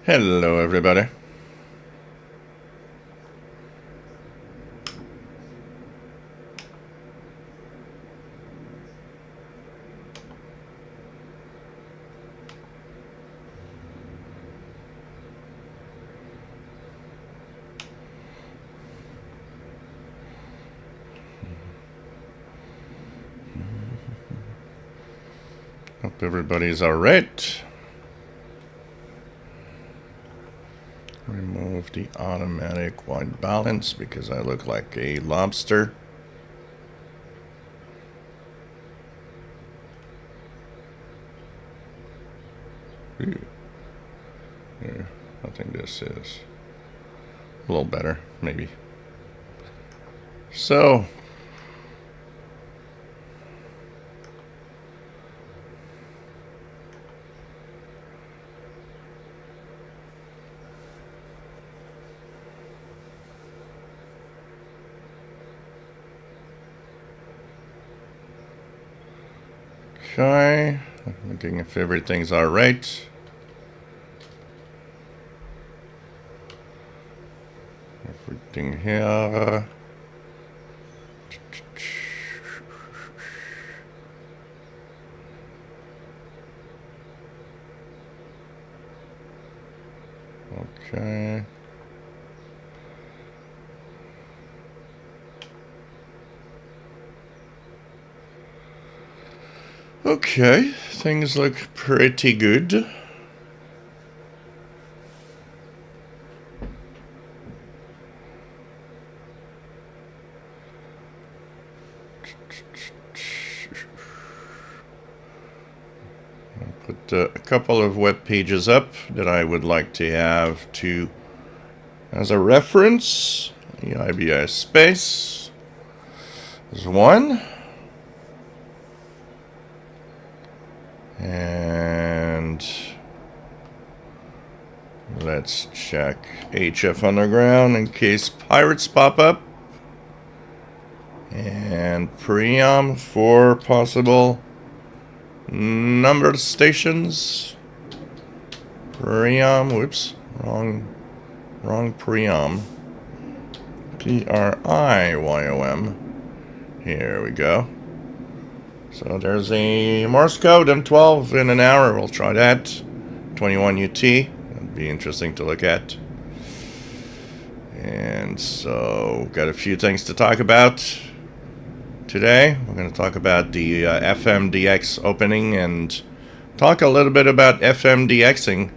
Hello, everybody. Hope everybody's all right. Remove the automatic white balance because I look like a lobster. Ooh. Here, I think this is a little better, maybe. So, okay, looking if everything's all right. Everything here. Okay. Okay, things look pretty good. I'll put a couple of web pages up that I would like to have to as a reference. The IBS space is one. And let's check HF Underground in case pirates pop up. And Priam for possible numbered stations. Priam, whoops, wrong Priam. Priym. Here we go. So there's a Morse code, M12 in an hour. We'll try that. 21 UT. That'd be interesting to look at. And so, got a few things to talk about today. We're going to talk about the FMDX opening and talk a little bit about FMDXing,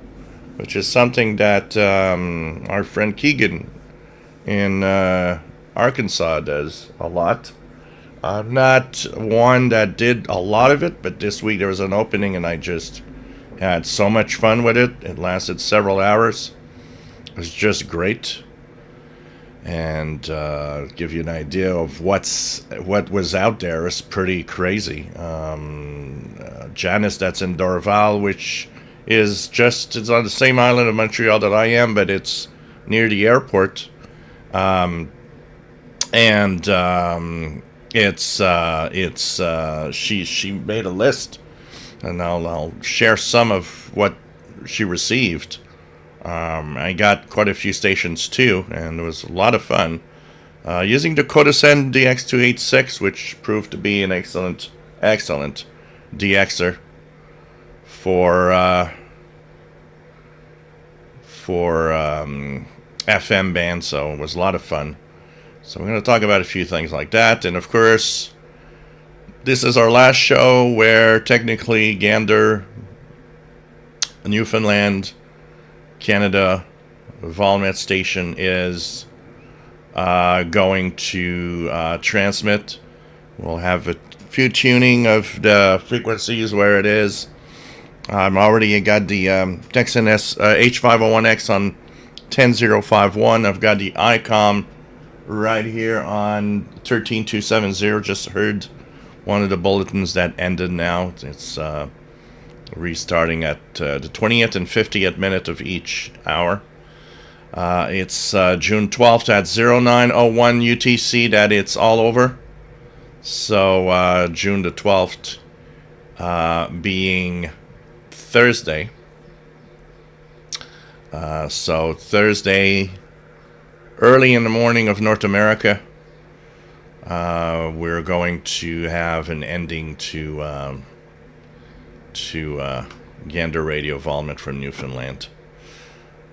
which is something that our friend Keegan in Arkansas does a lot. I'm not one that did a lot of it, but this week there was an opening and I just had so much fun with it. It lasted several hours. It was just great. And give you an idea of what was out there is pretty crazy. Janice, that's in Dorval, which is it's on the same island of Montreal that I am, but it's near the airport. She made a list, and I'll share some of what she received. I got quite a few stations too, and it was a lot of fun. Using the Codasend DX286, which proved to be an excellent DXer for FM band, so it was a lot of fun. So we're going to talk about a few things like that. And of course, this is our last show where technically Gander, Newfoundland, Canada, Volmet station is going to transmit. We'll have a few tuning of the frequencies where it is. I'm already got the Texan H501X on 10051. I've got the ICOM right here on 13270. Just heard one of the bulletins that ended now. It's restarting at the 20th and 50th minute of each hour. It's June 12th at 0901 UTC that it's all over. So June the 12th being Thursday. So Thursday, early in the morning of North America, we're going to have an ending to Gander Radio Volmet from Newfoundland,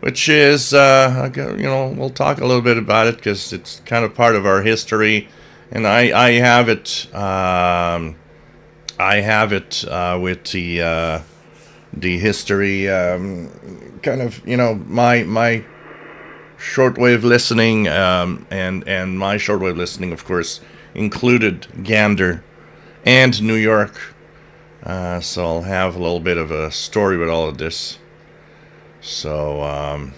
which is, we'll talk a little bit about it because it's kind of part of our history, and I have it with the history, kind of, my shortwave listening, and my shortwave listening, of course, included Gander and New York. So I'll have a little bit of a story with all of this. So,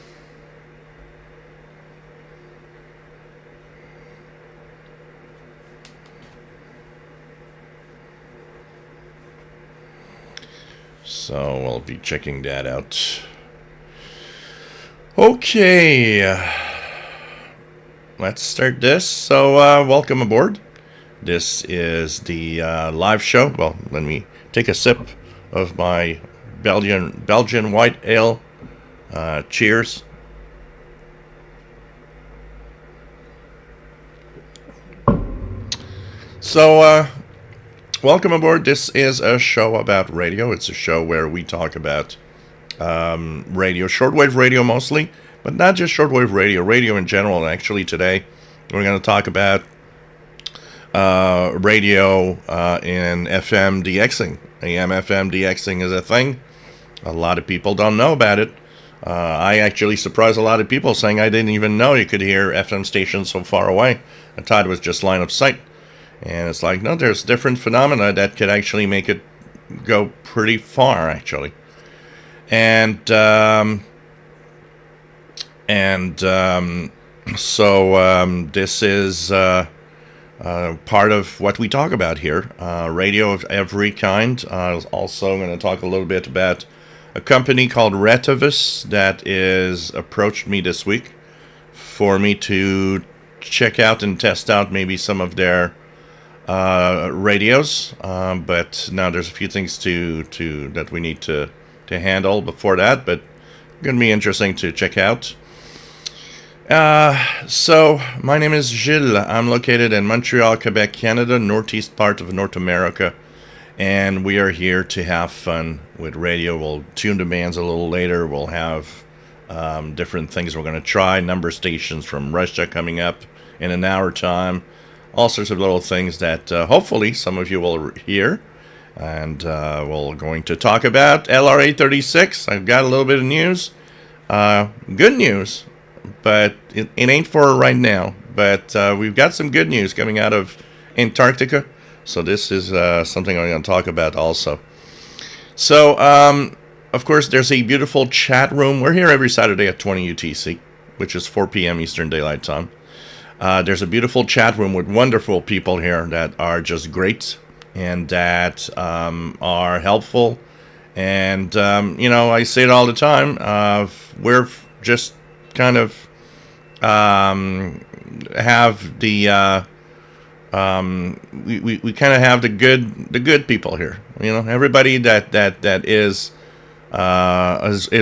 so we'll be checking that out. Okay, let's start this. So, welcome aboard. This is the live show. Well, let me take a sip of my Belgian white ale. Cheers. So, welcome aboard. This is a show about radio. It's a show where we talk about radio, shortwave radio mostly, but not just shortwave radio, radio in general. And actually today we're going to talk about radio in FM DXing. AM FM DXing is a thing. A lot of people don't know about it. I actually surprised a lot of people saying I didn't even know you could hear FM stations so far away. I thought it was just line of sight. And it's like, no, there's different phenomena that could actually make it go pretty far, actually. And this is part of what we talk about here. Radio of every kind. I was also going to talk a little bit about a company called Retevis that is approached me this week for me to check out and test out maybe some of their radios. But now there's a few things to that we need to handle before that, but going to be interesting to check out. So my name is Gilles. I'm located in Montreal, Quebec, Canada, northeast part of North America, and we are here to have fun with radio. We'll tune the bands a little later. We'll have different things we're going to try. Number stations from Russia coming up in an hour time. All sorts of little things that hopefully some of you will hear. And we're going to talk about LRA 36. I've got a little bit of news. Good news, but it ain't for right now. But we've got some good news coming out of Antarctica. So this is something I'm going to talk about also. So, of course, there's a beautiful chat room. We're here every Saturday at 20 UTC, which is 4 p.m. Eastern Daylight Time. There's a beautiful chat room with wonderful people here that are just great. And that are helpful. And, I say it all the time. We're just kind of have the... we kind of have the good people here. Everybody that is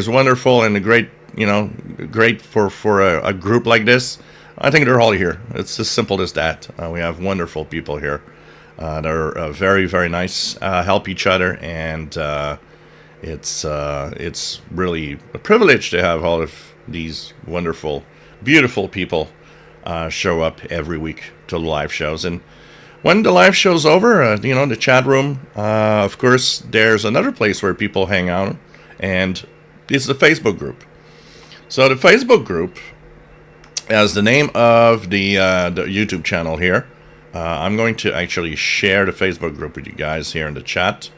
wonderful and great for a group like this. I think they're all here. It's as simple as that. We have wonderful people here. They're very, very nice, help each other, and it's really a privilege to have all of these wonderful, beautiful people show up every week to the live shows. And when the live show's over, the chat room, of course, there's another place where people hang out, and it's the Facebook group. So the Facebook group, as the name of the YouTube channel here, I'm going to actually share the Facebook group with you guys here in the chat.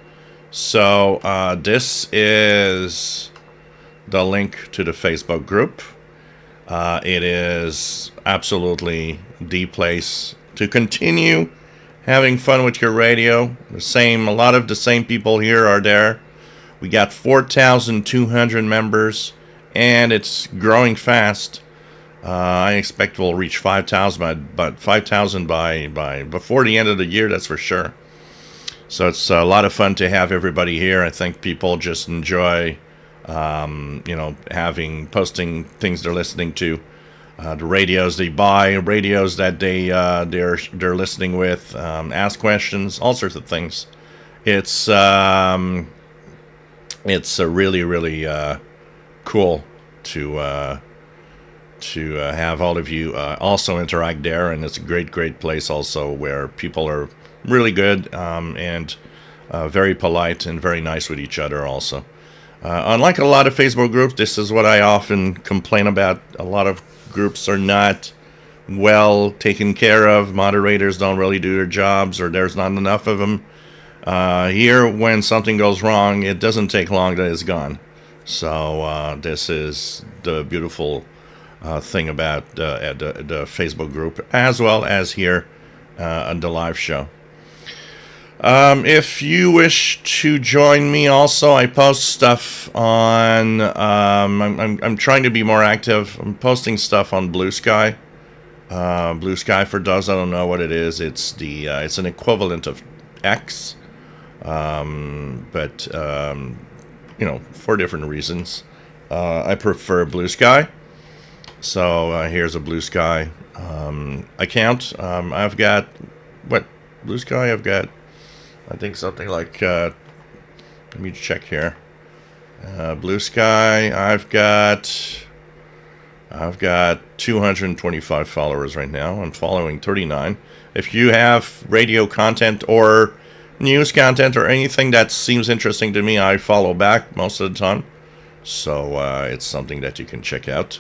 So this is the link to the Facebook group. It is absolutely the place to continue having fun with your radio. A lot of the same people here are there. We got 4,200 members, and it's growing fast. I expect we'll reach 5,000 by before the end of the year, that's for sure. So it's a lot of fun to have everybody here. I think people just enjoy posting things they're listening to, the radios they buy, radios that they're listening with, ask questions, all sorts of things. It's really really cool to have all of you also interact there, and it's a great place also where people are really good and very polite and very nice with each other also. Unlike a lot of Facebook groups, this is what I often complain about. A lot of groups are not well taken care of. Moderators don't really do their jobs, or there's not enough of them. Here, when something goes wrong, it doesn't take long that it's gone. So this is the beautiful thing about the Facebook group, as well as here on the live show. If you wish to join me also, I post stuff on, I'm trying to be more active. I'm posting stuff on Blue Sky. Blue Sky, for those that don't know what it is, it's an equivalent of X, but for different reasons. I prefer Blue Sky. So here's a Blue Sky account. I've got, Blue Sky? I've got, I think something like, let me check here. Blue Sky, I've got 225 followers right now. I'm following 39. If you have radio content or news content or anything that seems interesting to me, I follow back most of the time. So it's something that you can check out.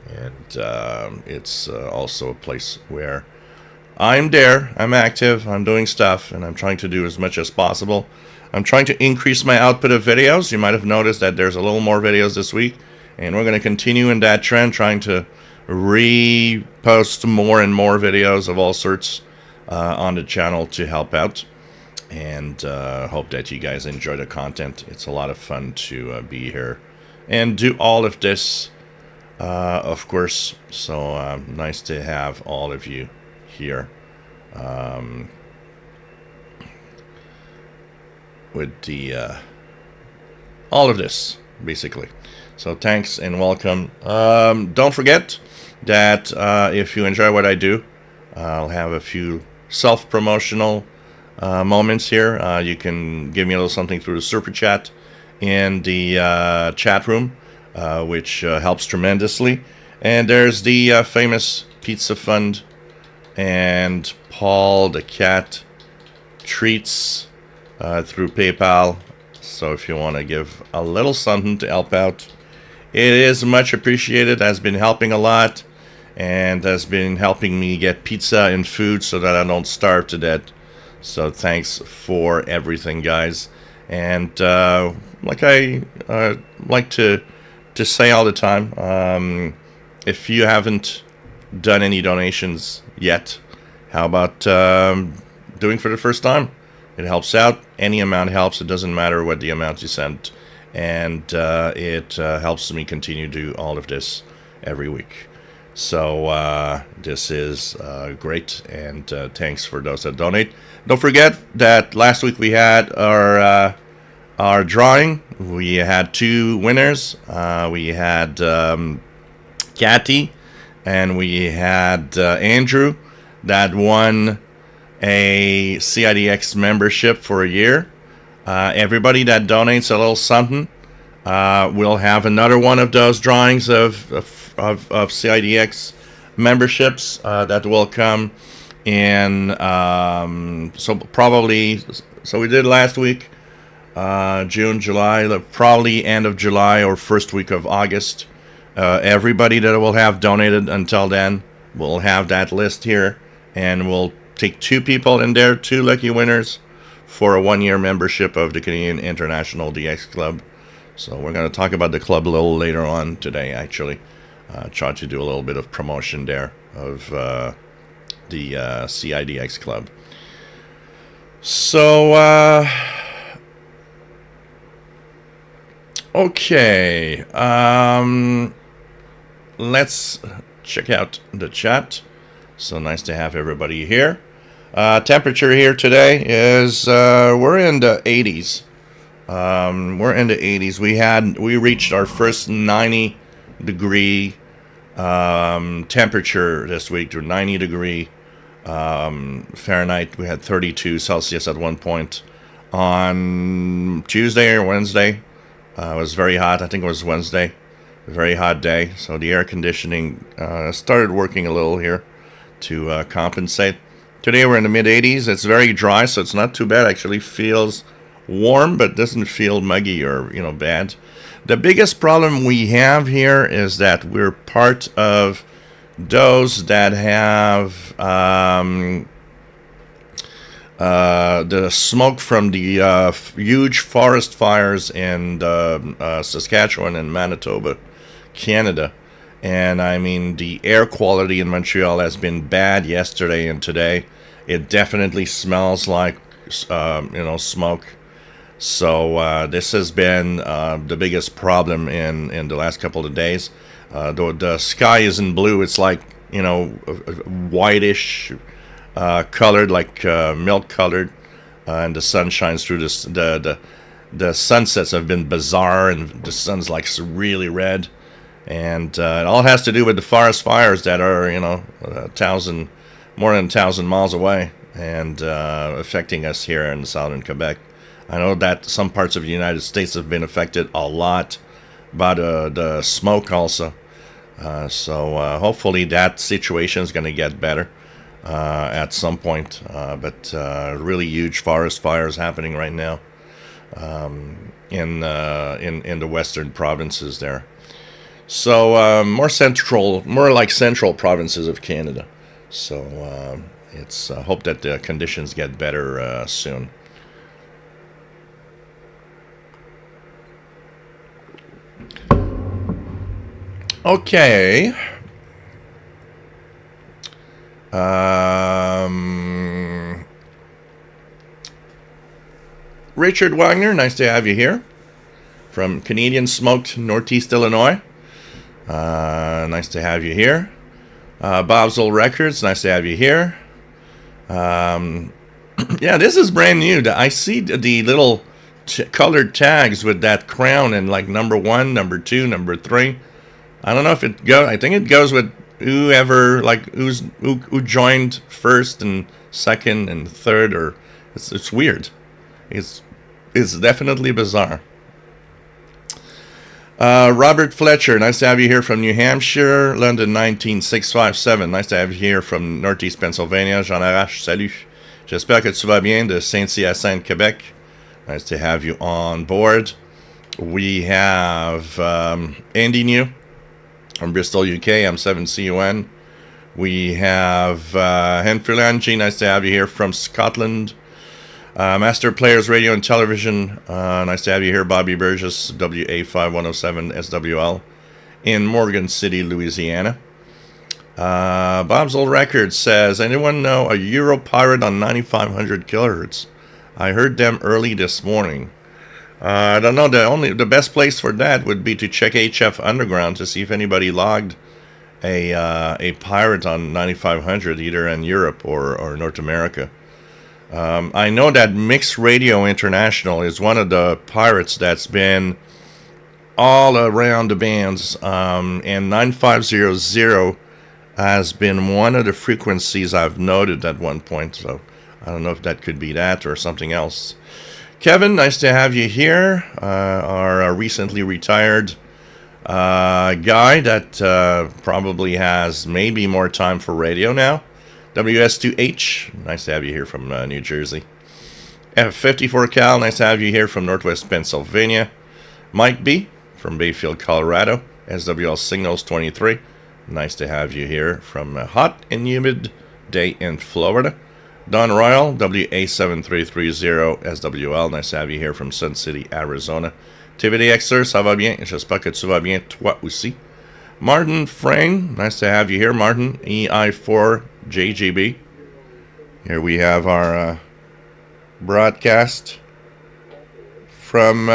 And it's also a place where I'm there, I'm active, I'm doing stuff, and I'm trying to do as much as possible. I'm trying to increase my output of videos. You might have noticed that there's a little more videos this week, and we're going to continue in that trend, trying to repost more and more videos of all sorts on the channel to help out. And hope that you guys enjoy the content. It's a lot of fun to be here and do all of this, of course. So nice to have all of you here with the all of this basically. So thanks and welcome. Don't forget that if you enjoy what I do, I'll have a few self-promotional moments here. You can give me a little something through the super chat in the chat room, which helps tremendously. And there's the famous Pizza Fund and Paul the Cat treats through PayPal. So if you want to give a little something to help out, it is much appreciated. Has been helping a lot, and has been helping me get pizza and food so that I don't starve to death. So thanks for everything, guys. And like I like to say all the time, if you haven't done any donations yet, how about doing for the first time? It helps out. Any amount helps. It doesn't matter what the amount you send. And it helps me continue to do all of this every week. So this is great, and thanks for those that donate. Don't forget that last week we had our drawing. We had two winners. We had Kathy, and we had Andrew, that won a CIDX membership for a year. Everybody that donates a little something will have another one of those drawings of CIDX memberships that will come in. So we did last week, June, July, probably end of July or first week of August. Everybody that will have donated until then will have that list here, and we'll take two people in there, two lucky winners, for a 1-year membership of the Canadian International DX Club. So we're going to talk about the club a little later on today, actually. Try to do a little bit of promotion there of the CIDX Club. So, okay. Let's check out the chat. So nice to have everybody here. Temperature here today is we're in the 80s. We're in the 80s. We reached our first 90-degree temperature this week, to 90-degree Fahrenheit. We had 32 Celsius at one point on Tuesday or Wednesday. It was very hot. I think it was Wednesday. A very hot day. So the air conditioning started working a little here to compensate. Today we're in the mid 80s. It's very dry, so it's not too bad. Actually feels warm, but doesn't feel muggy or bad. The biggest problem we have here is that we're part of those that have the smoke from the huge forest fires in Saskatchewan and Manitoba, Canada. And I mean, the air quality in Montreal has been bad yesterday and today. It definitely smells like smoke. So this has been the biggest problem in the last couple of days. The sky isn't blue; it's like whitish colored, like milk colored, and the sun shines through this. The sunsets have been bizarre, and the sun's like really red, and it all has to do with the forest fires that are more than 1,000 miles away and affecting us here in southern Quebec. I know that some parts of the United States have been affected a lot by the smoke also. So hopefully that situation is going to get better at some point. But really huge forest fires happening right now in the western provinces there. So more like central provinces of Canada. So it's hope that the conditions get better soon. Okay. Richard Wagner, nice to have you here from Canadian Smoked, Northeast Illinois. Nice to have you here. Bob's Old Records, nice to have you here. Yeah, this is brand new. I see the little colored tags with that crown and like number 1, number 2, number 3. I don't know if it goes. I think it goes with whoever, like who joined first and second and third, or it's weird. It's definitely bizarre. Robert Fletcher, nice to have you here from New Hampshire, London 19657. Nice to have you here from Northeast Pennsylvania. Jean Arrache, salut. J'espère que tu vas bien de Saint-Hyacinthe, Quebec. Nice to have you on board. We have Andy New from Bristol, UK, M7CUN. We have Henfrilangi, nice to have you here from Scotland. Master Players Radio and Television, nice to have you here, Bobby Burgess, WA5107 SWL, in Morgan City, Louisiana. Bob's Old Record says, anyone know a Euro Pirate on 9500 kilohertz? I heard them early this morning. I don't know. The best place for that would be to check HF Underground to see if anybody logged a pirate on 9500, either in Europe or North America. I know that Mixed Radio International is one of the pirates that's been all around the bands, and 9500 has been one of the frequencies I've noted at one point. So I don't know if that could be that or something else. Kevin, nice to have you here. Our recently retired guy that probably has maybe more time for radio now. WS2H, nice to have you here from New Jersey. F54 Cal, nice to have you here from Northwest Pennsylvania. Mike B from Bayfield, Colorado. SWL Signals 23, nice to have you here from a hot and humid day in Florida. Don Royal, WA7330 SWL, nice to have you here from Sun City, Arizona. TVDX, sir, ça va bien? J'espère que tu vas bien, toi aussi. Martin Frame, nice to have you here, Martin, EI4JGB. Here we have our broadcast from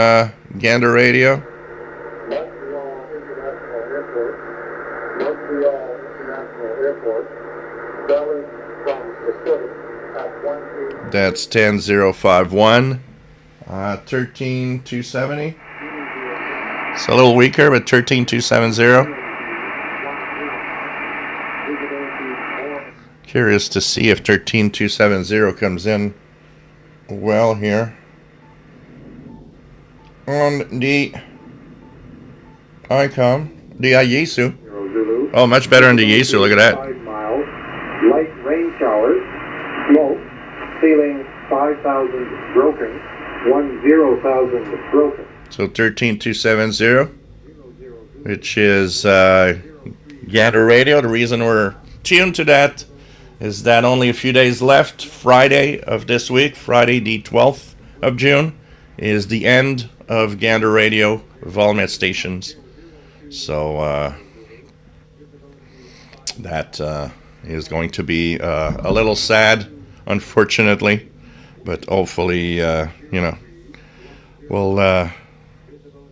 Gander Radio. That's 10051. 13270. It's a little weaker, but 13270. Curious to see if 13270 comes in well here on the icon, the Yesu. Oh, much better in the Yesu. Look at that. 5 miles, light rain showers, smoke, ceiling 5,000 broken, 10,000 broken. So 13270, which is Gander Radio. The reason we're tuned to that is that only a few days left. Friday of this week, Friday the 12th of June, is the end of Gander Radio Volumet stations. So that is going to be a little sad, unfortunately, but hopefully, we'll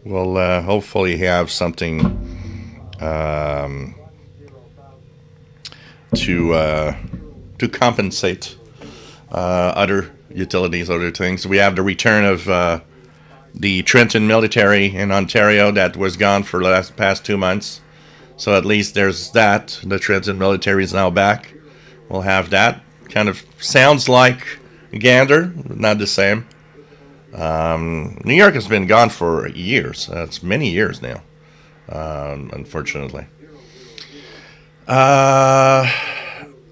hopefully have something to compensate other utilities, other things. We have the return of the Trenton military in Ontario that was gone for the past 2 months. So at least there's that. The Trenton military is now back. We'll have that. Kind of sounds like Gander, not the same. New York has been gone for years. It's many years now, unfortunately.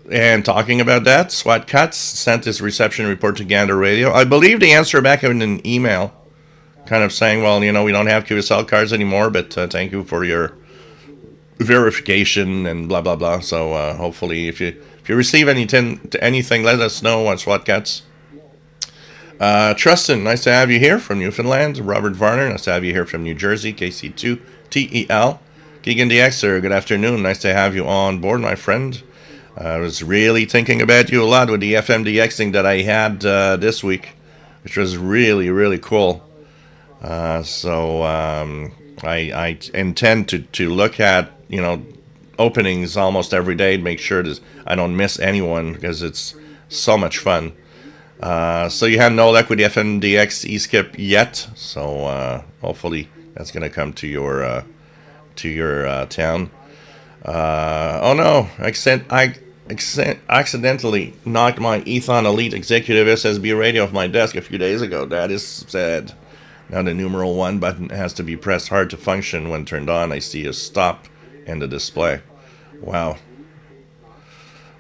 And talking about that, SWAT Cuts sent his reception report to Gander Radio. I believe they answered back in an email, kind of saying, well, we don't have QSL cards anymore, but thank you for your verification and blah, blah, blah. So hopefully if you receive anything, let us know on SWAT Cuts. Trustin, nice to have you here from Newfoundland. Robert Varner, nice to have you here from New Jersey. KC2TEL. Keegan DXer, good afternoon. Nice to have you on board, my friend. I was really thinking about you a lot with the FMDXing that I had this week, which was really, really cool. So I intend to look at, openings almost every day to make sure that I don't miss anyone because it's so much fun. So you have no luck with the FMDX eSkip yet, so hopefully that's going to come to your town. Oh no, I accidentally knocked my Ethon Elite Executive SSB radio off my desk a few days ago. That is sad. Now the numeral 1 button has to be pressed hard to function. When turned on, I see a stop in the display. Wow.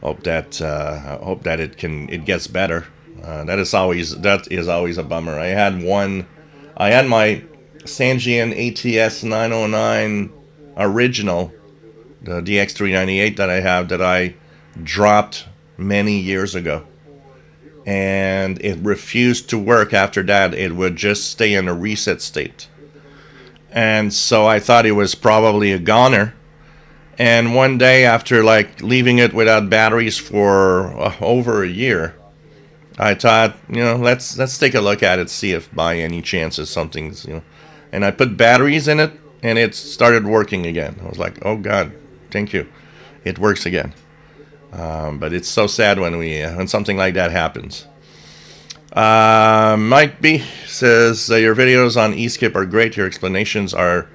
Hope that it gets better. That is always a bummer. I had my Sangean ATS 909 original, the DX398 that I dropped many years ago, and it refused to work after that. It would just stay in a reset state, and so I thought it was probably a goner. And one day, after leaving it without batteries for over a year, I thought, let's take a look at it, see if by any chances something's, and I put batteries in it, and it started working again. I was like, oh God, thank you, it works again. But it's so sad when something like that happens. Mike B says, your videos on eSkip are great. Your explanations are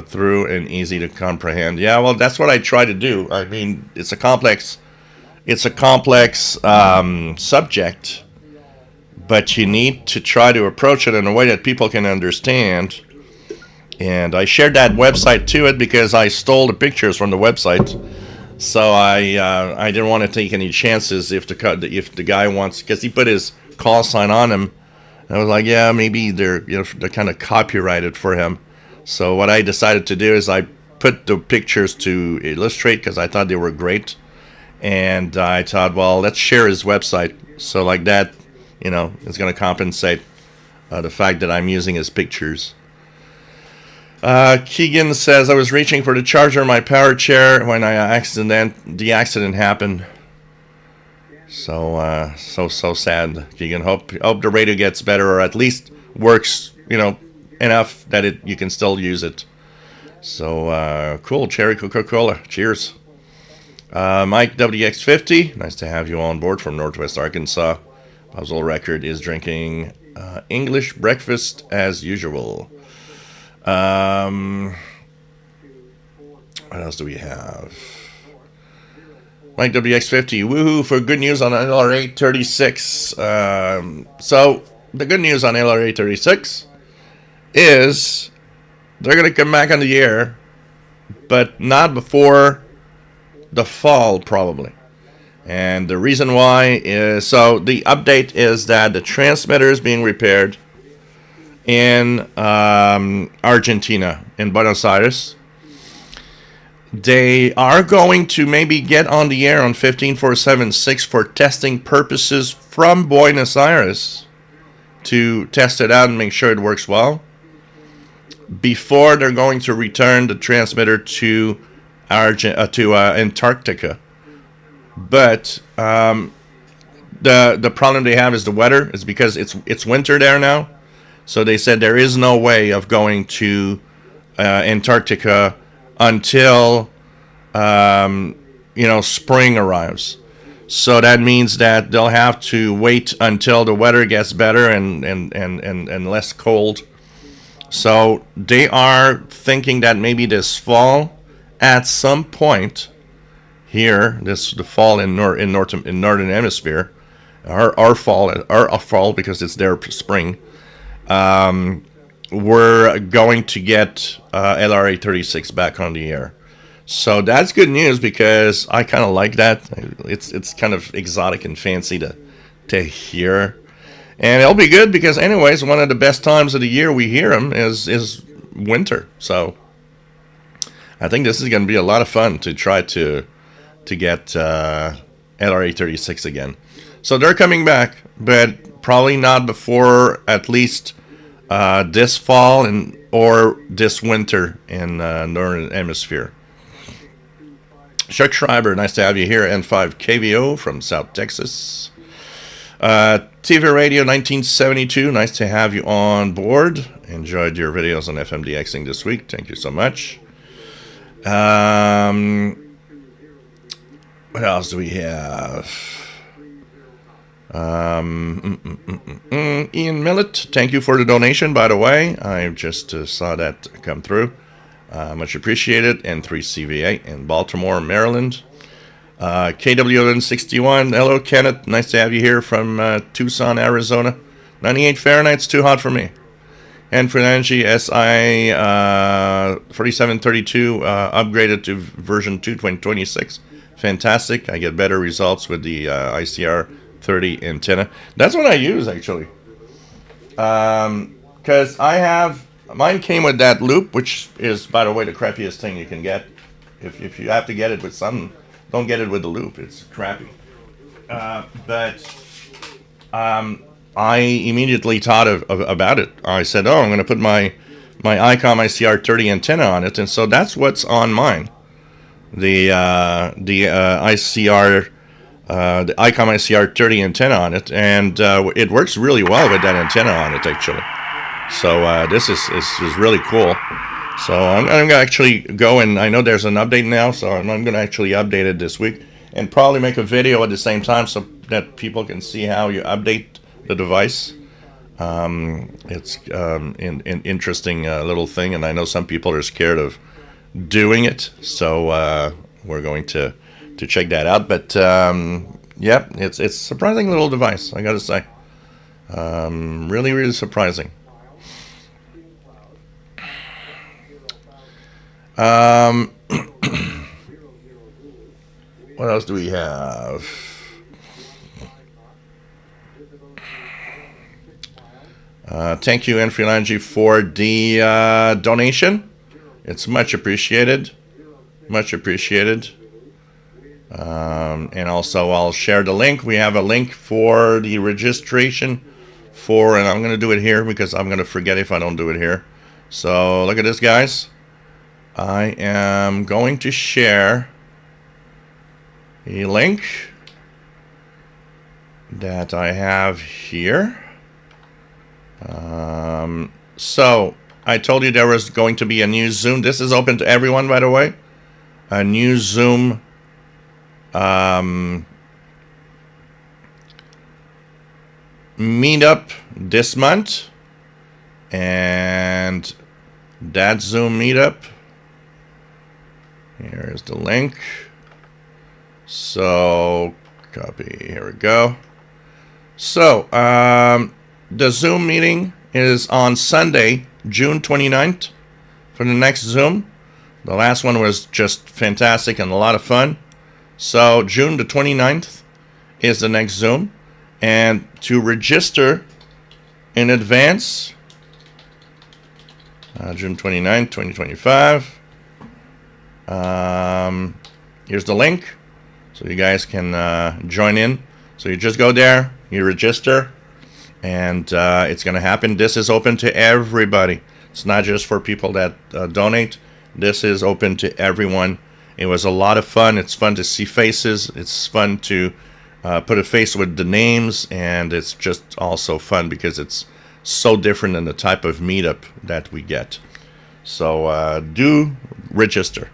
through and easy to comprehend. Yeah, well, that's what I try to do. I mean, it's a complex subject, but you need to try to approach it in a way that people can understand. And I shared that website to it because I stole the pictures from the website. So I didn't want to take any chances if the guy wants, because he put his call sign on him. And I was like, yeah, maybe they're kind of copyrighted for him. So what I decided to do is I put the pictures to illustrate because I thought they were great. And I thought, well, let's share his website. So like that, it's going to compensate the fact that I'm using his pictures. Keegan says, I was reaching for the charger in my power chair when the accident happened. So sad, Keegan. Hope the radio gets better, or at least works, enough that you can still use it. So cool, Cherry Coca-Cola. Cheers. Mike WX50, nice to have you on board from Northwest Arkansas. Puzzle Record is drinking English breakfast as usual. What else do we have? Mike WX50, woohoo for good news on LRA 36. So the good news on LRA 36 is they're going to come back on the air, but not before the fall probably. And the reason why is, so the update is that the transmitter is being repaired in Argentina, in Buenos Aires. They are going to maybe get on the air on 15476 for testing purposes from Buenos Aires to test it out and make sure it works well before they're going to return the transmitter to Antarctica. But the problem they have is the weather. Is because it's winter there now, so they said there is no way of going to Antarctica until spring arrives. So that means that they'll have to wait until the weather gets better and less cold. So they are thinking that maybe this fall, at some point here, the fall in northern hemisphere, our fall because it's their spring. We're going to get LRA 36 back on the air. So that's good news because I kind of like that. It's kind of exotic and fancy to hear. And it'll be good because anyways, one of the best times of the year we hear them is winter. So I think this is going to be a lot of fun to try to get LRA 36 again. So they're coming back, but probably not before at least this fall or this winter in Northern Hemisphere. Chuck Schreiber, nice to have you here. N5 KVO from South Texas. TV Radio 1972, nice to have you on board. Enjoyed your videos on FMDXing this week. Thank you so much. What else do we have? Ian Millett, thank you for the donation, by the way. I just saw that come through. Much appreciated. N3CVA in Baltimore, Maryland. KWN61, hello Kenneth, nice to have you here from Tucson, Arizona. 98 Fahrenheit's too hot for me. And for Angie, SI 4732 upgraded to version 2.26. Fantastic. I get better results with the ICR 30 antenna. That's what I use actually. Because mine came with that loop, which is, by the way, the crappiest thing you can get. If you have to get it with something, don't get it with the loop. It's crappy. But I immediately thought about it. I said, I'm going to put my ICOM ICR 30 antenna on it, and so that's what's on mine. The ICR, the ICOM ICR 30 antenna on it, and it works really well with that antenna on it, actually. So this is really cool. So I'm going to actually go, and I know there's an update now, so I'm going to actually update it this week and probably make a video at the same time so that people can see how you update the device. It's an interesting little thing, and I know some people are scared of doing it, so we're going to check that out. But yeah, it's a surprising little device, I got to say. Really, really surprising. What else do we have? Thank you, Enfilangi, for the donation. It's much appreciated. Much appreciated. And also, I'll share the link. We have a link for the registration and I'm going to do it here because I'm going to forget if I don't do it here. So, look at this, guys. I am going to share a link that I have here. So I told you there was going to be a new Zoom. This is open to everyone, by the way. A new Zoom meetup this month. And that Zoom meetup. Here is the link. So, copy. Here we go. So, the Zoom meeting is on Sunday, June 29th for the next Zoom. The last one was just fantastic and a lot of fun. So, June the 29th is the next Zoom. And to register in advance, June 29th, 2025. Here's the link, so you guys can join in. So you just go there, you register, and it's going to happen. This is open to everybody. It's not just for people that donate. This is open to everyone. It was a lot of fun. It's fun to see faces. It's fun to put a face with the names, and it's just also fun because it's so different than the type of meetup that we get. So do register.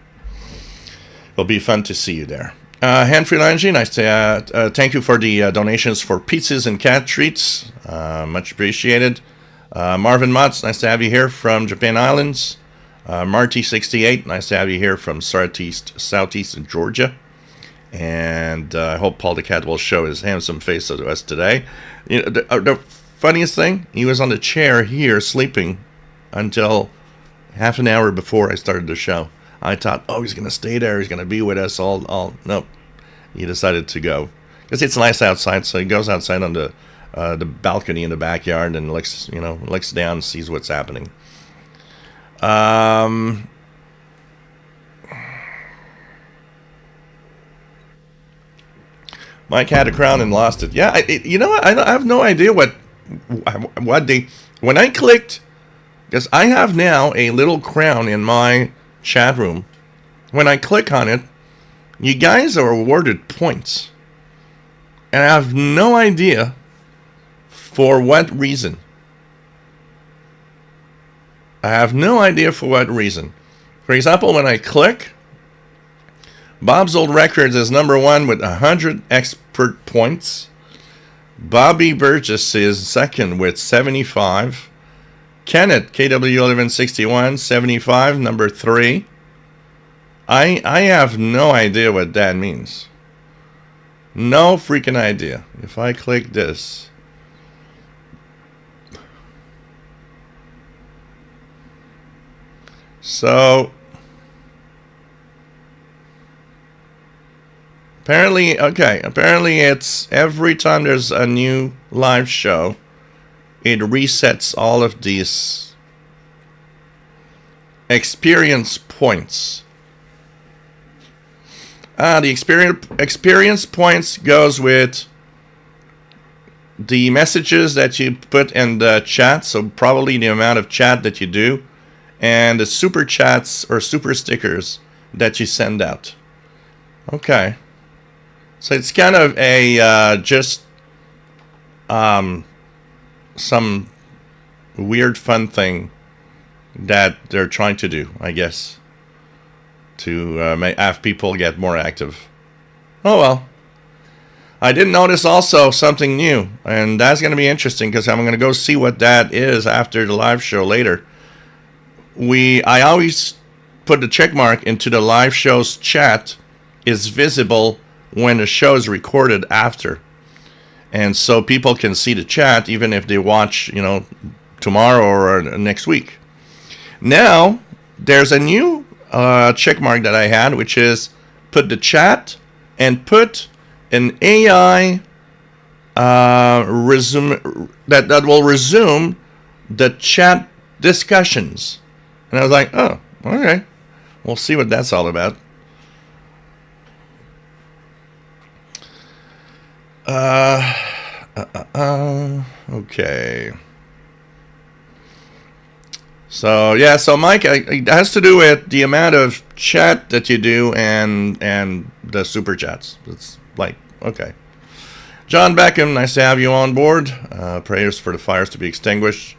It'll be fun to see you there. Hanfrey Lange, nice to thank you for the donations for pizzas and cat treats. Much appreciated. Marvin Motz, nice to have you here from Japan Islands. Marty68, nice to have you here from Southeast Georgia. And I hope Paul the Cat will show his handsome face to us today. You know, the funniest thing, he was on the chair here sleeping until half an hour before I started the show. I thought, oh, he's going to stay there. He's going to be with us all. Nope. He decided to go. Because it's nice outside, so he goes outside on the balcony in the backyard and looks down and sees what's happening. Mike had a crown and lost it. Yeah, you know what? I have no idea what they... When I clicked... Because I have now a little crown in my chat room. When I click on it, you guys are awarded points. And I have no idea for what reason. I have no idea for what reason. For example, when I click, Bob's Old Records is number 1 with 100 expert points. Bobby Burgess is second with 75. Kenneth, KW1161, 75, number 3. I have no idea what that means. No freaking idea. If I click this. So, apparently it's every time there's a new live show, it resets all of these experience points. The experience points goes with the messages that you put in the chat, so probably the amount of chat that you do, and the super chats or super stickers that you send out. Okay. So it's kind of a some weird fun thing that they're trying to do, I guess, to have people get more active. Oh well. I did notice also something new, and that's going to be interesting because I'm going to go see what that is after the live show later. I always put the check mark into the live show's chat is visible when the show is recorded after. And so people can see the chat even if they watch, tomorrow or next week. Now, there's a new check mark that I had, which is put the chat and put an AI resume that will resume the chat discussions. And I was like, oh, okay. We'll see what that's all about. Okay. So Mike, it has to do with the amount of chat that you do and the super chats. It's like, okay. John Beckham, nice to have you on board. Prayers for the fires to be extinguished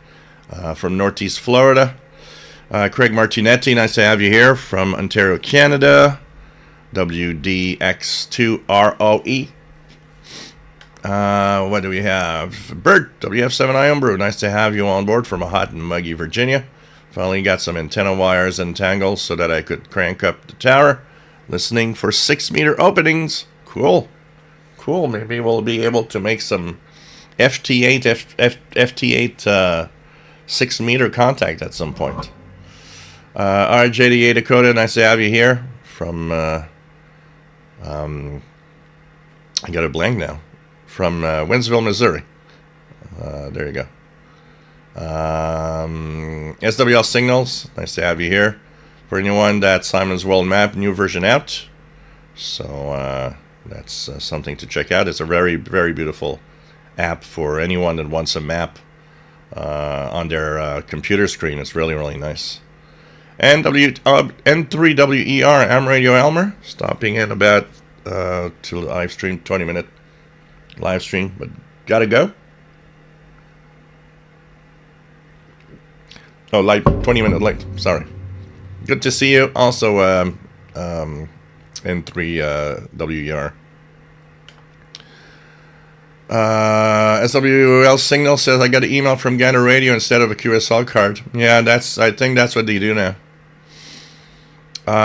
from Northeast Florida. Craig Martinetti, nice to have you here from Ontario, Canada. WDX2ROE. What do we have? Bert, WF7I Homebrew. Nice to have you on board from a hot and muggy Virginia. Finally got some antenna wires entangled so that I could crank up the tower. Listening for 6-meter openings. Cool. Cool. Maybe we'll be able to make some FT8 6-meter contact at some point. RJDA Dakota, nice to have you here from, I got a blank now, from Winsville, Missouri. There you go. SWL Signals, nice to have you here. For anyone, that Simon's World Map, new version out. So that's something to check out. It's a very, very beautiful app for anyone that wants a map on their computer screen. It's really, really nice. And N3WER, I'm Radio Elmer, stopping in about to live stream, 20-minute live stream, but gotta go. Oh, like 20-minute late, sorry. Good to see you. Also, N3WER. SWL Signal says, I got an email from Gander Radio instead of a QSL card. Yeah, I think that's what they do now.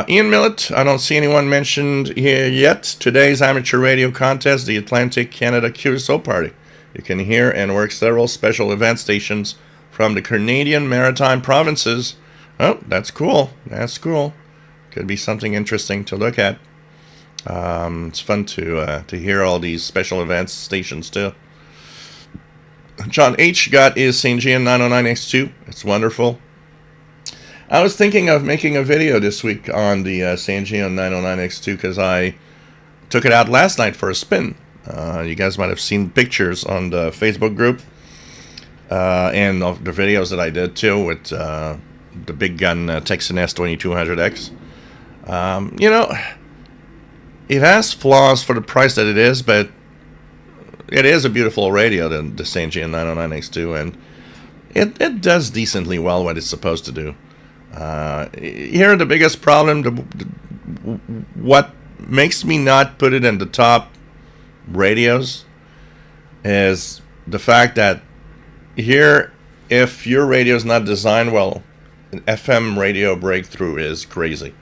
Ian Millett, I don't see anyone mentioned here yet. Today's amateur radio contest, the Atlantic Canada QSO Party. You can hear and work several special event stations from the Canadian Maritime Provinces. Oh, that's cool. That's cool. Could be something interesting to look at. It's fun to hear all these special events stations too. John H. got his St. Gian 909X2. It's wonderful. I was thinking of making a video this week on the St. Gian 909X2 because I took it out last night for a spin. You guys might have seen pictures on the Facebook group and of the videos that I did too with the big gun Texan S2200X. You know, it has flaws for the price that it is, but it is a beautiful radio, the St. Gian 909X2, and it does decently well what it's supposed to do. Here, the biggest problem, what makes me not put it in the top radios, is the fact that here, if your radio is not designed well, an FM radio breakthrough is crazy.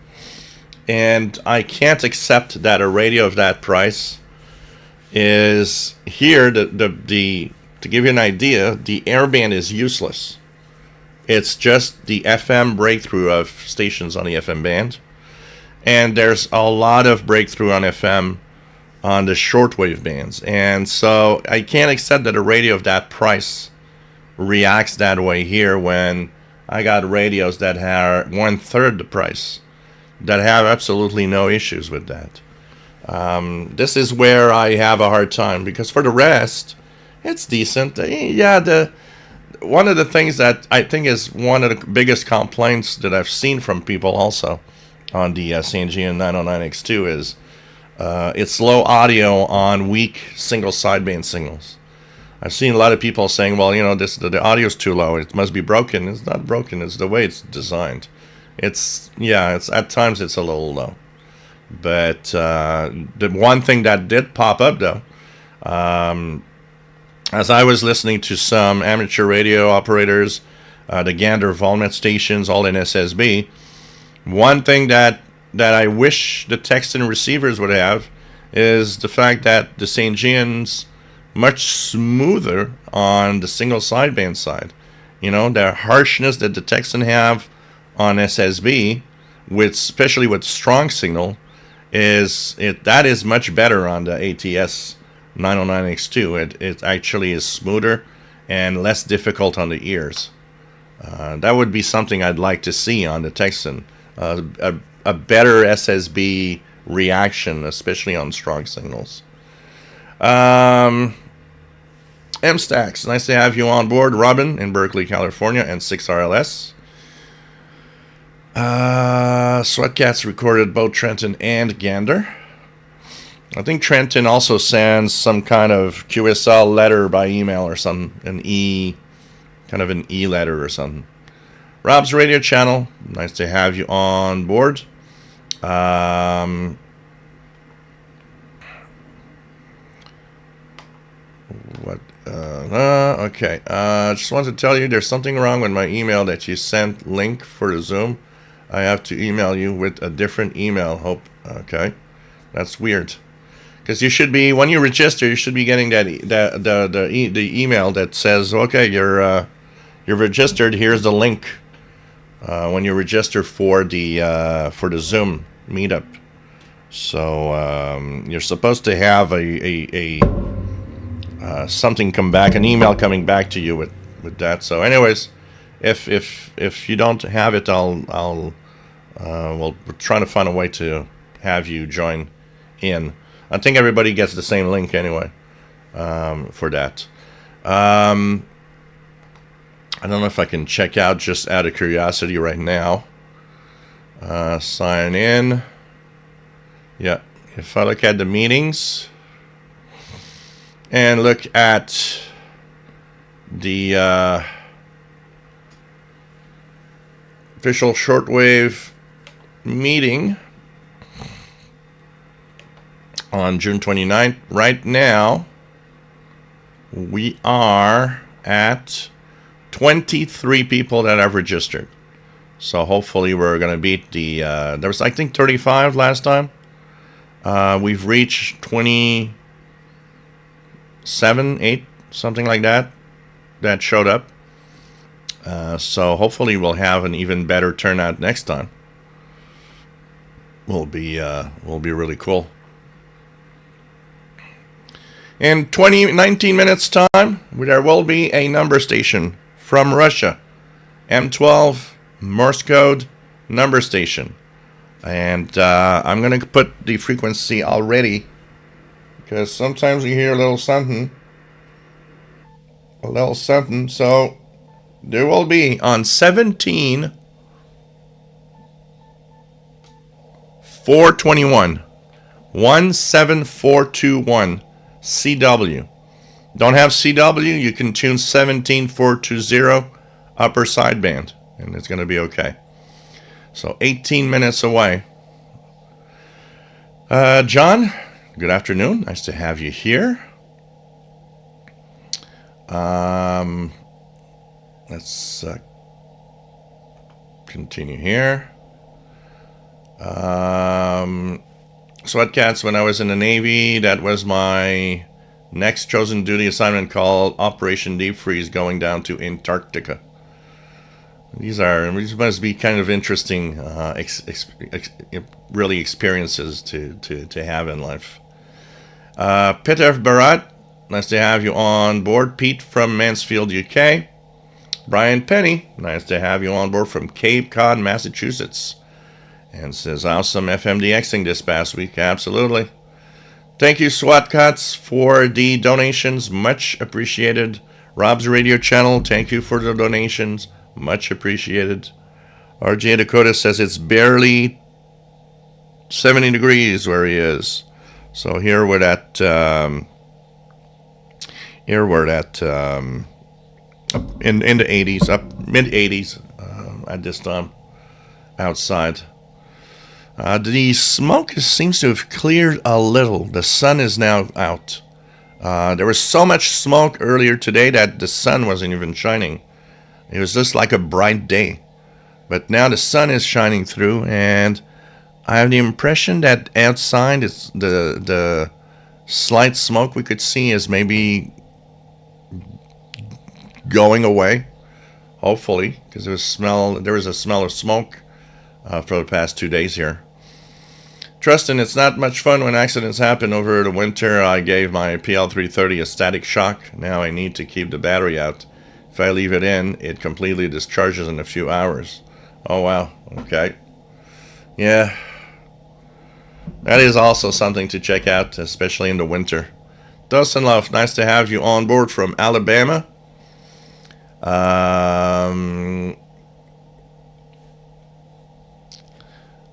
And I can't accept that a radio of that price is here. To give you an idea, the airband is useless. It's just the FM breakthrough of stations on the FM band. And there's a lot of breakthrough on FM on the shortwave bands. And so I can't accept that a radio of that price reacts that way here when I got radios that are 1/3 the price that have absolutely no issues with that. This is where I have a hard time, because for the rest, it's decent. Yeah, one of the things that I think is one of the biggest complaints that I've seen from people also on the St. Gian 909X2 is it's low audio on weak single sideband signals. I've seen a lot of people saying, well, you know, the audio's too low. It must be broken. It's not broken. It's the way it's designed. It's at times it's a little low. But the one thing that did pop up, though, as I was listening to some amateur radio operators, the Gander Volmet stations, all in SSB, one thing that I wish the Texan receivers would have is the fact that the St. Gian's much smoother on the single sideband side. You know, the harshness that the Texan have on SSB, especially with strong signal, that is much better on the ATS 909X2. It actually is smoother and less difficult on the ears. That would be something I'd like to see on the Texan. A better SSB reaction, especially on strong signals. M-Stacks, nice to have you on board. Robin in Berkeley, California, and 6RLS. Sweatcats recorded both Trenton and Gander. I think Trenton also sends some kind of QSL letter by email or something, kind of an e-letter or something. Rob's radio channel, nice to have you on board. What? Okay. Just want to tell you there's something wrong with my email that you sent link for the Zoom. I have to email you with a different email. Hope. Okay. That's weird. Because you should be, when you register, you should be getting the email that says, okay, you're registered. Here's the link. When you register for the Zoom meetup. So you're supposed to have a something come back, an email coming back to you with that. So, anyways, if you don't have it, we're trying to find a way to have you join in. I think everybody gets the same link anyway for that. I don't know if I can check out just out of curiosity right now. Sign in. Yeah, if I look at the meetings and look at the official Shortwave meeting on June 29th, right now we are at 23 people that have registered. So hopefully we're going to beat the, there was I think 35 last time. We've reached 27, 8, something like that showed up. So hopefully we'll have an even better turnout next time. Will be really cool. In 19 minutes time, there will be a number station from Russia. M12 Morse code number station. And I'm going to put the frequency already, because sometimes you hear a little something. So there will be on 17-421, 17421 CW. Don't have CW, you can tune 17420 upper sideband, and it's going to be okay. So 18 minutes away. John, good afternoon. Nice to have you here. Let's continue here. Sweatcats, when I was in the Navy, that was my next chosen duty assignment called Operation Deep Freeze, going down to Antarctica. These must be kind of interesting, really experiences to have in life. Peter Barat, nice to have you on board. Pete from Mansfield, UK. Brian Penny, nice to have you on board from Cape Cod, Massachusetts. And says, awesome FMDXing this past week. Absolutely. Thank you, SWAT Cuts, for the donations. Much appreciated. Rob's Radio Channel, thank you for the donations. Much appreciated. RJ Dakota says it's barely 70 degrees where he is. So here we're at up in the 80s, up mid 80s at this time outside. The smoke seems to have cleared a little. The sun is now out. There was so much smoke earlier today that the sun wasn't even shining. It was just like a bright day. But now the sun is shining through, and I have the impression that outside it's the slight smoke we could see is maybe going away. Hopefully, because there was a smell of smoke for the past 2 days here. Tristan, it's not much fun when accidents happen over the winter. I gave my PL330 a static shock. Now I need to keep the battery out. If I leave it in, it completely discharges in a few hours. Oh, wow. Okay. Yeah. That is also something to check out, especially in the winter. Dustin Love, nice to have you on board from Alabama.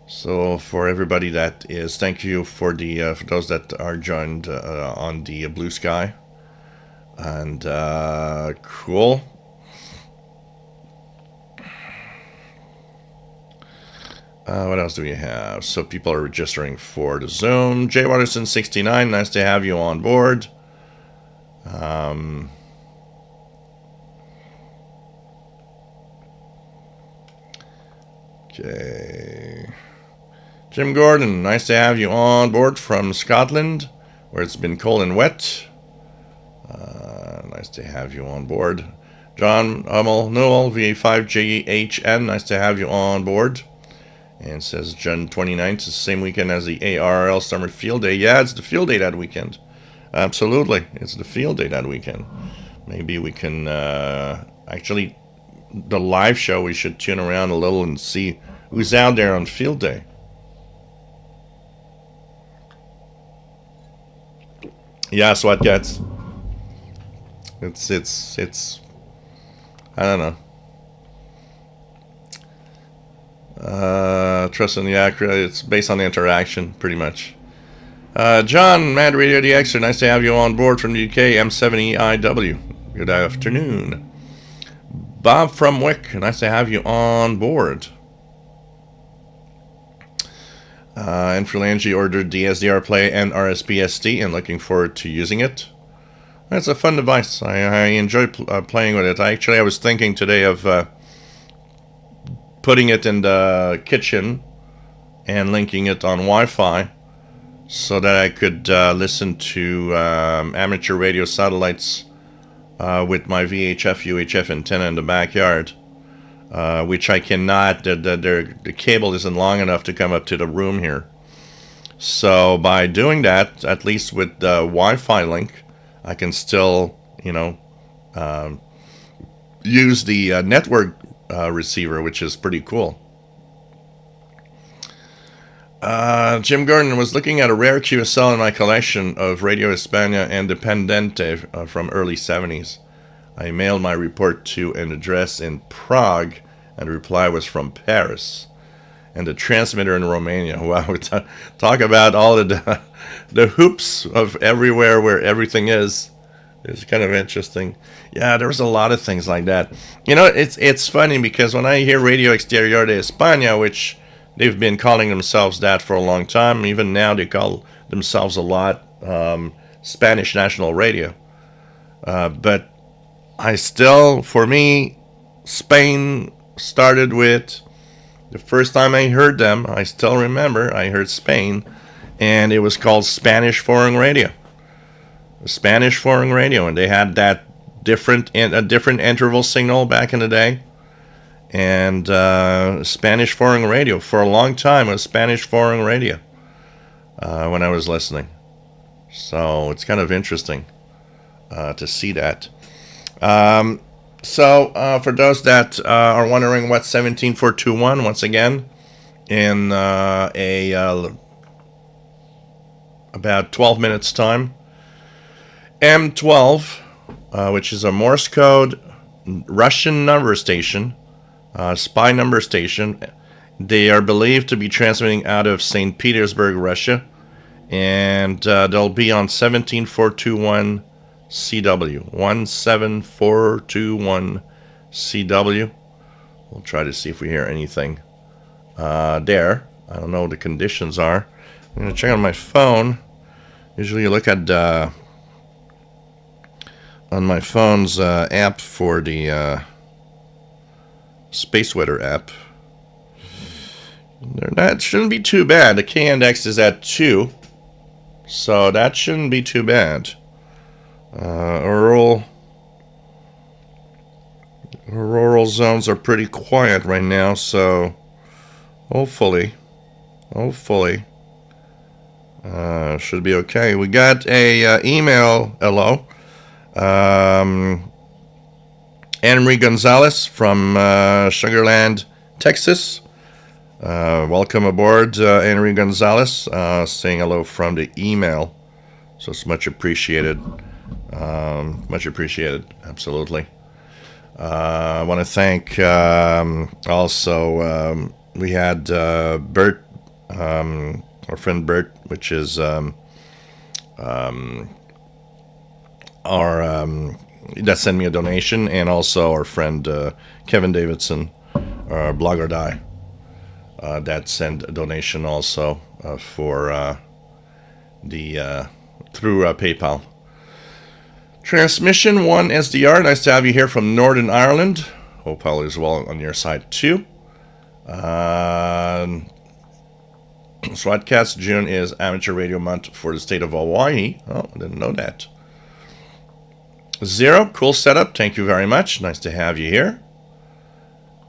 So for everybody that is, thank you for those that are joined on the Blue Sky. And cool. What else do we have? So people are registering for the Zoom. Jay Watterson 69, nice to have you on board. Okay. Jim Gordon, nice to have you on board from Scotland, where it's been cold and wet. Nice to have you on board. John Hummel Newell, VA5JHN, nice to have you on board. And says June 29th is the same weekend as the ARRL Summer Field Day. Yeah, it's the field day that weekend. Absolutely, it's the field day that weekend. Maybe we can, actually, the live show, we should tune around a little and see who's out there on field day. Yeah, so what gets... It's I don't know. Trust in the accurate. It's based on the interaction, pretty much. John, Mad Radio DXer, nice to have you on board from the UK, M7EIW. Good afternoon. Bob from Wick, nice to have you on board. And Freelangi ordered the SDR Play and RSPSD and looking forward to using it. It's a fun device. I enjoy playing with it. I was thinking today of putting it in the kitchen and linking it on Wi-Fi so that I could listen to amateur radio satellites with my VHF, UHF antenna in the backyard, which I cannot. The cable isn't long enough to come up to the room here. So by doing that, at least with the Wi-Fi link, I can still, use the network receiver, which is pretty cool. Jim Gordon was looking at a rare QSL in my collection of Radio España Independiente from early 70s. I mailed my report to an address in Prague, and the reply was from Paris. And the transmitter in Romania. Wow, talk about all the hoops of everywhere where everything is. It's kind of interesting. Yeah, there's a lot of things like that. It's funny because when I hear Radio Exterior de España, which they've been calling themselves that for a long time, even now they call themselves a lot Spanish National Radio. But for me, Spain started with... The first time I heard them, I still remember, I heard Spain, and it was called Spanish Foreign Radio. Spanish Foreign Radio, and they had that different interval signal back in the day. And Spanish Foreign Radio, for a long time, it was Spanish Foreign Radio when I was listening. So it's kind of interesting to see that. So, for those that are wondering what 17421, once again, in about 12 minutes time, M12, which is a Morse code Russian number station, spy number station. They are believed to be transmitting out of St. Petersburg, Russia, and they'll be on 17421 CW, 17421 CW. We'll try to see if we hear anything there. I don't know what the conditions are. I'm going to check on my phone. Usually you look at on my phone's app for the Space Weather app. That shouldn't be too bad. The K-index is at 2, so that shouldn't be too bad. Auroral zones are pretty quiet right now, so hopefully should be okay. We got a email. Hello, Henry Gonzalez from Sugarland, Texas. Welcome aboard, Henry Gonzalez. Saying hello from the email, so it's much appreciated. Much appreciated, absolutely. I want to thank also we had Bert, our friend Bert, which is our that sent me a donation, and also our friend Kevin Davidson, Blog or Die, that sent a donation also for the through PayPal. Transmission 1 SDR, nice to have you here from Northern Ireland. Hope all is well on your side too. Swatcast, June is Amateur Radio Month for the state of Hawaii. Oh, I didn't know that. Zero, cool setup. Thank you very much. Nice to have you here.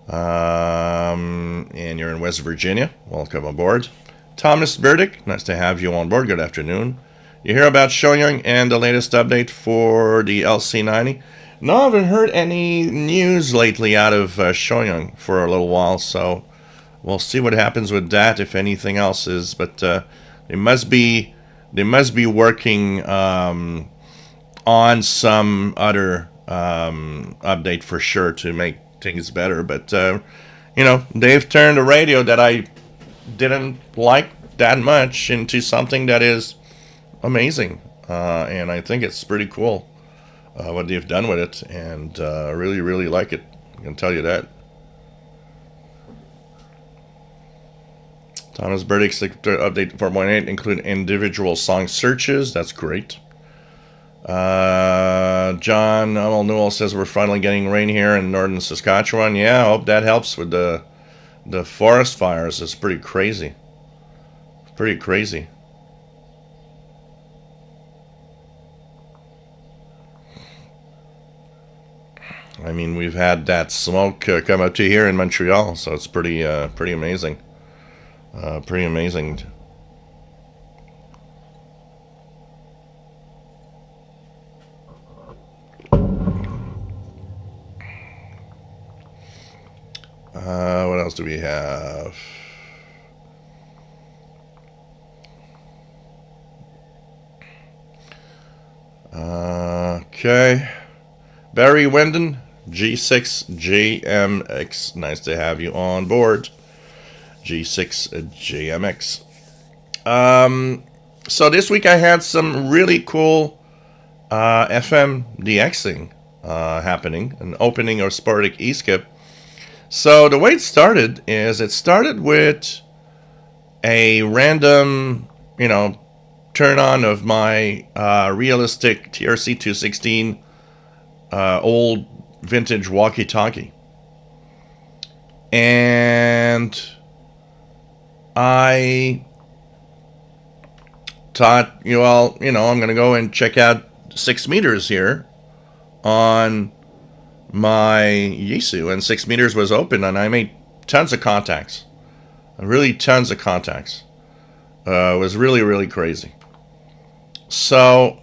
And you're in West Virginia. Welcome aboard. Thomas Burdick, nice to have you on board. Good afternoon. You hear about Shoyoung and the latest update for the LC90? No, I haven't heard any news lately out of Shoyoung for a little while, so we'll see what happens with that, if anything else is. But they must be working on some other update for sure to make things better. But they've turned a radio that I didn't like that much into something that is amazing, and I think it's pretty cool what they've done with it, and I really like it. I can tell you that. Thomas Burdick's update 4.8 include individual song searches. That's great. John Newell says we're finally getting rain here in northern Saskatchewan. Yeah, I hope that helps with the forest fires. It's pretty crazy. Pretty crazy. I mean, we've had that smoke come up to here in Montreal, so it's pretty amazing. Pretty amazing. What else do we have? Okay. Barry Wendon, G6JMX. Nice to have you on board. G6JMX. So this week I had some really cool FM DXing happening, an opening of Sportic eSkip. So the way it started with a random, turn on of my realistic TRC 216 old vintage walkie-talkie. And I thought, I'm going to go and check out 6 meters here on my Yaesu, and 6 meters was open, and I made tons of contacts. Really tons of contacts. It was really crazy. So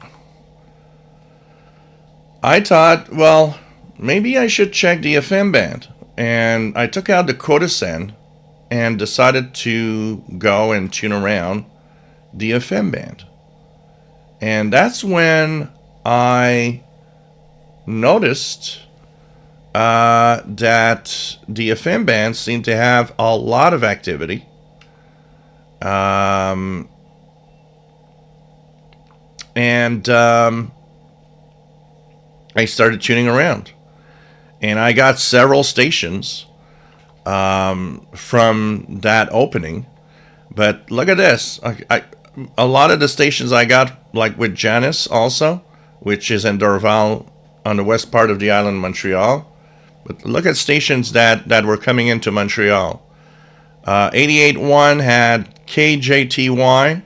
I thought, well, maybe I should check the FM band. And I took out the Codicen and decided to go and tune around the FM band. And that's when I noticed that the FM band seemed to have a lot of activity. I started tuning around. And I got several stations from that opening. But look at this. A lot of the stations I got, like with Janice also, which is in Dorval on the west part of the island, Montreal. But look at stations that were coming into Montreal. 88.1 had KJTY,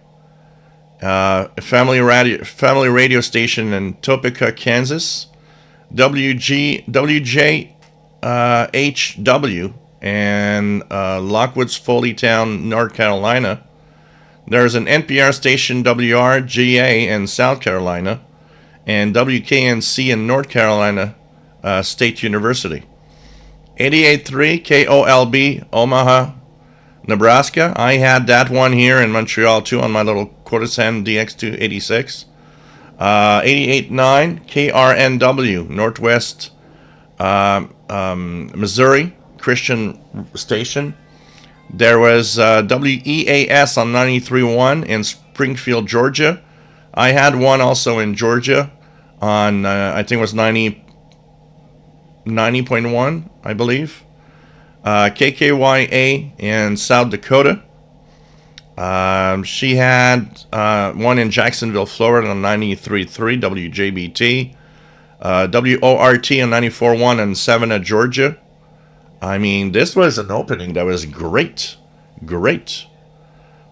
family radio station in Topeka, Kansas. WJHW and Lockwood's Foleytown, North Carolina. There's an NPR station, WRGA, in South Carolina, and WKNC in North Carolina State University. 88.3 KOLB, Omaha, Nebraska. I had that one here in Montreal too on my little Codicen DX286. 88.9 KRNW, Northwest Missouri Christian Station. There was WEAS on 93.1 in Springfield, Georgia. I had one also in Georgia on, I think it was 90.1, I believe. KKYA in South Dakota. She had one in Jacksonville, Florida on 93.3 WJBT. WORT on 94.1 in Savannah, Georgia. I mean, this was an opening that was great. Great.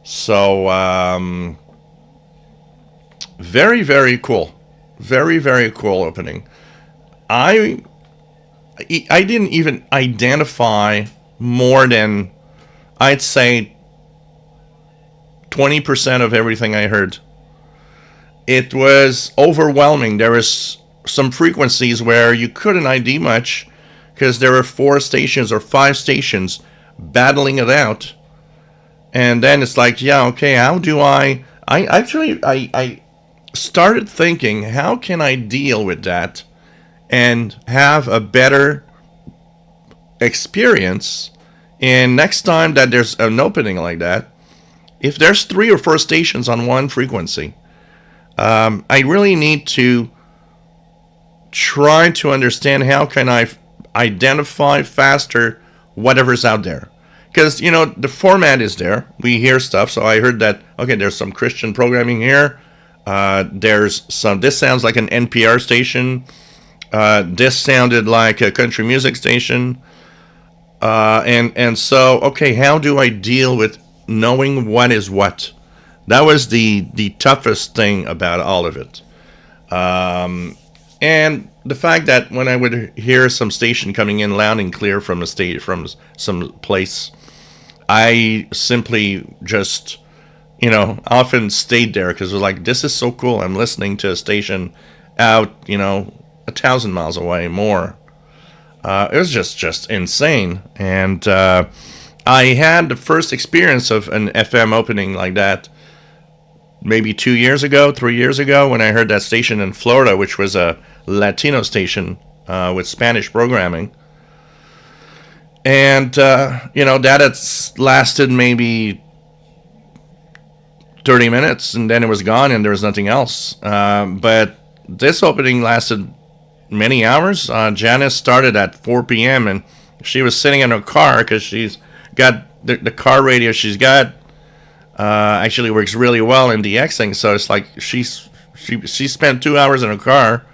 So, very, very cool. Very, very cool opening. I didn't even identify more than, I'd say, 20% of everything I heard. It was overwhelming. There was some frequencies where you couldn't ID much because there were 4 stations or 5 stations battling it out. And then it's like, yeah, okay, how do I started thinking, how can I deal with that and have a better experience? And next time that there's an opening like that, if there's 3 or 4 stations on one frequency, I really need to try to understand how can I identify faster whatever's out there. Because, the format is there. We hear stuff. So I heard that, okay, there's some Christian programming here. This sounds like an NPR station. This sounded like a country music station. And so, okay, how do I deal with knowing what is what? That was the toughest thing about all of it. And the fact that when I would hear some station coming in loud and clear from from some place, I simply just, often stayed there because it was like, this is so cool. I'm listening to a station out, 1,000 miles away more. It was just insane. And I had the first experience of an FM opening like that maybe 2 years ago, 3 years ago, when I heard that station in Florida, which was a Latino station with Spanish programming. And, that had lasted maybe 30 minutes, and then it was gone, and there was nothing else. But this opening lasted many hours. Janice started at 4 p.m., and she was sitting in her car because she's got the car radio she's got actually works really well in DXing. So it's like she spent 2 hours in her car,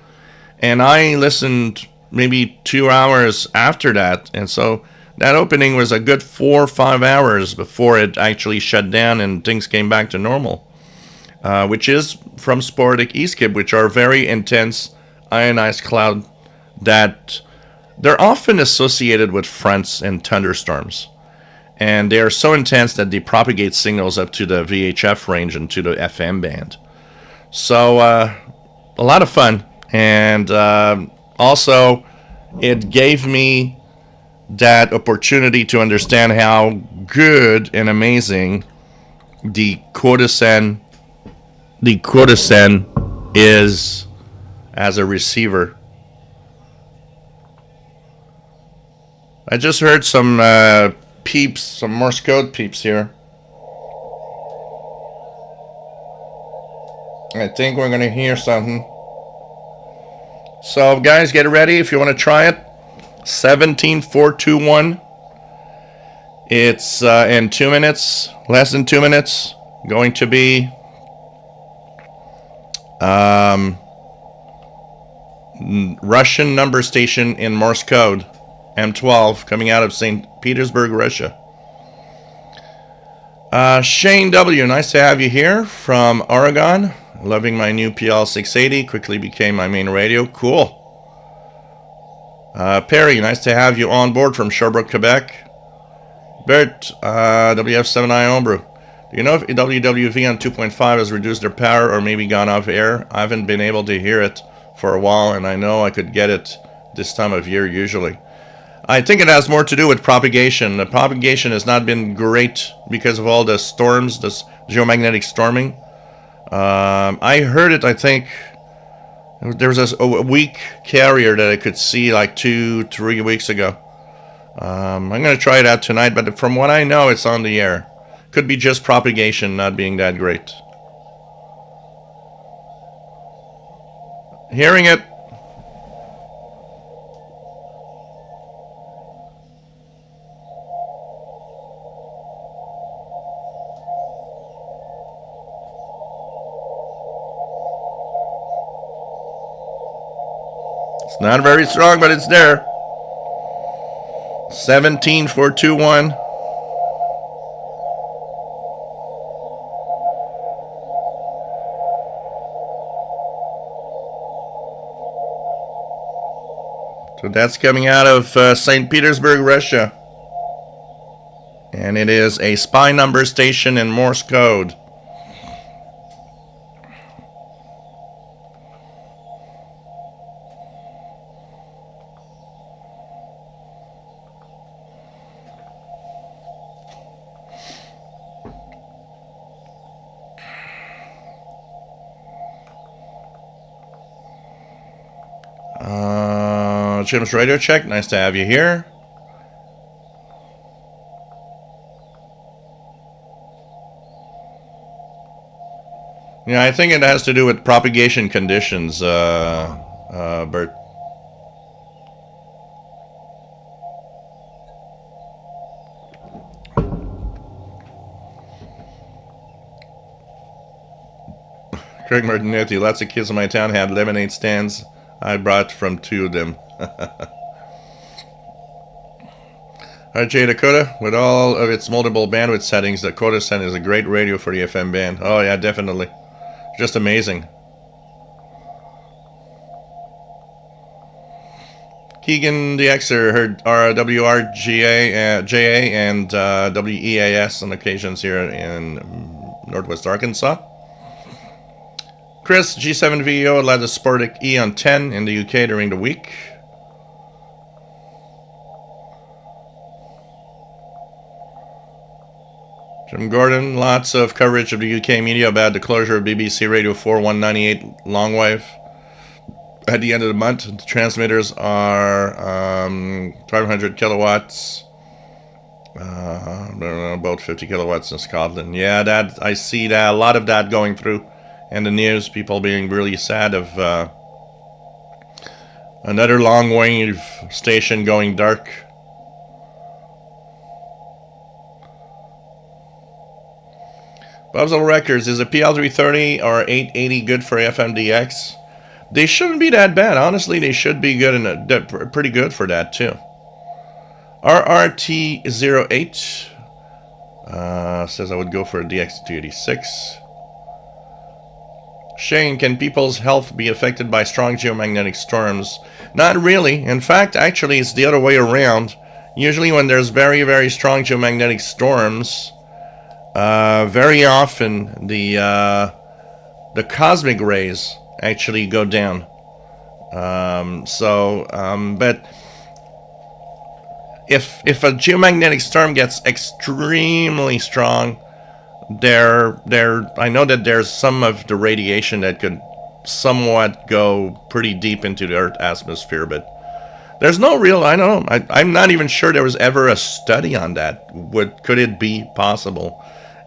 and I listened maybe 2 hours after that. And so that opening was a good 4 or 5 hours before it actually shut down and things came back to normal, which is from sporadic E-skip, which are very intense ionized cloud that they're often associated with fronts and thunderstorms. And they are so intense that they propagate signals up to the VHF range and to the FM band. So a lot of fun. And also, it gave me that opportunity to understand how good and amazing the Codicen is as a receiver. I just heard some peeps, some Morse code peeps here. I think we're going to hear something. So, guys, get ready if you want to try it. 17421. It's in 2 minutes, less than 2 minutes, going to be Russian number station in Morse code, M12, coming out of St. Petersburg, Russia. Shane W., nice to have you here from Oregon. Loving my new PL680, quickly became my main radio. Cool. Perry, nice to have you on board from Sherbrooke, Quebec. Bert, WF7I Homebrew. Do you know if WWV on 2.5 has reduced their power or maybe gone off air? I haven't been able to hear it for a while, and I know I could get it this time of year usually. I think it has more to do with propagation. The propagation has not been great because of all the storms, this geomagnetic storming. I heard it, I think, there was a weak carrier that I could see like 2-3 weeks ago. I'm going to try it out tonight, but from what I know, it's on the air. Could be just propagation not being that great. Hearing it. It's not very strong, but it's there. 17421. So that's coming out of St. Petersburg, Russia. And it is a spy number station in Morse code. Jim's radio check. Nice to have you here. Yeah, I think it has to do with propagation conditions, Bert. Craig Martinetti, lots of kids in my town had lemonade stands. I brought from 2 of them. RJ Dakota, with all of its multiple bandwidth settings, Dakota Sen is a great radio for the FM band. Oh yeah, definitely. Just amazing. Keegan the Xer heard WRGA, JA and WEAS on occasions here in Northwest Arkansas. Chris, G7VEO allowed the Sportic E on 10 in the UK during the week. Jim Gordon, lots of coverage of the UK media about the closure of BBC Radio 4 198 longwave. At the end of the month, the transmitters are 500 kilowatts, about 50 kilowatts in Scotland. Yeah, that I see that a lot of that going through. And the news, people being really sad of another long wave station going dark. Bob's Little Records, is a PL330 or 880 good for FMDX? They shouldn't be that bad. Honestly, they should be good and pretty good for that too. RRT08 says I would go for a DX286. Shane, can people's health be affected by strong geomagnetic storms? Not really. In fact, actually, it's the other way around. Usually when there's very, very strong geomagnetic storms, very often the cosmic rays actually go down. But if a geomagnetic storm gets extremely strong, I know that there's some of the radiation that could somewhat go pretty deep into the Earth's atmosphere, but there's no real, I don't know, I'm not even sure there was ever a study on that. Could it be possible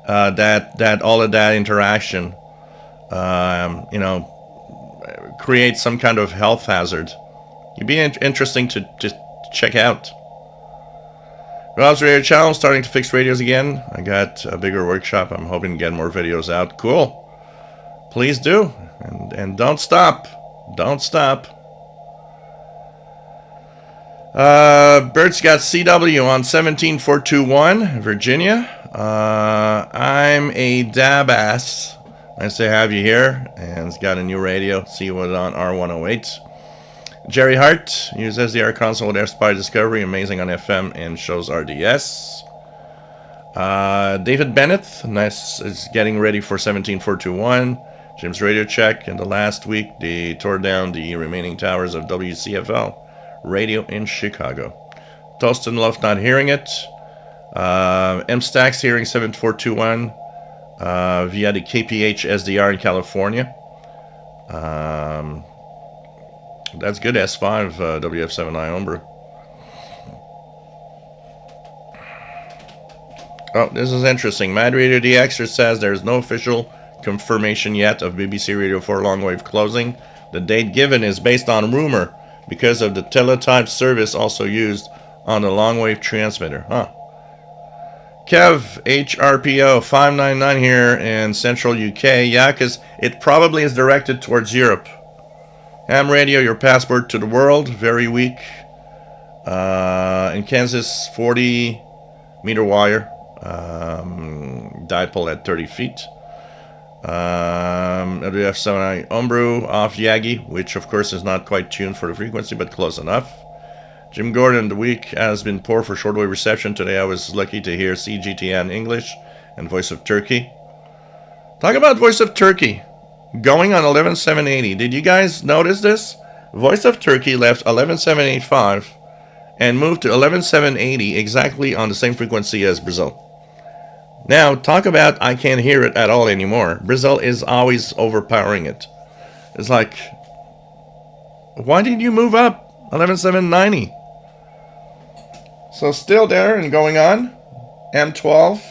that all of that interaction, creates some kind of health hazard? It'd be interesting to check out. Rob's Radio Channel, starting to fix radios again. I got a bigger workshop. I'm hoping to get more videos out. Cool. Please do. And don't stop. Don't stop. Bert's got CW on 17421, Virginia. I'm a dab ass. Nice to have you here. And it's got a new radio. See you on R108. Jerry Hart uses the Air Console with AirSpy Discovery, amazing on FM and shows RDS. David Bennett, nice, is getting ready for 17421. Jim's radio check. In the last week, they tore down the remaining towers of WCFL radio in Chicago. Tostin Love not hearing it. M Stacks hearing 7421 via the KPH SDR in California. That's good. S5 WF7I Umbra. Oh, this is interesting. Mad Radio DXer says there's no official confirmation yet of BBC Radio 4 longwave closing. The date given is based on rumor because of the teletype service also used on the longwave transmitter. Huh. Kev, HRPO 599 here in central UK. Yeah, because it probably is directed towards Europe. Ham radio, your passport to the world. Very weak. In Kansas, 40-meter wire. Dipole at 30 feet. WF7I Umbro off Yagi, which of course is not quite tuned for the frequency, but close enough. Jim Gordon, the week has been poor for shortwave reception. Today I was lucky to hear CGTN English and Voice of Turkey. Talk about Voice of Turkey going on 11780. Did you guys notice this? Voice of Turkey left 11785 and moved to 11780 exactly on the same frequency as Brazil. Now, talk about I can't hear it at all anymore. Brazil is always overpowering it. It's like, why did you move up 11790? So still there and going on. M12,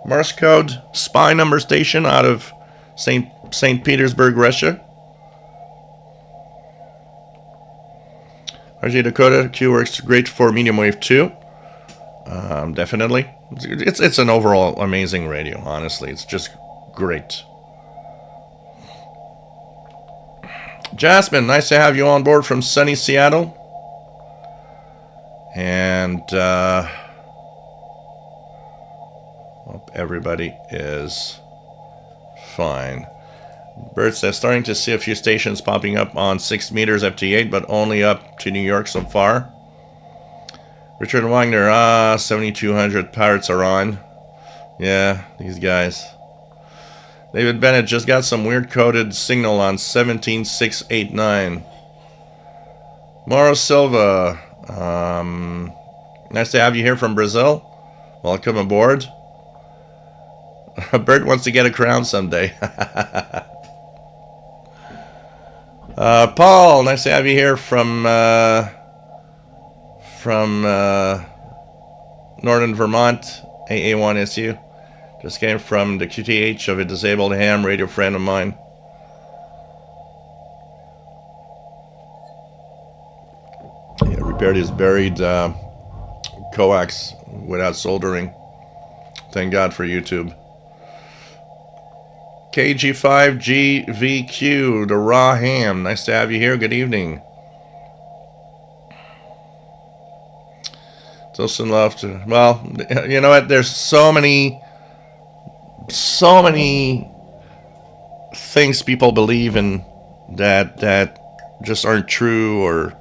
Morse code spy number station out of St. Petersburg, Russia. RJ Dakota, Q works great for medium wave too. Definitely. It's an overall amazing radio, honestly. It's just great. Jasmine, nice to have you on board from sunny Seattle. And hope everybody is fine. Bert says, starting to see a few stations popping up on 6 meters FT8, but only up to New York so far. Richard Wagner, 7200 pirates are on. Yeah, these guys. David Bennett just got some weird coded signal on 17689. Mauro Silva, nice to have you here from Brazil. Welcome aboard. Bert wants to get a crown someday. Paul, nice to have you here from Northern Vermont, AA1SU. Just came from the QTH of a disabled ham radio friend of mine. He repaired his buried coax without soldering. Thank God for YouTube. KG5GVQ, the raw ham. Nice to have you here. Good evening. Tilson love to. Well, you know what? There's so many things people believe in that just aren't true, or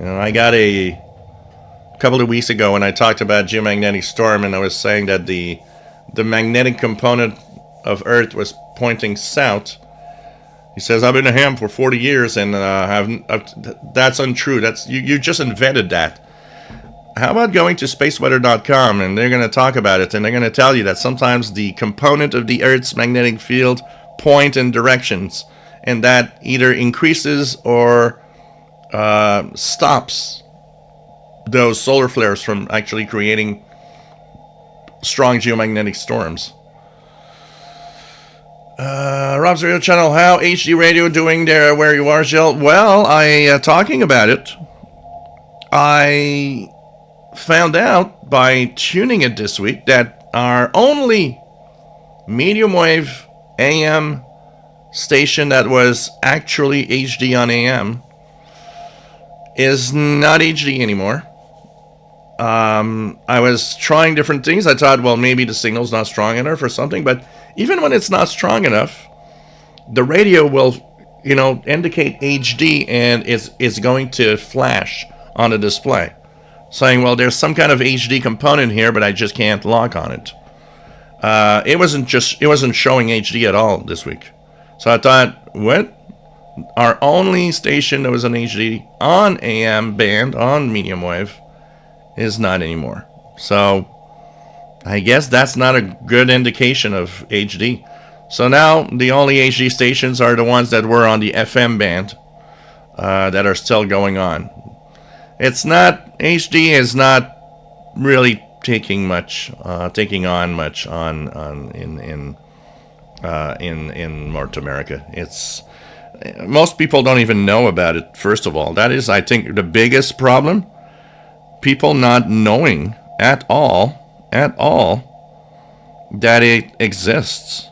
I got a couple of weeks ago when I talked about geomagnetic storm, and I was saying that the magnetic component of Earth was pointing south. He says, I've been a ham for 40 years and that's untrue. You just invented that. How about going to spaceweather.com, and they're going to talk about it, and they're going to tell you that sometimes the component of the Earth's magnetic field point in directions, and that either increases or stops those solar flares from actually creating strong geomagnetic storms. Rob's Radio Channel, how HD Radio doing there where you are, Jill? Well, talking about it, I found out by tuning it this week that our only medium wave AM station that was actually HD on AM is not HD anymore. I was trying different things. I thought, well, maybe the signal's not strong enough or something, but even when it's not strong enough, the radio will, indicate HD, and it's going to flash on the display, saying, well, there's some kind of HD component here, but I just can't lock on it. It wasn't showing HD at all this week. So I thought, what? Our only station that was an HD on AM band, on medium wave, is not anymore. So I guess that's not a good indication of HD. So now the only HD stations are the ones that were on the FM band that are still going on. HD is not really taking on much in North America. Most people don't even know about it. First of all, that is, I think, the biggest problem. People not knowing at all that it exists.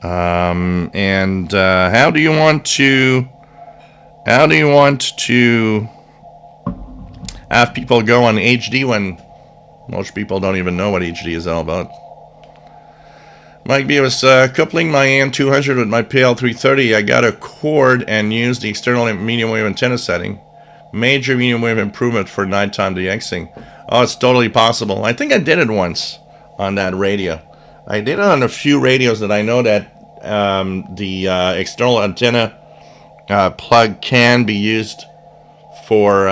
And how do you want to have people go on HD when most people don't even know what HD is all about? Mike B was coupling my AM200 with my PL330. I got a cord and used the external medium wave antenna setting. Major medium wave improvement for nighttime DXing. Oh, it's totally possible. I think I did it once on that radio. I did it on a few radios that I know that the external antenna plug can be used for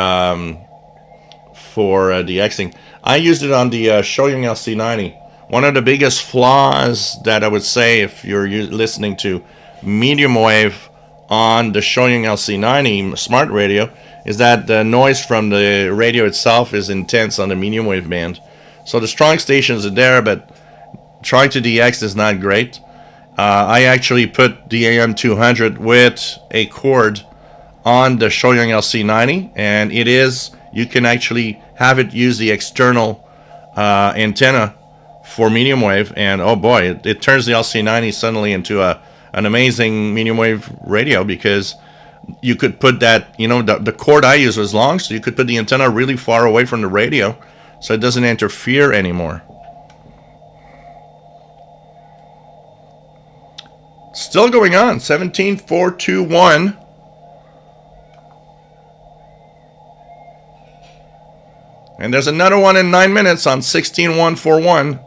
DXing. I used it on the Shortwave LC90. One of the biggest flaws that I would say if you're listening to medium wave on the Shortwave LC90 smart radio is that the noise from the radio itself is intense on the medium wave band. So the strong stations are there, but trying to DX is not great. I actually put the AM200 with a cord on the Shortwave LC90, and you can actually have it use the external antenna for medium wave, and oh boy, it turns the LC90 suddenly into an amazing medium wave radio, because you could put that, the cord I used was long, so you could put the antenna really far away from the radio so it doesn't interfere anymore. Still going on, 17,421. And there's another one in 9 minutes on 16,141.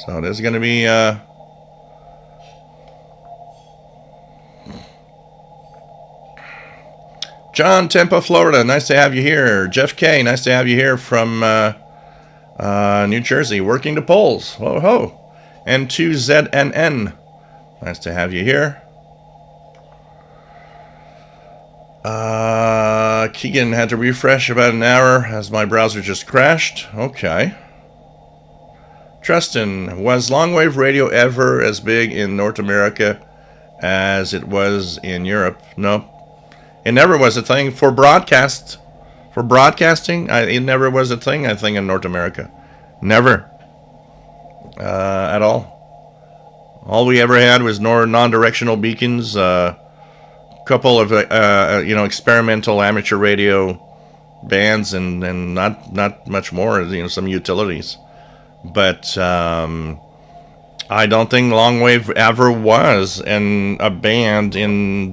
So there's going to be John, Tampa, Florida. Nice to have you here. Jeff K. Nice to have you here from New Jersey. Working the polls. Ho ho. And 2ZNN. Nice to have you here. Keegan had to refresh about an hour as my browser just crashed. Okay. Tristan, was long-wave radio ever as big in North America as it was in Europe? No. It never was a thing for broadcast. For broadcasting, it never was a thing, I think, in North America. Never. At all. All we ever had was non-directional beacons, couple of experimental amateur radio bands, and not much more, some utilities. But I don't think Longwave ever was a band in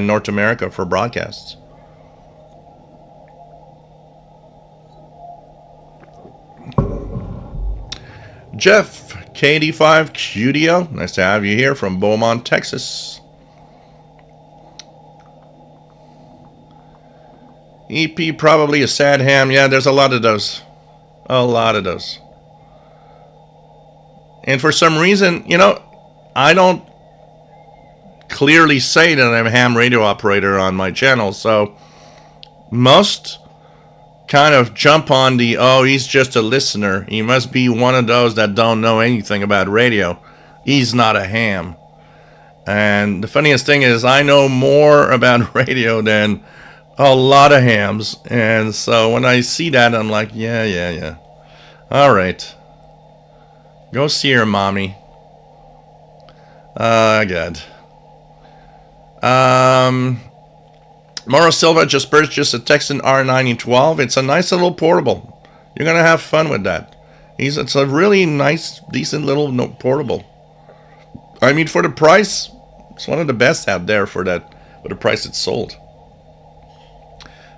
North America for broadcasts. Jeff, KD5 QDO, nice to have you here from Beaumont, Texas. EP, probably a sad ham. Yeah, there's a lot of those. A lot of those. And for some reason, I don't clearly say that I'm a ham radio operator on my channel, so most kind of jump on he's just a listener. He must be one of those that don't know anything about radio. He's not a ham. And the funniest thing is I know more about radio than a lot of hams. And so when I see that, I'm like, yeah. All right. Go see her, mommy. God. Mauro Silva just purchased a Texan R9012. It's a nice little portable. You're going to have fun with that. It's a really nice, decent little portable. I mean, for the price, it's one of the best out there for the price it's sold.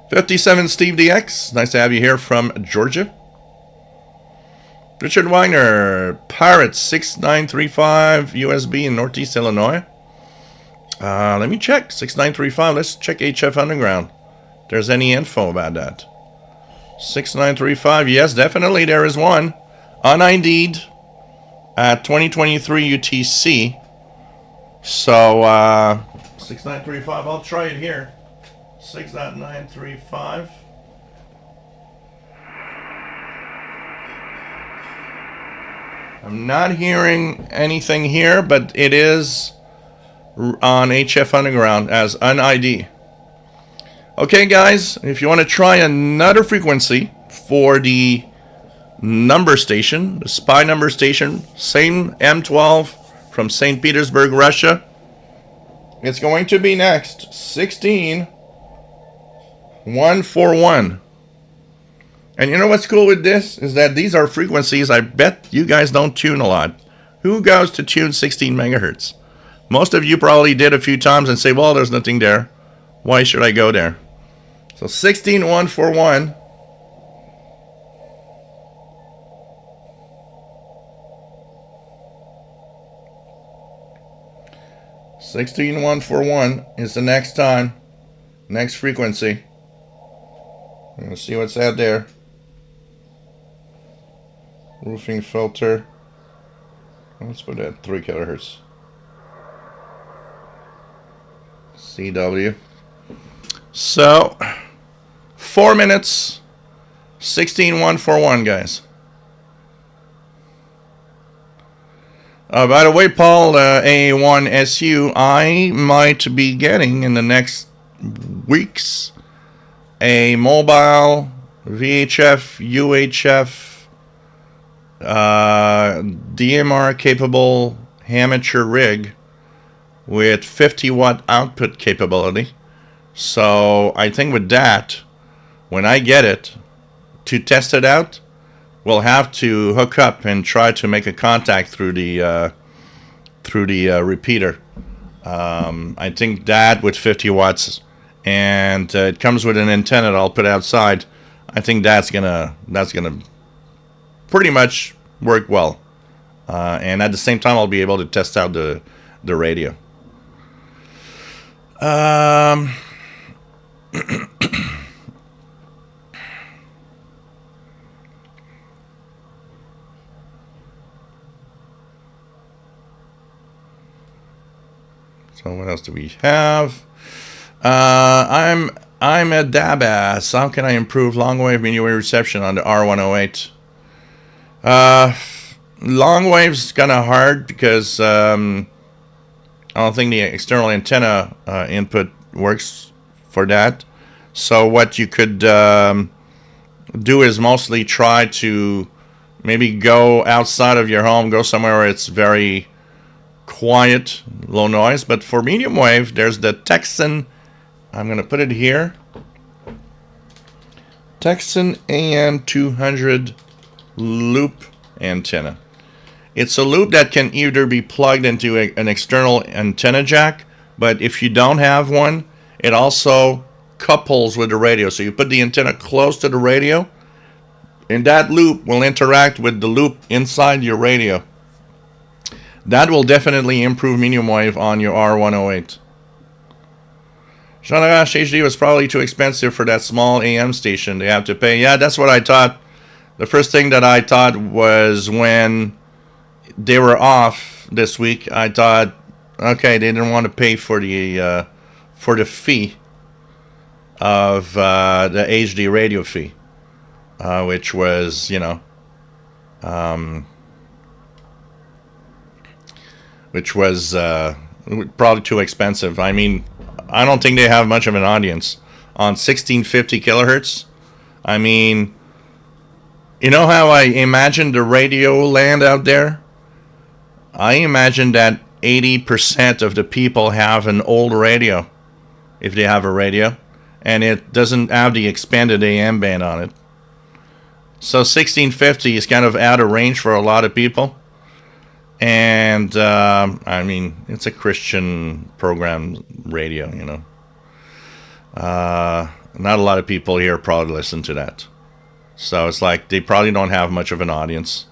57 Steve DX. Nice to have you here from Georgia. Richard Wagner, Pirate 6935 USB in Northeast Illinois. Let me check 6935. Let's check HF Underground. If there's any info about that. 6935. Yes, definitely there is one. Un-ID'd at 2023 UTC. So 6935. I'll try it here. 6.935. I'm not hearing anything here, but it is on HF Underground as an ID. Okay, guys, if you want to try another frequency for the number station, the spy number station, same M12 from St. Petersburg, Russia. It's going to be next, 16141. And you know what's cool with this? Is that these are frequencies I bet you guys don't tune a lot. Who goes to tune 16 megahertz? Most of you probably did a few times and say, well, there's nothing there. Why should I go there? So 16141. Is the next time, next frequency. I'm gonna see what's out there. Roofing filter. Let's put that 3 kilohertz. CW. So 4 minutes. 16141, guys. By the way, Paul, A1SU, I might be getting in the next weeks a mobile VHF, UHF, DMR capable amateur rig with 50 watt output capability. So I think with that, when I get it to test it out, we'll have to hook up and try to make a contact through the repeater. I think that with 50 watts, and it comes with an antenna that I'll put outside. I think that's gonna pretty much work well. And at the same time, I'll be able to test out the radio. So what else do we have? I'm a dabass. How can I improve long wave medium wave reception on the R108? Long wave's kind of hard because I don't think the external antenna input works for that. So what you could do is mostly try to maybe go outside of your home, go somewhere where it's very quiet, low noise. But for medium wave, there's the Texan, I'm going to put it here, Texan AM200 loop antenna. It's a loop that can either be plugged into an external antenna jack, but if you don't have one, it also couples with the radio. So you put the antenna close to the radio, and that loop will interact with the loop inside your radio. That will definitely improve medium wave on your R108. Jean Arash HD was probably too expensive for that small AM station they have to pay. Yeah, that's what I thought. The first thing that I thought was when they were off this week, I thought, okay, they didn't want to pay for the fee of the HD radio fee, which was, probably too expensive. I mean, I don't think they have much of an audience on 1650 kilohertz. I mean, you know how I imagine the radio land out there? I imagine that 80% of the people have an old radio, if they have a radio, and it doesn't have the expanded AM band on it. So 1650 is kind of out of range for a lot of people. And, I mean, it's a Christian program radio, Not a lot of people here probably listen to that. So it's like they probably don't have much of an audience.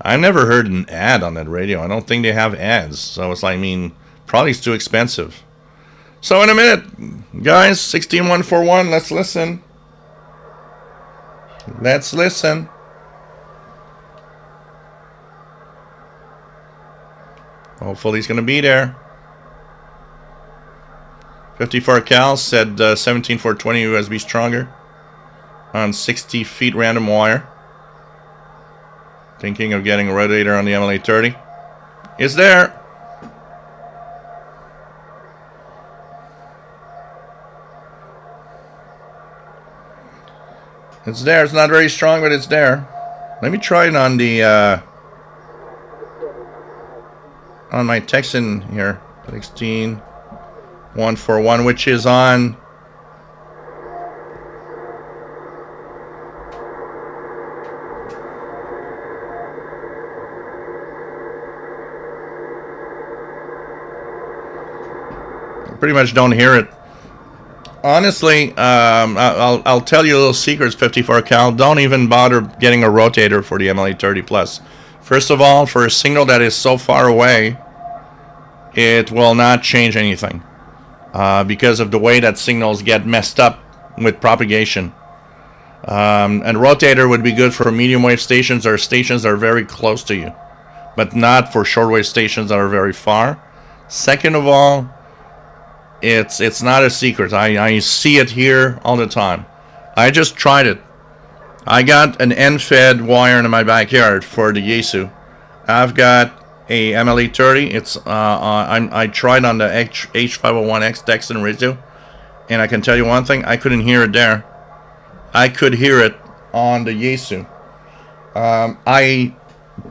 I never heard an ad on that radio. I don't think they have ads. So it's like, probably it's too expensive. So in a minute, guys, 16141, let's listen. Let's listen. Hopefully he's going to be there. 54 cal said 17420 USB stronger on 60 feet random wire. Thinking of getting a rotator on the MLA30. It's there. It's there. It's not very strong, but it's there. Let me try it on the on my Texan here, 16141, which is on. Pretty much don't hear it. Honestly, I'll tell you a little secret, 54 cal. Don't even bother getting a rotator for the MLA30 Plus. First of all, for a signal that is so far away, it will not change anything because of the way that signals get messed up with propagation. And rotator would be good for medium wave stations or stations that are very close to you, but not for shortwave stations that are very far. Second of all, it's not a secret. I see it here all the time. I just tried it. I got an end-fed wire in my backyard for the Yaesu. I've got a MLA30. It's I tried on the H501X Texan radio, and I can tell you one thing: I couldn't hear it there. I could hear it on the Yaesu. I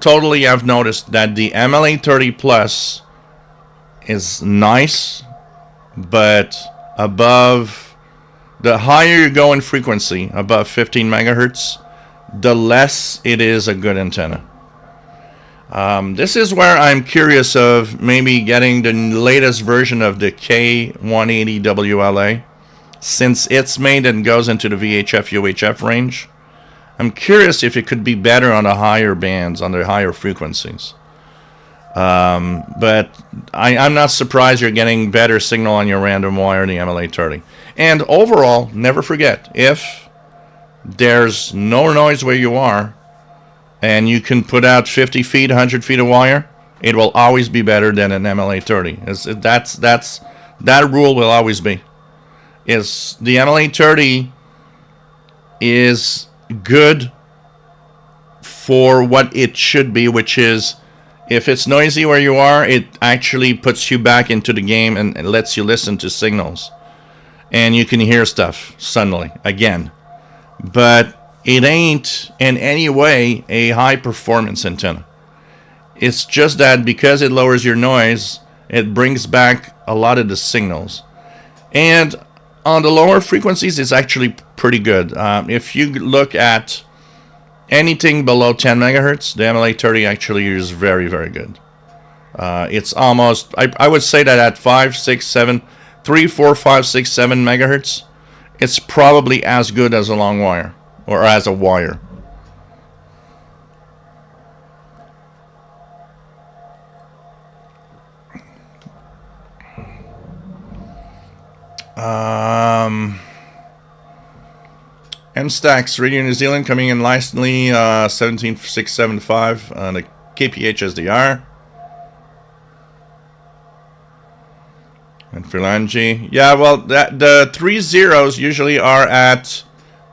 totally have noticed that the MLA30 Plus is nice, but above, the higher you go in frequency, above 15 megahertz, the less it is a good antenna. This is where I'm curious of maybe getting the latest version of the K180 WLA, since it's made and goes into the VHF UHF range. I'm curious if it could be better on the higher bands, on the higher frequencies. But I'm not surprised you're getting better signal on your random wire than the MLA30. And overall, never forget, if there's no noise where you are, and you can put out 50 feet, 100 feet of wire, it will always be better than an MLA30. That rule will always be. Is the MLA30 is good for what it should be, which is, if it's noisy where you are, it actually puts you back into the game and lets you listen to signals. And you can hear stuff suddenly, again. But it ain't in any way a high performance antenna. It's just that because it lowers your noise, it brings back a lot of the signals. And on the lower frequencies, it's actually pretty good. If you look at anything below 10 megahertz, the MLA30 actually is very, very good. It's almost, I would say that at 5, 6, 7, 3, 4, 5, 6, 7 megahertz, it's probably as good as a long wire, or as a wire. MSTAX, Radio New Zealand, coming in nicely, 17675 on the KPH SDR. And Philangi. Yeah, well, the 3 zeros usually are at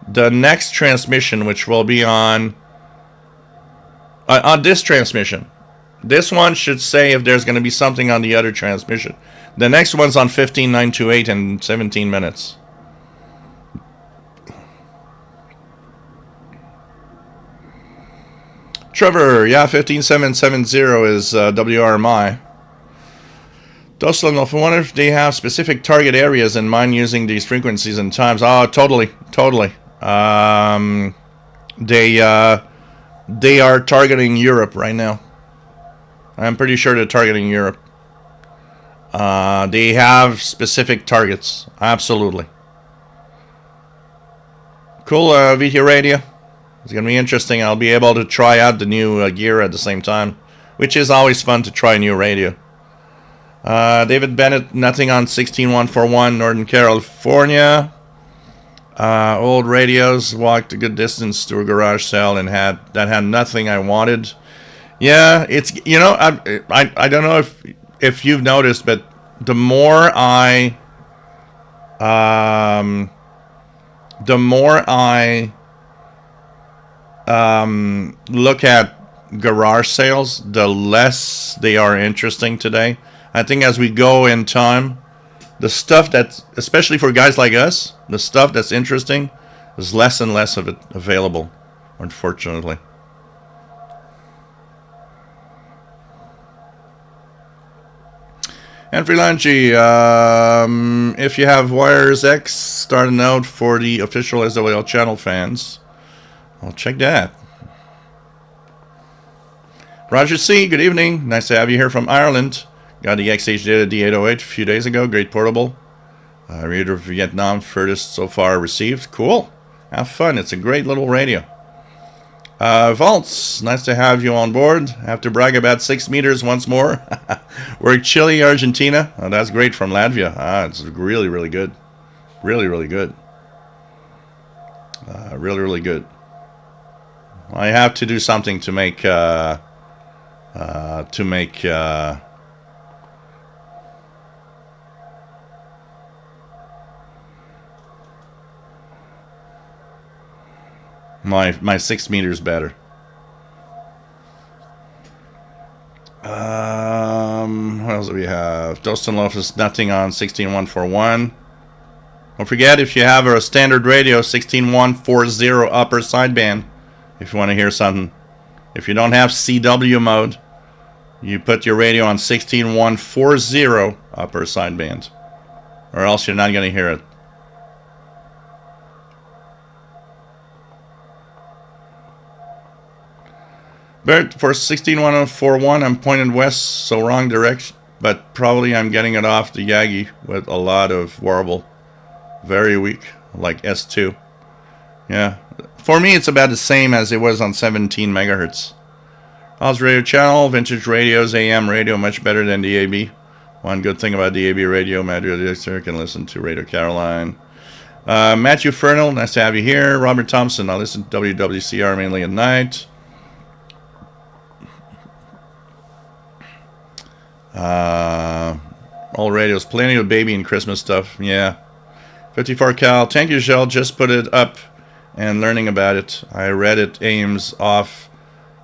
the next transmission, which will be on this transmission. This one should say if there's going to be something on the other transmission. The next one's on 15928 in 17 minutes. Trevor, yeah, 15770 is WRMI. Doslan, I wonder if they have specific target areas in mind using these frequencies and times. Oh, totally. They are targeting Europe right now. I'm pretty sure they're targeting Europe. They have specific targets, absolutely. Cool, VT Radio. It's going to be interesting. I'll be able to try out the new gear at the same time, which is always fun to try new radio. David Bennett, nothing on 16141 Northern California. Old radios, walked a good distance to a garage sale and had nothing I wanted. Yeah, it's, you know, I don't know if you've noticed, but the more I look at garage sales, the less they are interesting today. I think as we go in time, the stuff that's, especially for guys like us, the stuff that's interesting is less and less of it available, unfortunately. And Freelanchy, if you have Wires X starting out for the official SWL channel fans, I'll check that. Roger C, good evening. Nice to have you here from Ireland. Got the XH Data D808 a few days ago. Great portable. Radio Vietnam, furthest so far received. Cool. Have fun. It's a great little radio. Volts, nice to have you on board. I have to brag about 6 meters once more. We're in Chile, Argentina. Oh, that's great from Latvia. It's really, really good. Really, really good. Really, really good. I have to do something to make my 6 meters better. What else do we have? Dustin Loftus, nothing on 16141. Don't forget, if you have a standard radio, 16140 upper sideband, if you want to hear something. If you don't have CW mode, you put your radio on 16140 upper sideband, or else you're not going to hear it. Bert, for 16141, I'm pointed west, so wrong direction, but probably I'm getting it off the Yagi with a lot of warble. Very weak, like S2. Yeah, for me it's about the same as it was on 17 megahertz. House radio channel, vintage radios, AM radio, much better than DAB. One good thing about DAB radio, Matthew Dixter can listen to Radio Caroline. Matthew Fernal, nice to have you here. Robert Thompson, I listen to WWCR mainly at night. All radios, plenty of baby and Christmas stuff. Yeah. 54 cal. Thank you, Shell. Just put it up and learning about it. I read it aims off.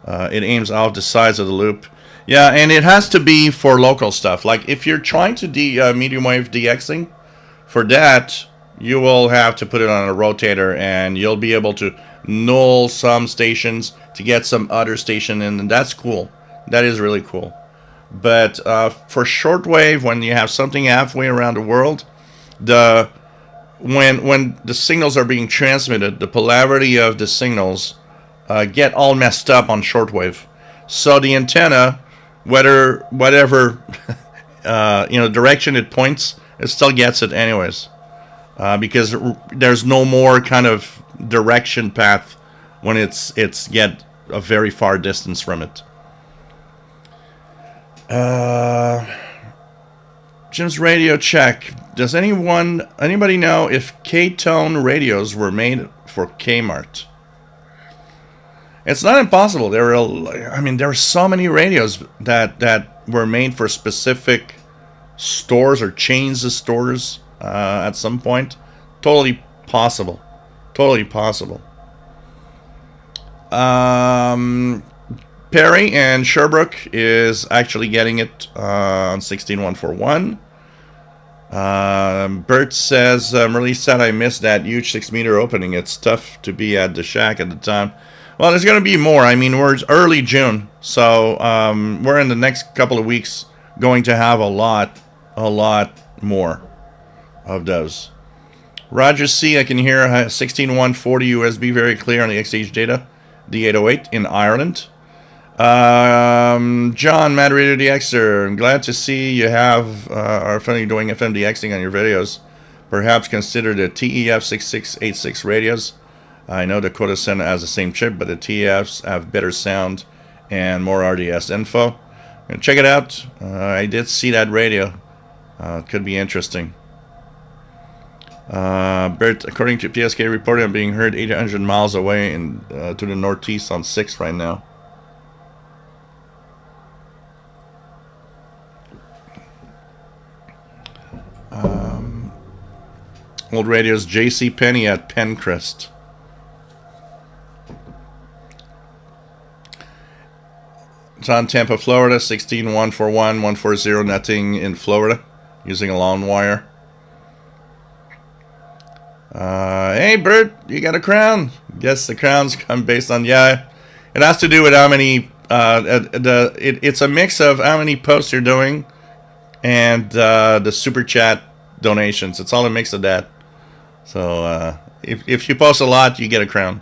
It aims off the sides of the loop. Yeah, and it has to be for local stuff. Like if you're trying to medium wave DXing, for that you will have to put it on a rotator, and you'll be able to null some stations to get some other station in, and that's cool. That is really cool. But for shortwave, when you have something halfway around the world, when the signals are being transmitted, the polarity of the signals get all messed up on shortwave. So the antenna, whatever direction it points, it still gets it anyways, because there's no more kind of direction path when it's get a very far distance from it. Jim's radio check. Does anybody know if K-tone radios were made for Kmart? It's not impossible. There are so many radios that were made for specific stores or chains of stores at some point. Totally possible. Totally possible. Perry and Sherbrooke is actually getting it on 16141. Bert says, I'm really sad I missed that huge 6 meter opening. It's tough to be at the shack at the time. Well, there's going to be more. I mean, we're early June, so we're in the next couple of weeks going to have a lot more of those. Roger C, I can hear 16140 USB very clear on the XH Data D808 in Ireland. John, Mad Radio DXer, I'm glad to see you are finally doing FM DXing on your videos. Perhaps consider the TEF6686 radios. I know the Kodacen has the same chip, but the TEFs have better sound and more RDS info. Check it out. I did see that radio. It could be interesting. Bert, according to PSK reporting, I'm being heard 800 miles away to the northeast on 6 right now. Old radios, J.C. Penney at Pencrest. It's on Tampa, Florida, 16141, 140, nothing in Florida, using a long wire. Hey, Bert, you got a crown? Guess the crowns come based on, yeah, it has to do with how many, it's a mix of how many posts you're doing and the super chat donations. It's all a mix of that. So if you post a lot, you get a crown.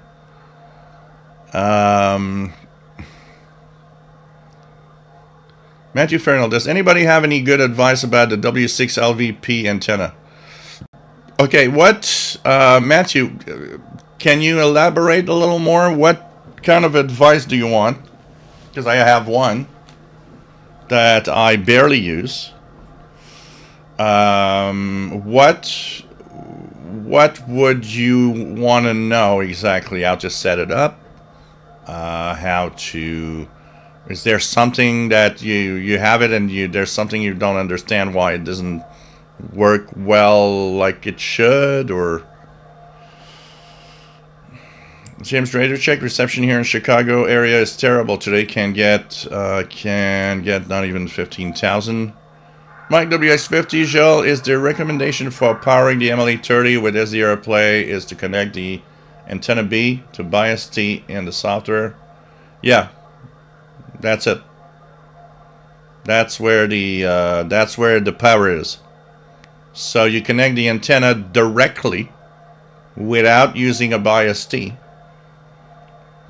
Matthew Fernald, does anybody have any good advice about the W6 LVP antenna? Okay, what, Matthew, can you elaborate a little more? What kind of advice do you want? Because I have one that I barely use. What would you want to know exactly? How to set it up? How to... Is there something that you have it and there's something you don't understand why it doesn't work well like it should? Or James Rader, check reception here in Chicago area is terrible today. Can get not even 15,000. Mike WX50, Joel, is the recommendation for powering the MLA30 with SDR Play is to connect the antenna B to bias T in the software? Yeah, that's it. That's where the power is. So you connect the antenna directly without using a bias T.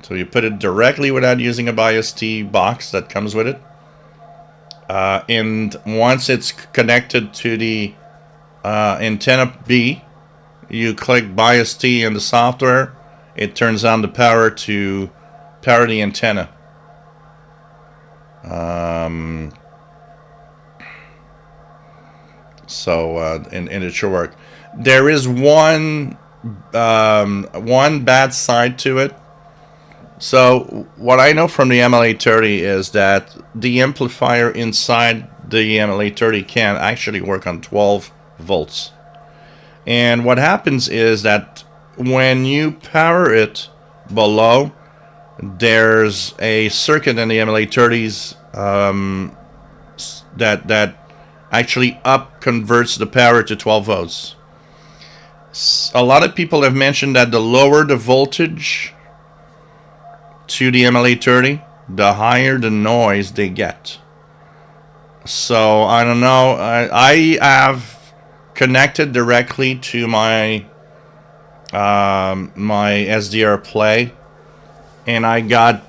So you put it directly without using a bias T box that comes with it. And once it's connected to the antenna B, you click bias T in the software. It turns on the power to power the antenna. And it should work. There is one bad side to it. So what I know from the MLA30 is that the amplifier inside the MLA30 can actually work on 12 volts. And what happens is that when you power it below, there's a circuit in the MLA30s that actually converts the power to 12 volts. A lot of people have mentioned that the lower the voltage to the MLA30, the higher the noise they get. So I don't know. I have connected directly to my my SDR Play, and I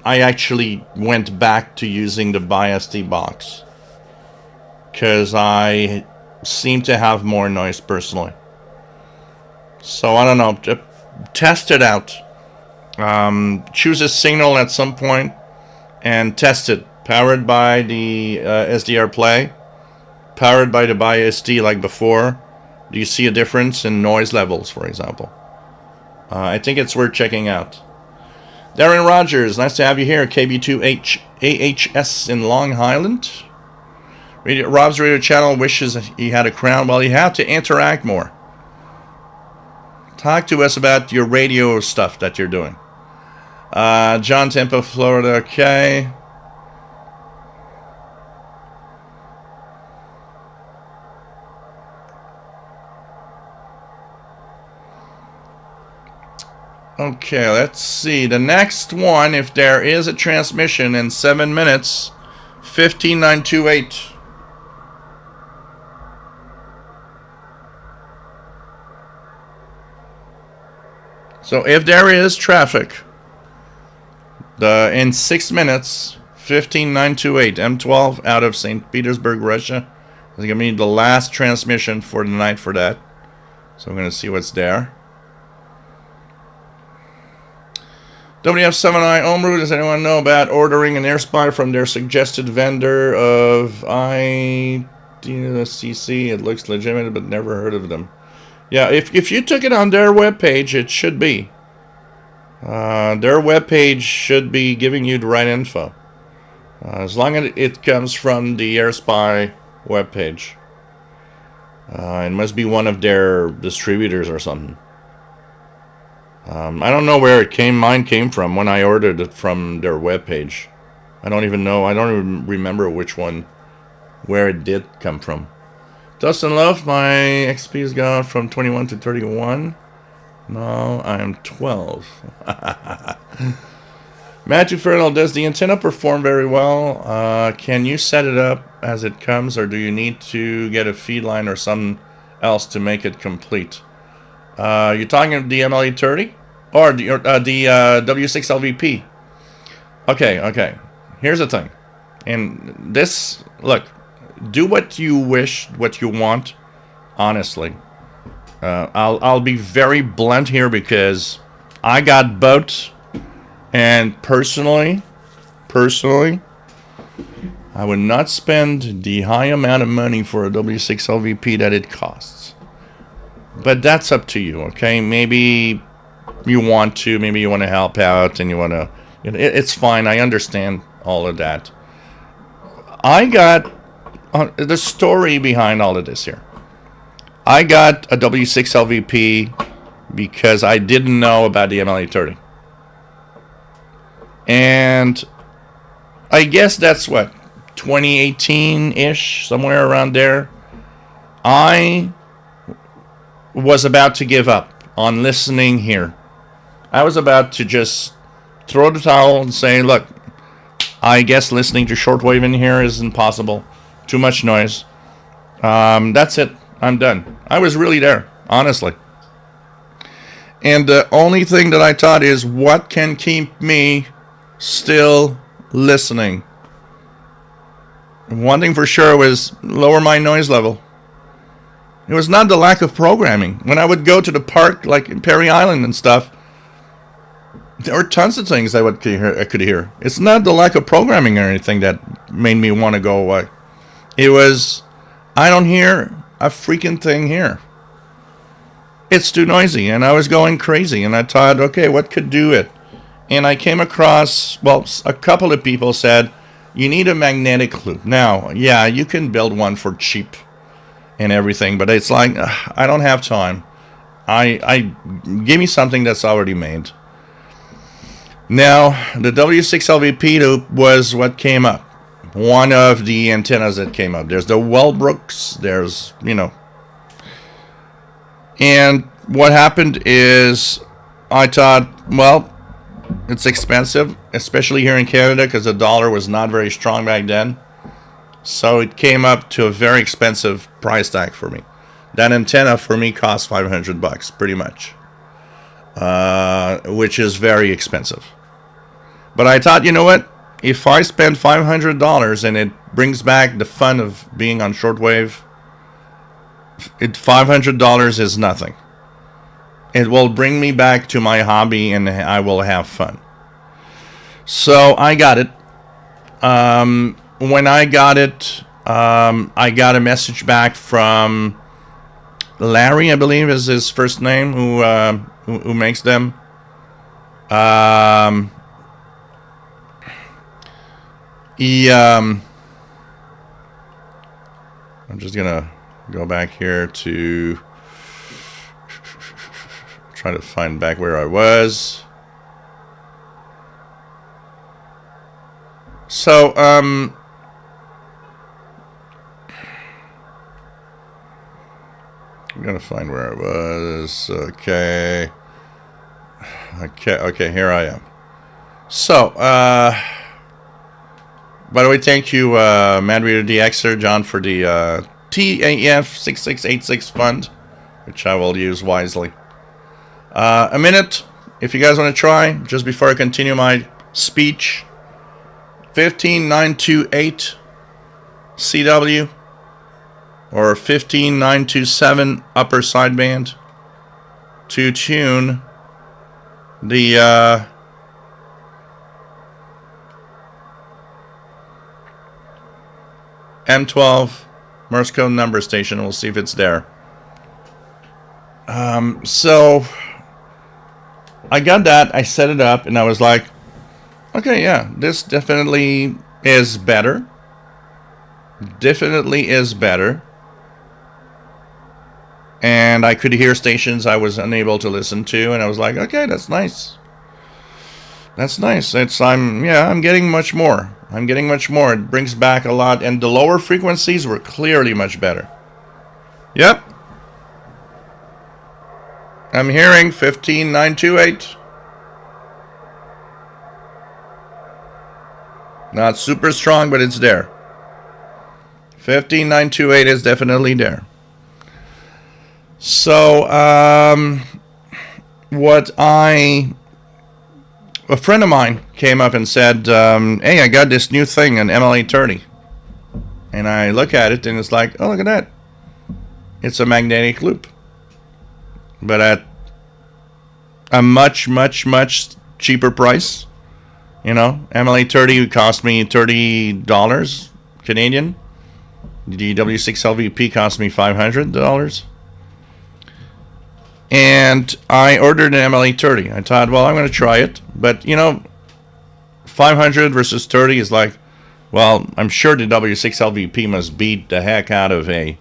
actually went back to using the bias T box because I seem to have more noise personally. So I don't know. Test it out. Choose a signal at some point and test it. Powered by the SDR Play, powered by the bias T like before. Do you see a difference in noise levels, for example? I think it's worth checking out. Darren Rogers, nice to have you here. KB2AHS in Long Island. Rob's radio channel wishes he had a crown. Well, you have to interact more. Talk to us about your radio stuff that you're doing. John, Tampa, Florida. Okay. Okay, let's see. The next one, if there is a transmission in 7 minutes, 15928. So if there is traffic, in 6 minutes, 15928, M12 out of St. Petersburg, Russia. is going to be the last transmission for the night for that. So I'm going to see what's there. WF7i Omru, does anyone know about ordering an AirSpy from their suggested vendor of IDCC? It looks legitimate, but never heard of them. Yeah, if you took it on their webpage, it should be. Their webpage should be giving you the right info. As long as it comes from the AirSpy webpage. It must be one of their distributors or something. I don't know where it came. Mine came from when I ordered it from their webpage. I don't even know. I don't even remember which one, where it did come from. Dustin Love, my XP has gone from 21 to 31. No, I'm 12. Matthew Fernald, does the antenna perform very well? Can you set it up as it comes, or do you need to get a feed line or something else to make it complete? You're talking the MLE30 or the W6LVP? Okay. Here's the thing, and this, look, do what you wish, what you want. Honestly, I'll be very blunt here because I got both. And personally, I would not spend the high amount of money for a W6 LVP that it costs. But that's up to you, okay? Maybe you want to, maybe you want to help out and you want to, it's fine. I understand all of that. I got the story behind all of this here. I got a W6 LVP because I didn't know about the MLE30. And I guess that's what, 2018-ish, somewhere around there. I was about to give up on listening here. I was about to just throw the towel and say, look, I guess listening to shortwave in here is impossible. Too much noise. That's it. I'm done. I was really there, honestly. And the only thing that I thought is, what can keep me still listening? One thing for sure was lower my noise level. It was not the lack of programming. When I would go to the park, like in Perry Island and stuff, there were tons of things I could hear. It's not the lack of programming or anything that made me want to go away. It was, I don't hear a freaking thing here. It's too noisy, and I was going crazy, and I thought, okay, what could do it? And I came across, well, a couple of people said, you need a magnetic loop. Now, yeah, you can build one for cheap and everything, but it's like, I don't have time. I give me something that's already made. Now, the W6 LVP loop was what came up. One of the antennas that came up. There's the Wellbrooks, there's, and what happened is I thought, well, it's expensive, especially here in Canada, because the dollar was not very strong back then. So it came up to a very expensive price tag for me. That antenna for me cost $500, pretty much, which is very expensive. But I thought, you know what? If I spend $500 and it brings back the fun of being on shortwave, $500 is nothing. It will bring me back to my hobby and I will have fun. So I got it. When I got it, I got a message back from Larry, I believe is his first name, who makes them. I'm just gonna go back here to try to find back where I was. So I'm gonna find where I was. Okay, here I am. So by the way, thank you, Madreader DXer, John, for the TAF6686 fund, which I will use wisely. A minute, if you guys want to try, just before I continue my speech. 15928 CW or 15927 upper sideband to tune the M12 Morse code number station. We'll see if it's there. So I got that, I set it up, and I was like, okay, yeah, this definitely is better. Definitely is better. And I could hear stations I was unable to listen to, and I was like, okay, that's nice. That's nice. I'm getting much more. I'm getting much more. It brings back a lot, and the lower frequencies were clearly much better. Yep. I'm hearing 15928. Not super strong, but it's there. 15928 is definitely there. So, a friend of mine came up and said, hey, I got this new thing, an MLA30. And I look at it and it's like, oh, look at that. It's a magnetic loop. But at a much, much, much cheaper price. You know, MLA30 cost me $30 Canadian. The W6LVP cost me $500. And I ordered an MLA30. I thought, well, I'm going to try it. But, you know, 500 versus 30 is like, well, I'm sure the W6LVP must beat the heck out of a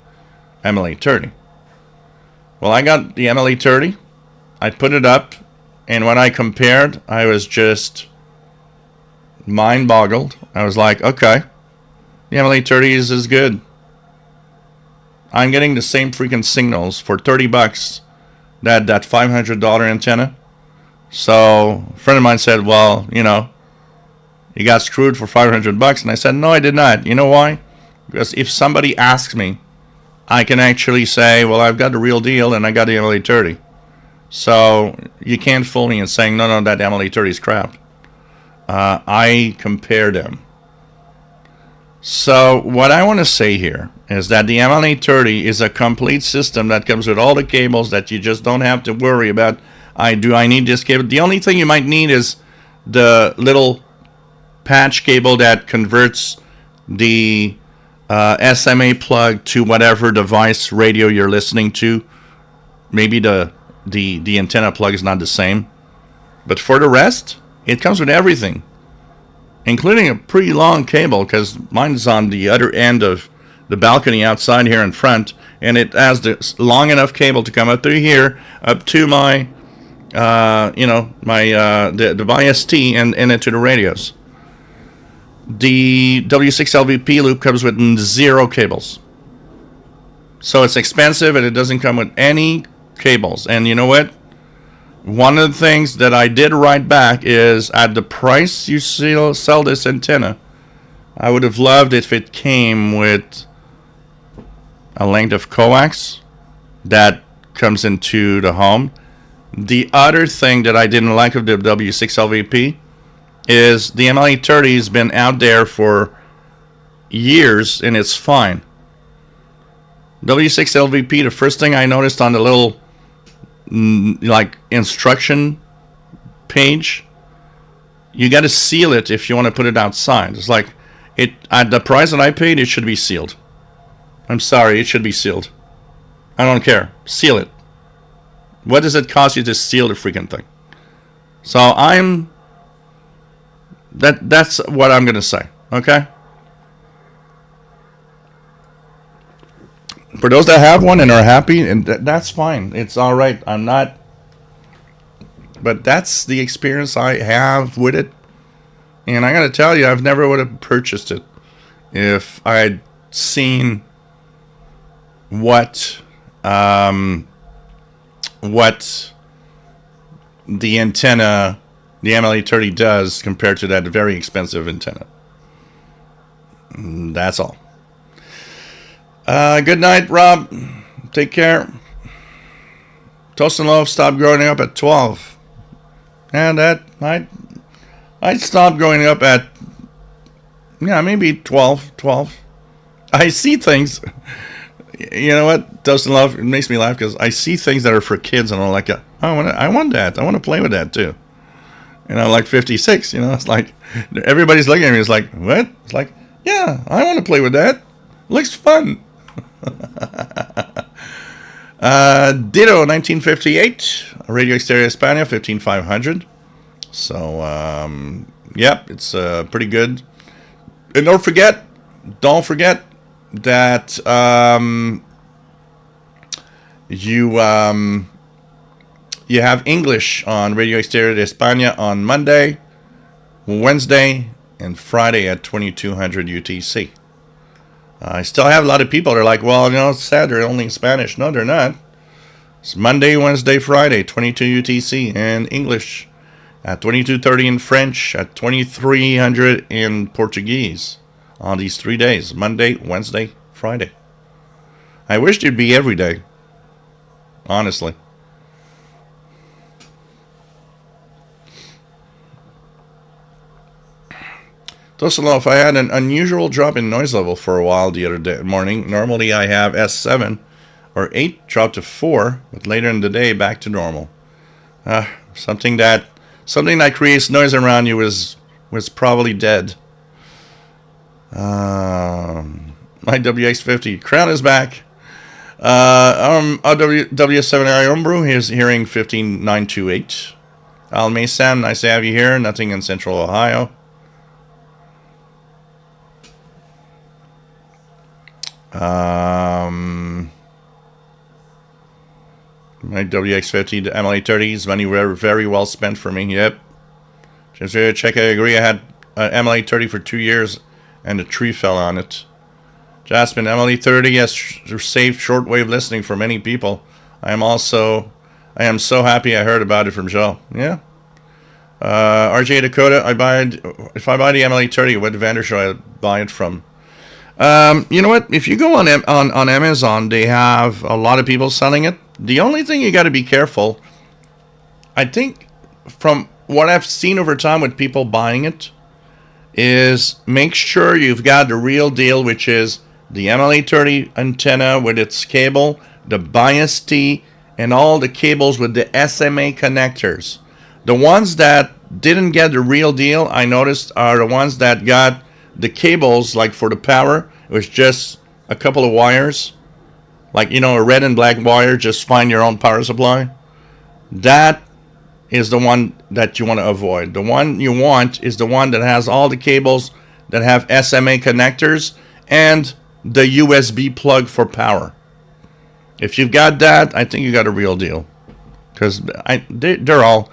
MLA30. Well, I got the MLA30. I put it up. And when I compared, I was just mind boggled. I was like, okay, the MLA30 is as good. I'm getting the same freaking signals for $30 that $500 antenna. So a friend of mine said, well, you know, you got screwed for $500. And I said, no, I did not. You know why? Because if somebody asks me, I can actually say, well, I've got the real deal and I got the MLA30. So you can't fool me in saying, no, that MLA30 is crap. I compare them. So what I want to say here is that the MLA30 is a complete system that comes with all the cables that you just don't have to worry about. I need this cable. The only thing you might need is the little patch cable that converts the SMA plug to whatever device radio you're listening to. Maybe the antenna plug is not the same. But for the rest, it comes with everything, including a pretty long cable, because mine's on the other end of the balcony outside here in front, and it has this long enough cable to come up through here, up to my, the bias T and into the radios. The W6LVP loop comes with 0 cables. So it's expensive, and it doesn't come with any cables. And you know what? One of the things that I did write back is, at the price you sell this antenna, I would have loved if it came with a length of coax that comes into the home. The other thing that I didn't like of the W6LVP is the MLA30 has been out there for years and it's fine. W6LVP, the first thing I noticed on the little instruction page, you got to seal it if you want to put it outside. It's like, it at the price that I paid, it should be sealed. I'm sorry, it should be sealed. I don't care. Seal it. What does it cost you to seal the freaking thing? So that's what I'm going to say, okay? For those that have one and are happy, and that's fine. It's all right. I'm not... But that's the experience I have with it. And I got to tell you, I've never would have purchased it if I had seen what the antenna, the MLA30 does compared to that very expensive antenna. That's all. Good night, Rob. Take care. Toast and Loaf stopped growing up at 12. And I stopped growing up at, maybe 12. I see things. You know what? Toast and Loaf, it makes me laugh because I see things that are for kids and I'm like, I want that. I want to play with that too. And I'm like 56, it's like, everybody's looking at me. It's like, what? It's like, yeah, I want to play with that. Looks fun. Ditto 1958, Radio Exterior Hispania 15500. So yep, it's pretty good. And don't forget that you have English on Radio Exterior Hispania on Monday, Wednesday, and Friday at 2200 UTC. I still have a lot of people that are like, well, it's sad they're only in Spanish. No, they're not. It's Monday, Wednesday, Friday, 22 UTC, and English. at 2230 in French, at 2300 in Portuguese on these 3 days, Monday, Wednesday, Friday. I wish it'd be every day, honestly. If I had an unusual drop in noise level for a while the other morning. Normally I have S7 or 8 drop to 4, but later in the day back to normal. Something that creates noise around you was probably dead. My WX50 crown is back. W7 Homebrew, here's hearing 15928. Al Mason, nice to have you here. Nothing in Central Ohio. My WX50 to MLA30s, money very well spent for me. Yep. Just check. I agree. I had MLA30 for 2 years, and a tree fell on it. Jasmine, MLA30 has saved shortwave listening for many people. I am so happy I heard about it from Joe. Yeah. RJ Dakota, if I buy the MLA30, what vendor should I buy it from? You know what? If you go on Amazon, they have a lot of people selling it. The only thing you got to be careful, I think, from what I've seen over time with people buying it, is make sure you've got the real deal, which is the MLA30 antenna with its cable, the bias T, and all the cables with the SMA connectors. The ones that didn't get the real deal, I noticed, are the ones that got the cables, like for the power, it was just a couple of wires. Like, a red and black wire, just find your own power supply. That is the one that you want to avoid. The one you want is the one that has all the cables that have SMA connectors and the USB plug for power. If you've got that, I think you got a real deal. Because they're all,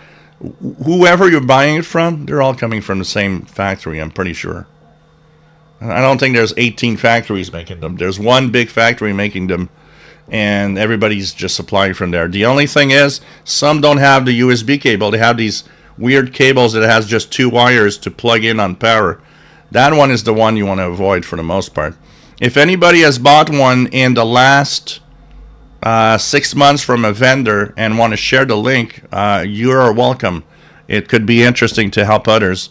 whoever you're buying it from, they're all coming from the same factory, I'm pretty sure. I don't think there's 18 factories making them. There's one big factory making them, and everybody's just supplying from there. The only thing is, some don't have the USB cable. They have these weird cables that has just 2 wires to plug in on power. That one is the one you want to avoid for the most part. If anybody has bought one in the last 6 months from a vendor and want to share the link, you are welcome. It could be interesting to help others.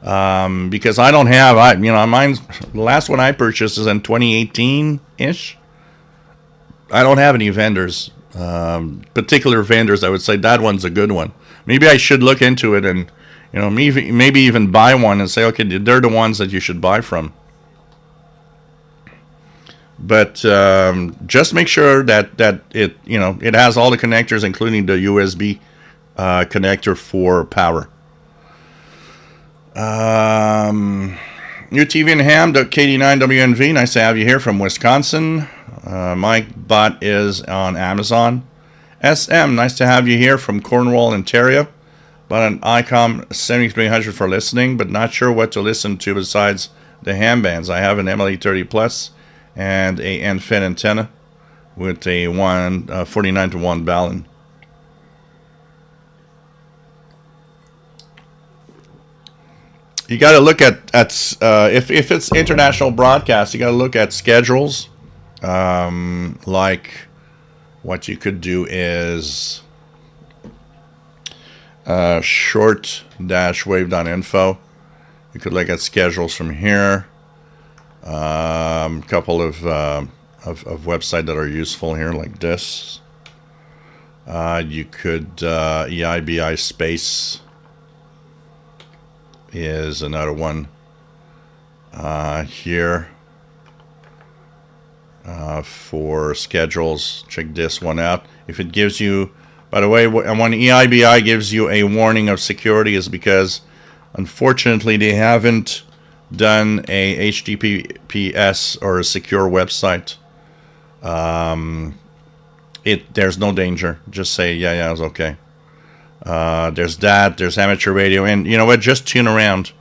Because I don't have, mine's, the last one I purchased is in 2018-ish. I don't have any vendors, particular vendors. I would say that one's a good one. Maybe I should look into it and, maybe even buy one and say, okay, they're the ones that you should buy from. But just make sure that it, it has all the connectors, including the USB connector for power. UTV and Ham, KD9WNV, nice to have you here from Wisconsin. My bot is on Amazon. SM, nice to have you here from Cornwall, Ontario. Bought an ICOM 7300 for listening, but not sure what to listen to besides the ham bands. I have an MLE30 Plus and a NFET antenna with a 49-to-1 balun. You got to look at if it's international broadcast, you got to look at schedules. Like what you could do is short-wave.info. You could look at schedules from here. A couple of websites that are useful here, like this. You could EIBI Space is another one here for schedules. Check this one out. If it gives you, by the way, when EIBI gives you a warning of security, is because unfortunately they haven't done a HTTPS or a secure website. There's no danger. Just say yeah, it's okay. There's that. There's amateur radio, and you know what? Just tune around.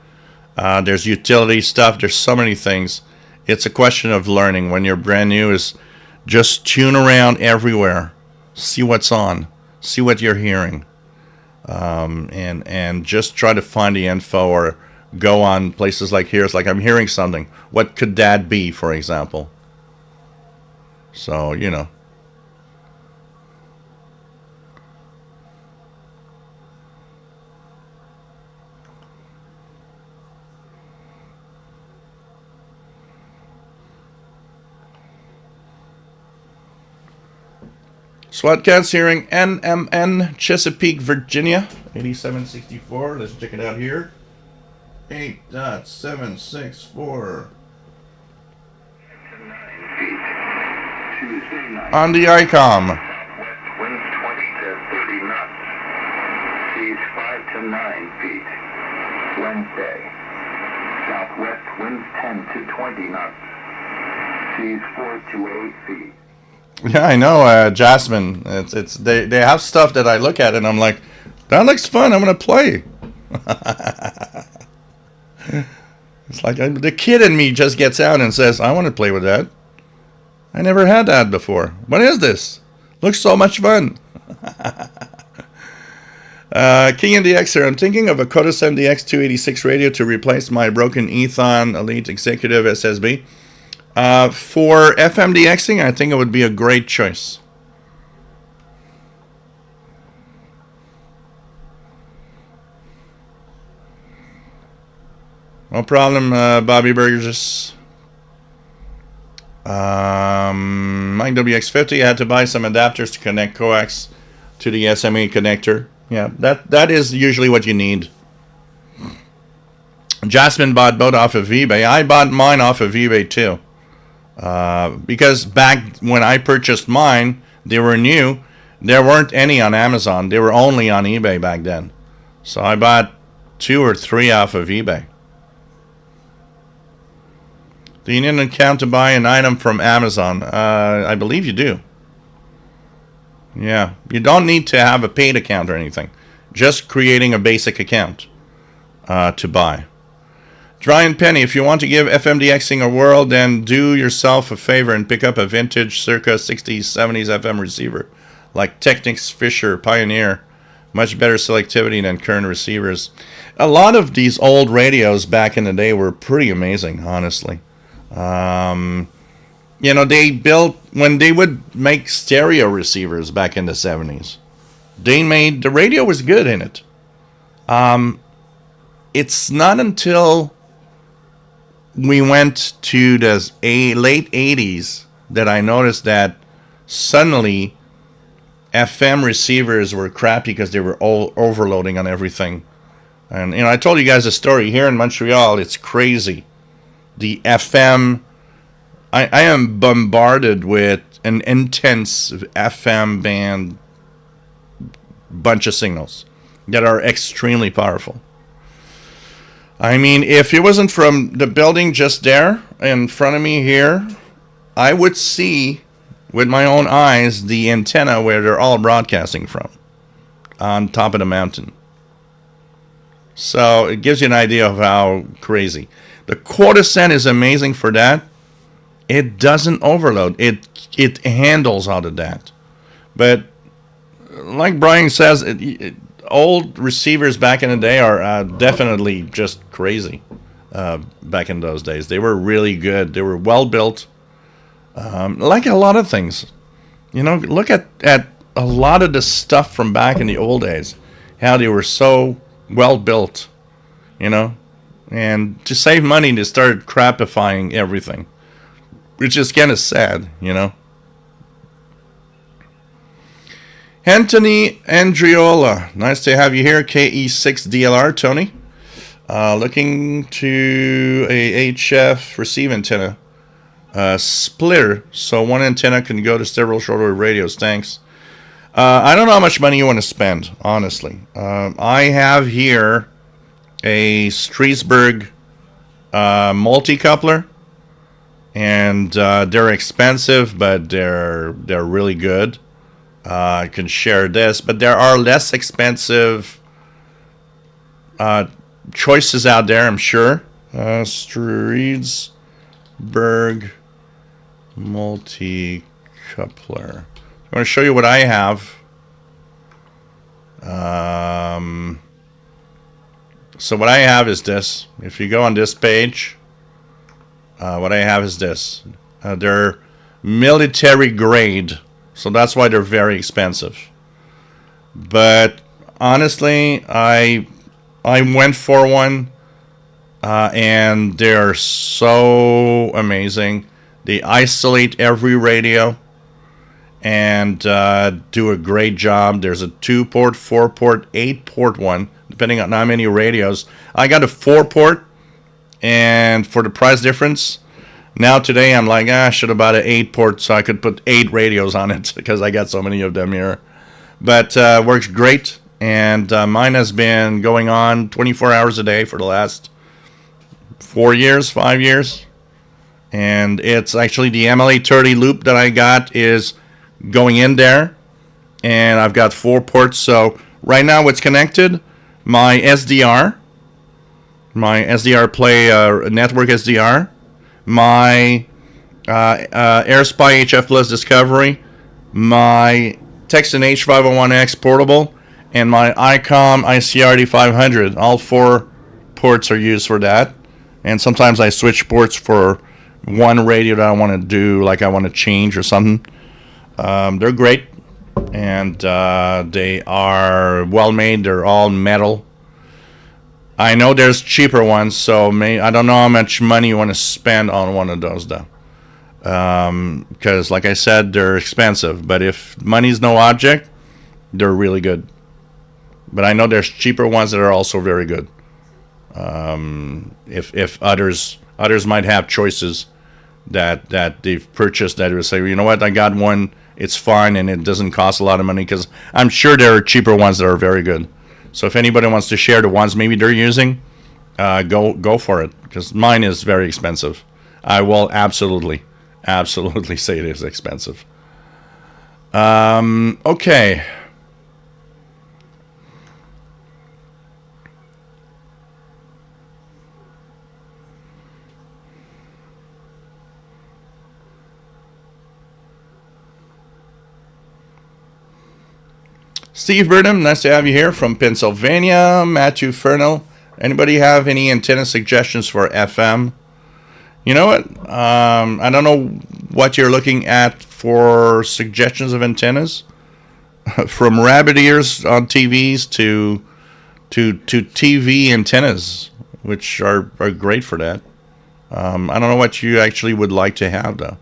There's utility stuff. There's so many things. It's a question of learning. When you're brand new, is just tune around everywhere. See what's on. See what you're hearing. and just try to find the info or go on places like here. It's like I'm hearing something. What could that be, for example? So, you know. SWAT hearing NMN, Chesapeake, Virginia, 8764. Let's check it out here. 8.764. On the ICOM. Winds 20 to 30 knots. Seas 5 to 9 feet. Wednesday. Southwest winds 10 to 20 knots. Seas 4 to 8 feet. Yeah, I know, Jasmine. They have stuff that I look at and I'm like, that looks fun. I'm gonna play. It's like the kid in me just gets out and says, I want to play with that. I never had that before. What is this? Looks so much fun. King NDX here. I'm thinking of a Codus MDX 286 radio to replace my broken Ethon Elite Executive SSB. For FMDXing, I think it would be a great choice. No problem, Bobby Burgess. Mike WX50, I had to buy some adapters to connect coax to the SMA connector. Yeah, that is usually what you need. Jasmine bought both off of eBay. I bought mine off of eBay too. Because back when I purchased mine, they were new. There weren't any on Amazon. They were only on eBay back then. So I bought 2 or 3 off of eBay. Do you need an account to buy an item from Amazon? I believe you do. Yeah, you don't need to have a paid account or anything. Just creating a basic account to buy. Dry and Penny, if you want to give FMDXing a whirl, then do yourself a favor and pick up a vintage circa 60s, 70s FM receiver like Technics, Fisher, Pioneer. Much better selectivity than current receivers. A lot of these old radios back in the day were pretty amazing, honestly. You know, they built, when they would make stereo receivers back in the 70s, the radio was good in it. It's not until we went to the late 80s that I noticed that suddenly FM receivers were crappy because they were all overloading on everything. And, you know, I told you guys a story here in Montreal. It's crazy. The FM, I am bombarded with an intense FM band bunch of signals that are extremely powerful. I mean, if it wasn't from the building just there in front of me here, I would see with my own eyes the antenna where they're all broadcasting from on top of the mountain. So it gives you an idea of how crazy. The quarter cent is amazing for that. It doesn't overload. It handles all of that. But like Brian says, old receivers back in the day are definitely just crazy. Back in those days, they were really good. They were well built. Like a lot of things, you know. Look at a lot of the stuff from back in the old days. How they were so well built, you know. And to save money, they started crapifying everything, which is kind of sad, you know. Anthony Andriola, nice to have you here. KE6 DLR, Tony. Looking to a HF receive antenna. Splitter, so one antenna can go to several shortwave radios. Thanks. I don't know how much money you want to spend, honestly. I have here a Streetsburg multi-coupler, and they're expensive, but they're really good. I can share this, but there are less expensive choices out there, I'm sure. Streetsburg multi-coupler. I'm going to show you what I have. So what I have is this. If you go on this page, what I have is this. They're military grade, so that's why they're very expensive. But honestly, I went for one, and they're so amazing. They isolate every radio and do a great job. There's a 2-port, 4-port, 8-port one, depending on how many radios. I got a 4-port, and for the price difference, now today I'm like, I should have bought an 8-port so I could put 8 radios on it because I got so many of them here. But works great, and mine has been going on 24 hours a day for the last 4 years, 5 years. And it's actually the MLA30 loop that I got is going in there, and I've got 4 ports. So right now what's connected, my SDR Play network SDR, my AirSpy HF Plus Discovery, my Texan H501X portable, and my ICOM ICRD 500. All 4 ports are used for that, and sometimes I switch ports for one radio that I want to do, like I want to change or something. They're great, and they are well made. They're all metal. I know there's cheaper ones, so I don't know how much money you want to spend on one of those, though. Because, like I said, they're expensive. But if money's no object, they're really good. But I know there's cheaper ones that are also very good. If others might have choices that they've purchased that will say, you know what, I got one, it's fine, and it doesn't cost a lot of money, because I'm sure there are cheaper ones that are very good. So if anybody wants to share the ones maybe they're using, go for it, because mine is very expensive. I will absolutely say it is expensive. Okay. Steve Burnham, nice to have you here from Pennsylvania. Matthew Fernal, anybody have any antenna suggestions for FM? You know what? I don't know what you're looking at for suggestions of antennas. From rabbit ears on TVs to TV antennas, which are great for that. I don't know what you actually would like to have, though.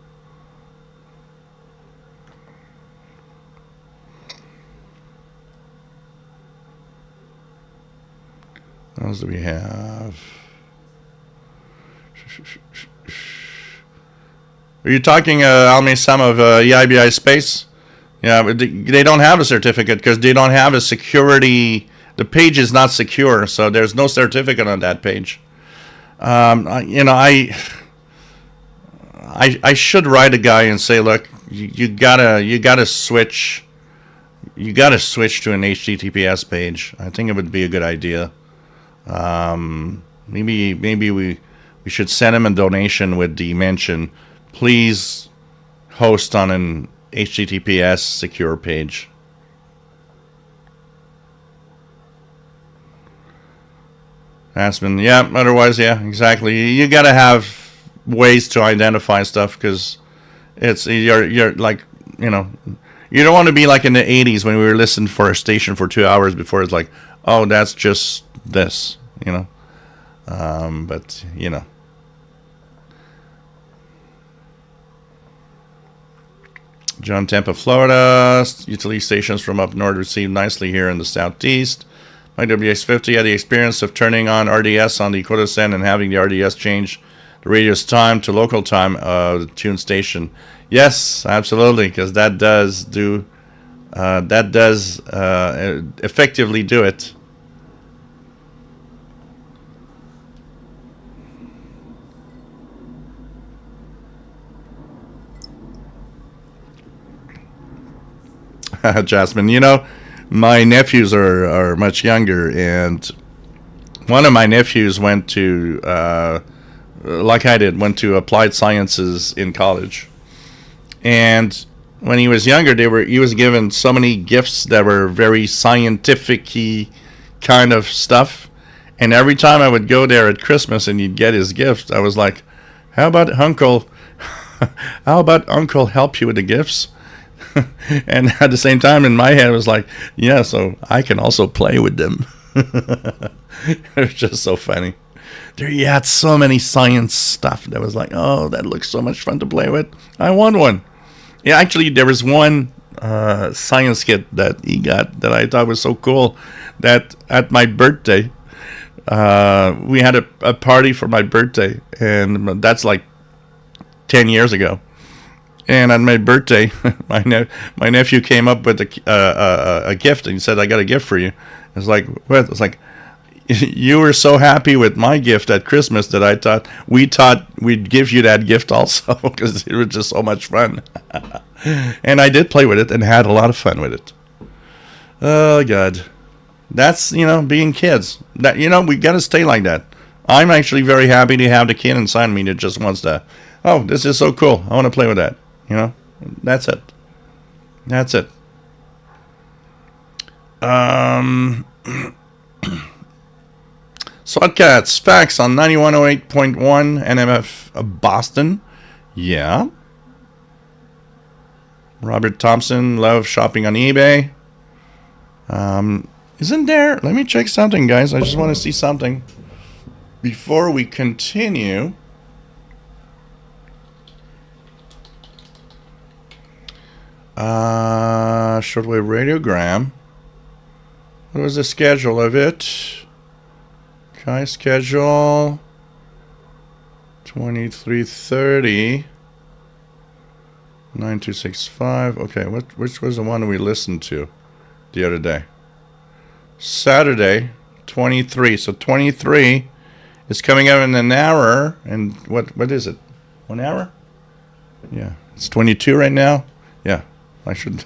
What else do we have? Are you talking, Alme, some of EIBI Space? Yeah, but they don't have a certificate because they don't have a security. The page is not secure, so there's no certificate on that page. I should write a guy and say, look, you gotta switch to an HTTPS page. I think it would be a good idea. Maybe we should send him a donation with the mention, please host on an HTTPS secure page. Aspen, yeah, otherwise, yeah, exactly. You gotta have ways to identify stuff, because you're like, you don't want to be like in the 80s when we were listening for a station for 2 hours before it's like, oh, that's just this, but John, Tampa, Florida. Utility stations from up north received nicely here in the southeast. My WX50 had the experience of turning on RDS on the Quota Send and having the RDS change the radio's time to local time of the tuned station. Yes, absolutely, because that does effectively do it. Jasmine, my nephews are much younger, and one of my nephews went to, like I did, went to applied sciences in college. And when he was younger, he was given so many gifts that were very scientific-y kind of stuff. And every time I would go there at Christmas and he'd get his gift, I was like, how about Uncle help you with the gifts? And at the same time, in my head, it was like, yeah, so I can also play with them. It was just so funny. There he had so many science stuff that was like, oh, that looks so much fun to play with. I want one. Yeah, actually, there was one science kit that he got that I thought was so cool that at my birthday, we had a party for my birthday, and that's like 10 years ago. And on my birthday, my nephew came up with a gift, and he said, I got a gift for you. I was like, what? I was like, you were so happy with my gift at Christmas that we thought we'd give you that gift also, because it was just so much fun. And I did play with it and had a lot of fun with it. Oh, God. That's, being kids. That, we got to stay like that. I'm actually very happy to have the kid inside me that just wants to, oh, this is so cool. I want to play with that. That's it. That's it. Swatcats, facts on 9108.1 NMF Boston. Yeah. Robert Thompson, love shopping on eBay. Isn't there... Let me check something, guys. I just want to see something before we continue. Shortwave radiogram. What was the schedule of it? Okay, schedule 2330 9265. Okay, which was the one we listened to the other day? Saturday 23. So 23 is coming up in an hour. And what is it? 1 hour? Yeah, it's 22 right now. Yeah, I should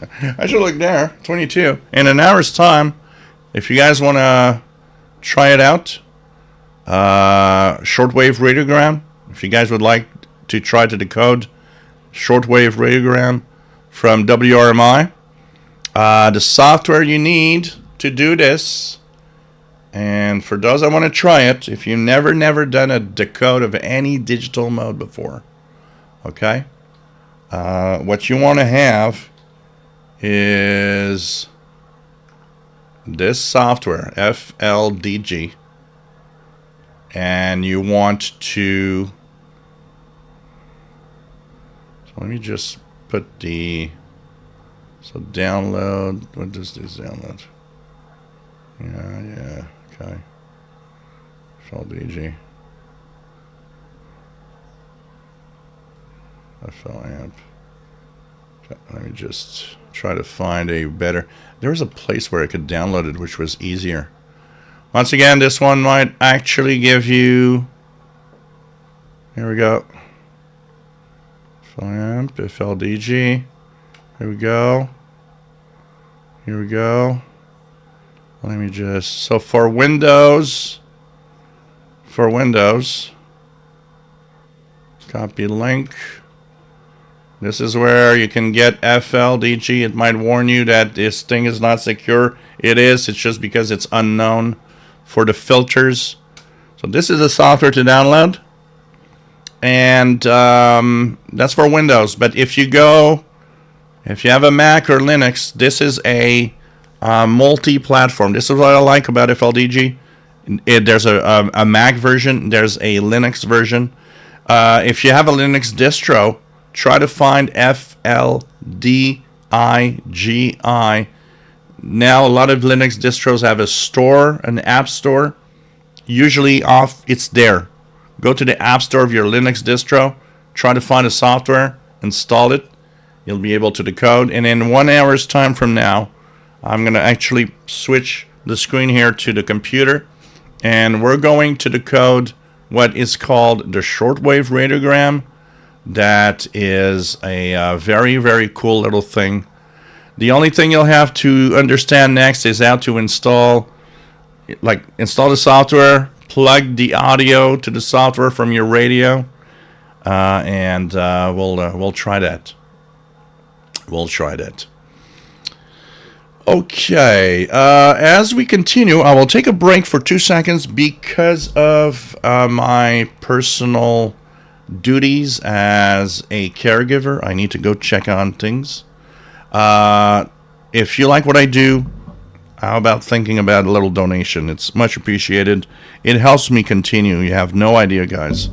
look there. 22 in an hour's time. If you guys want to try it out, shortwave radiogram. If you guys would like to try to decode shortwave radiogram from WRMI, the software you need to do this, and for those that want to try it, if you've never done a decode of any digital mode before, okay, what you want to have is this software, FLDG, and you want to, so let me just put so download, what does this download? Yeah, okay, FLDG, FL amp. Let me just try to find a better... There was a place where I could download it, which was easier. Once again, this one might actually give you... Here we go. FLAMP, FLDG. Here we go. Here we go. Let me just... So for Windows... Copy link... This is where you can get FLDG. It might warn you that this thing is not secure. It is. It's just because it's unknown for the filters. So this is the software to download. And that's for Windows. But if you have a Mac or Linux, this is a multi-platform. This is what I like about FLDG. There's a Mac version. There's a Linux version. If you have a Linux distro, try to find FLDIGI. Now, a lot of Linux distros have a store, an app store. Usually it's there. Go to the app store of your Linux distro. Try to find a software. Install it. You'll be able to decode. And in 1 hour's time from now, I'm going to actually switch the screen here to the computer. And we're going to decode what is called the shortwave radiogram. That is a very, very cool little thing. The only thing you'll have to understand next is how to install the software, plug the audio to the software from your radio, and we'll try that. we'll try that. Okay, as we continue, I will take a break for 2 seconds because of my personal duties as a caregiver. I need to go check on things. If you like what I do, how about thinking about a little donation? It's much appreciated. It helps me continue. You have no idea, guys.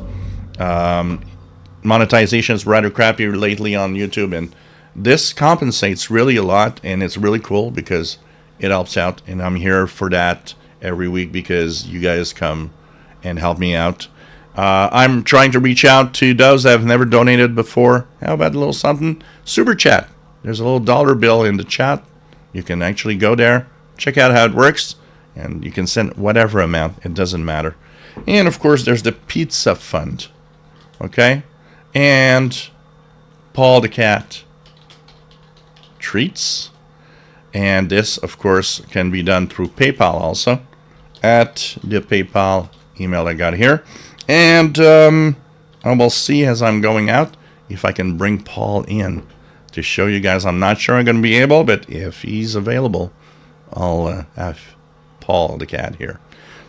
Monetization is rather crappy lately on YouTube, and this compensates really a lot, and it's really cool because it helps out, and I'm here for that every week because you guys come and help me out. I'm trying to reach out to those that have never donated before. How about a little something? Super chat. There's a little dollar bill in the chat. You can actually go there, check out how it works, and you can send whatever amount. It doesn't matter. And of course, there's the pizza fund. Okay? And Paul the Cat treats. And this, of course, can be done through PayPal also at the PayPal email I got here. And I will see as I'm going out if I can bring Paul in to show you guys. I'm not sure I'm going to be able, but if he's available, I'll have Paul the Cat here.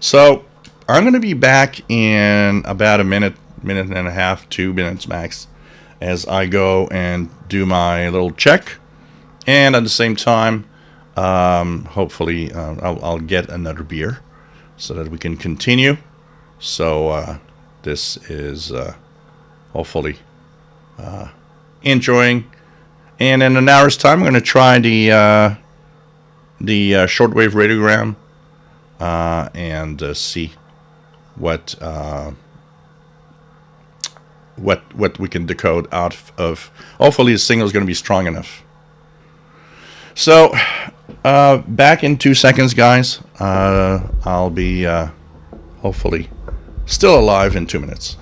So I'm going to be back in about a minute and a half, 2 minutes max, as I go and do my little check. And at the same time, hopefully I'll get another beer so that we can continue. So this is hopefully enjoying. And in an hour's time, I'm going to try the shortwave radiogram and see what we can decode out of. Hopefully, the signal is going to be strong enough. So, back in 2 seconds, guys. I'll be hopefully still alive in 2 minutes.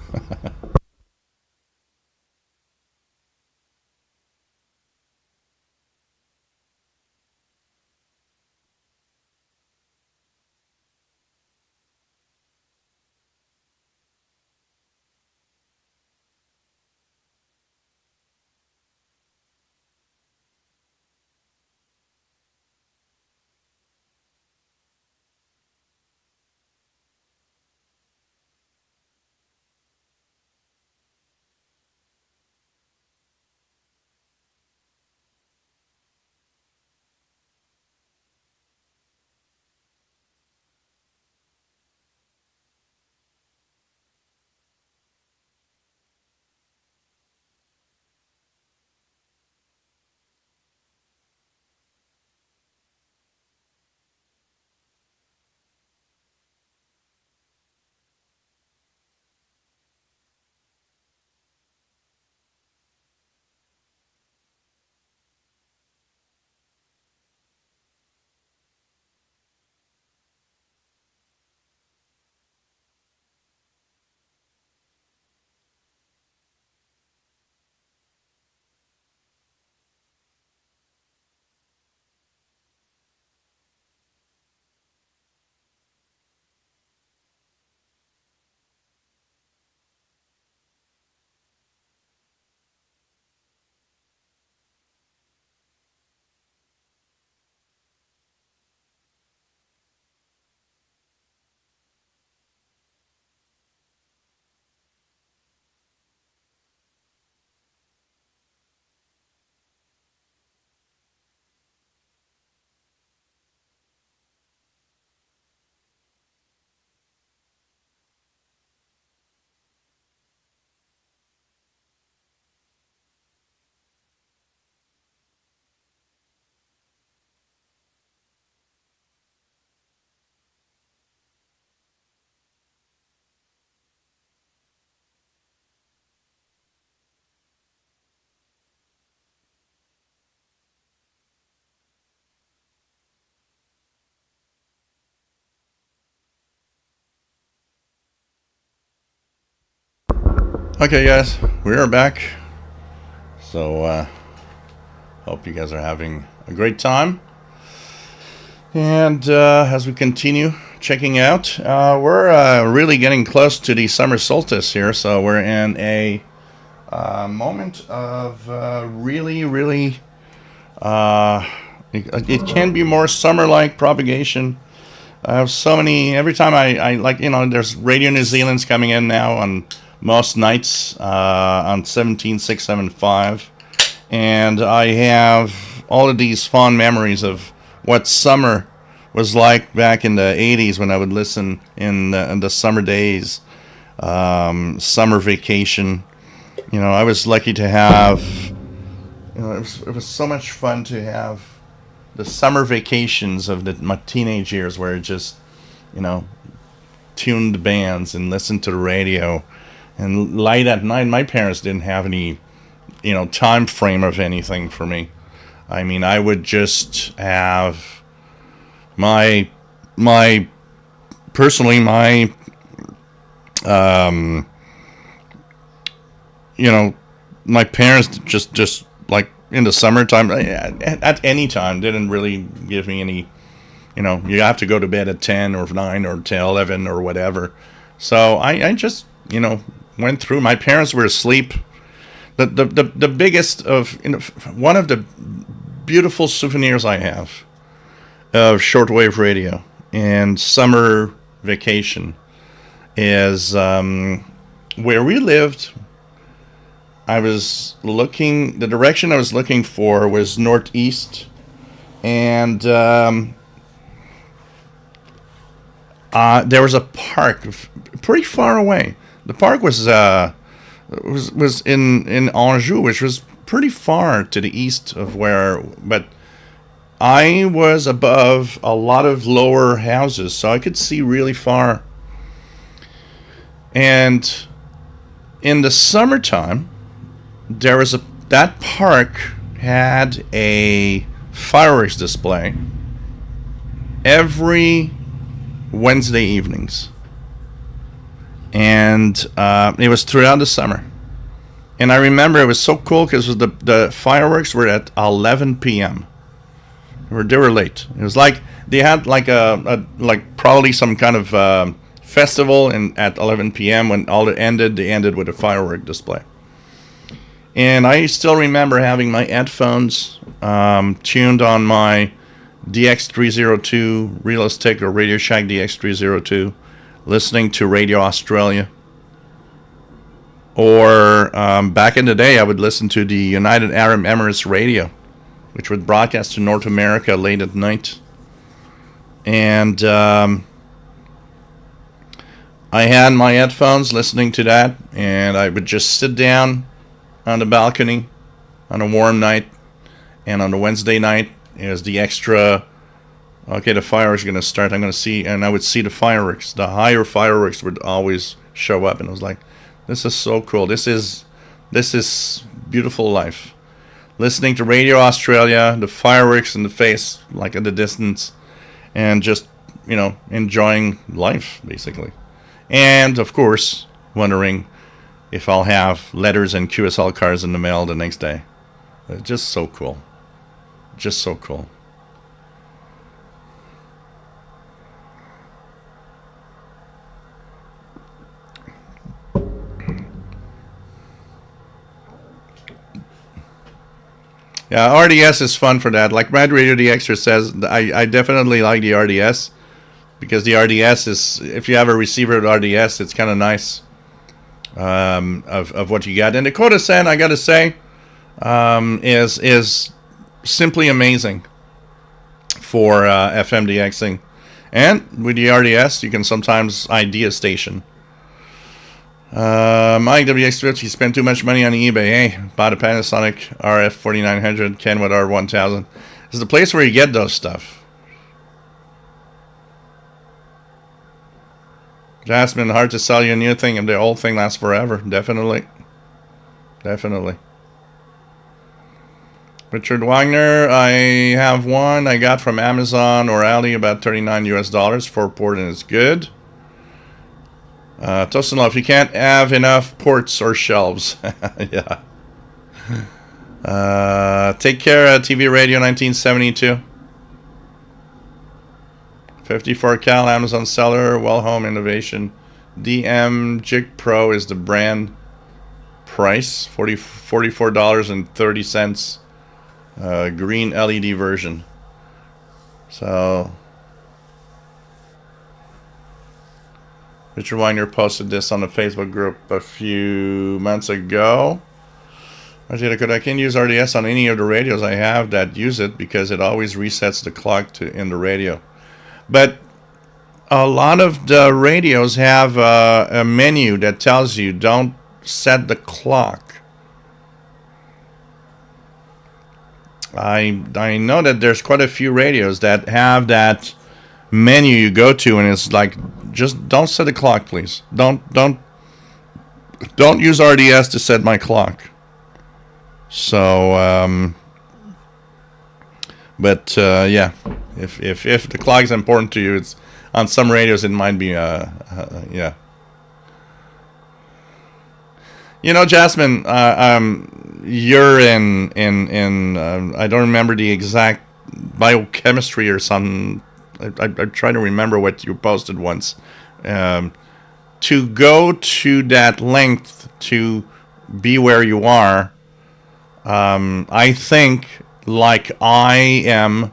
Okay, guys, we are back. So, hope you guys are having a great time. And as we continue checking out, we're really getting close to the summer solstice here. So we're in a moment of really It can be more summer-like propagation. I have so many. Every time I like, there's Radio New Zealand's coming in now on most nights on 17675, and I have all of these fond memories of what summer was like back in the 80s when I would listen in the summer days, summer vacation. I was lucky to have. It was so much fun to have the summer vacations of my teenage years where it just, tuned bands and listened to the radio. And late at night, my parents didn't have any, time frame of anything for me. I mean, I would just have my my parents just like in the summertime, at any time, didn't really give me any, you have to go to bed at 10 or 9 or 10, 11 or whatever. So I just, went through. My parents were asleep. The biggest of, one of the beautiful souvenirs I have of shortwave radio and summer vacation is where we lived. The direction I was looking for was northeast, and there was a park pretty far away. The park was in Anjou, which was pretty far to the east of but I was above a lot of lower houses, so I could see really far. And in the summertime, that park had a fireworks display every Wednesday evenings, and it was throughout the summer. And I remember it was so cool because the fireworks were at 11 p.m. They were late. It was like they had like like probably some kind of festival, and at 11 p.m. when all it ended, they ended with a firework display. And I still remember having my headphones tuned on my DX302 Realistic or Radio Shack DX302, listening to Radio Australia. Or back in the day, I would listen to the United Arab Emirates radio, which would broadcast to North America late at night. And I had my headphones listening to that, and I would just sit down on the balcony on a warm night, and on a Wednesday night is the extra, okay, the fireworks are going to start, I'm going to see, and I would see the fireworks. The higher fireworks would always show up, and I was like, this is so cool. This is beautiful life. Listening to Radio Australia, the fireworks in the face, like at the distance, and just, enjoying life, basically. And, of course, wondering if I'll have letters and QSL cards in the mail the next day. Just so cool. Just so cool. Yeah, RDS is fun for that. Like Mad Radio the Extra says, I definitely like the RDS, because the RDS is, if you have a receiver at RDS, it's kind of nice. Of what you got. And Dakota Sen, I gotta say, is simply amazing for FMDXing. And with the RDS, you can sometimes ID a station. Mike WX50 spent too much money on eBay, bought a Panasonic RF4900 Kenwood R1000. This is the place where you get those stuff. Jasmine, hard to sell you a new thing if the old thing lasts forever. Definitely. Definitely. Richard Wagner, I have one I got from Amazon or Ali, about $39 US for port, and it's good. Tosinov, you can't have enough ports or shelves. Yeah. Take care, TV Radio 1972. 54 cal Amazon seller, Well Home Innovation. DM Jig Pro is the brand price, $44.30. green LED version. So Richard Weiner posted this on the Facebook group a few months ago. I can use RDS on any of the radios I have that use it because it always resets the clock in the radio. But a lot of the radios have a menu that tells you don't set the clock. I know that there's quite a few radios that have that menu you go to, and it's like, just don't set the clock, please. Don't use RDS to set my clock. So, but yeah, if the clock is important to you, it's on some radios it might be yeah. You know, Jasmine, you're in I don't remember the exact biochemistry or something. I'm trying to remember what you posted once. To go to that length to be where you are, I think, like I am,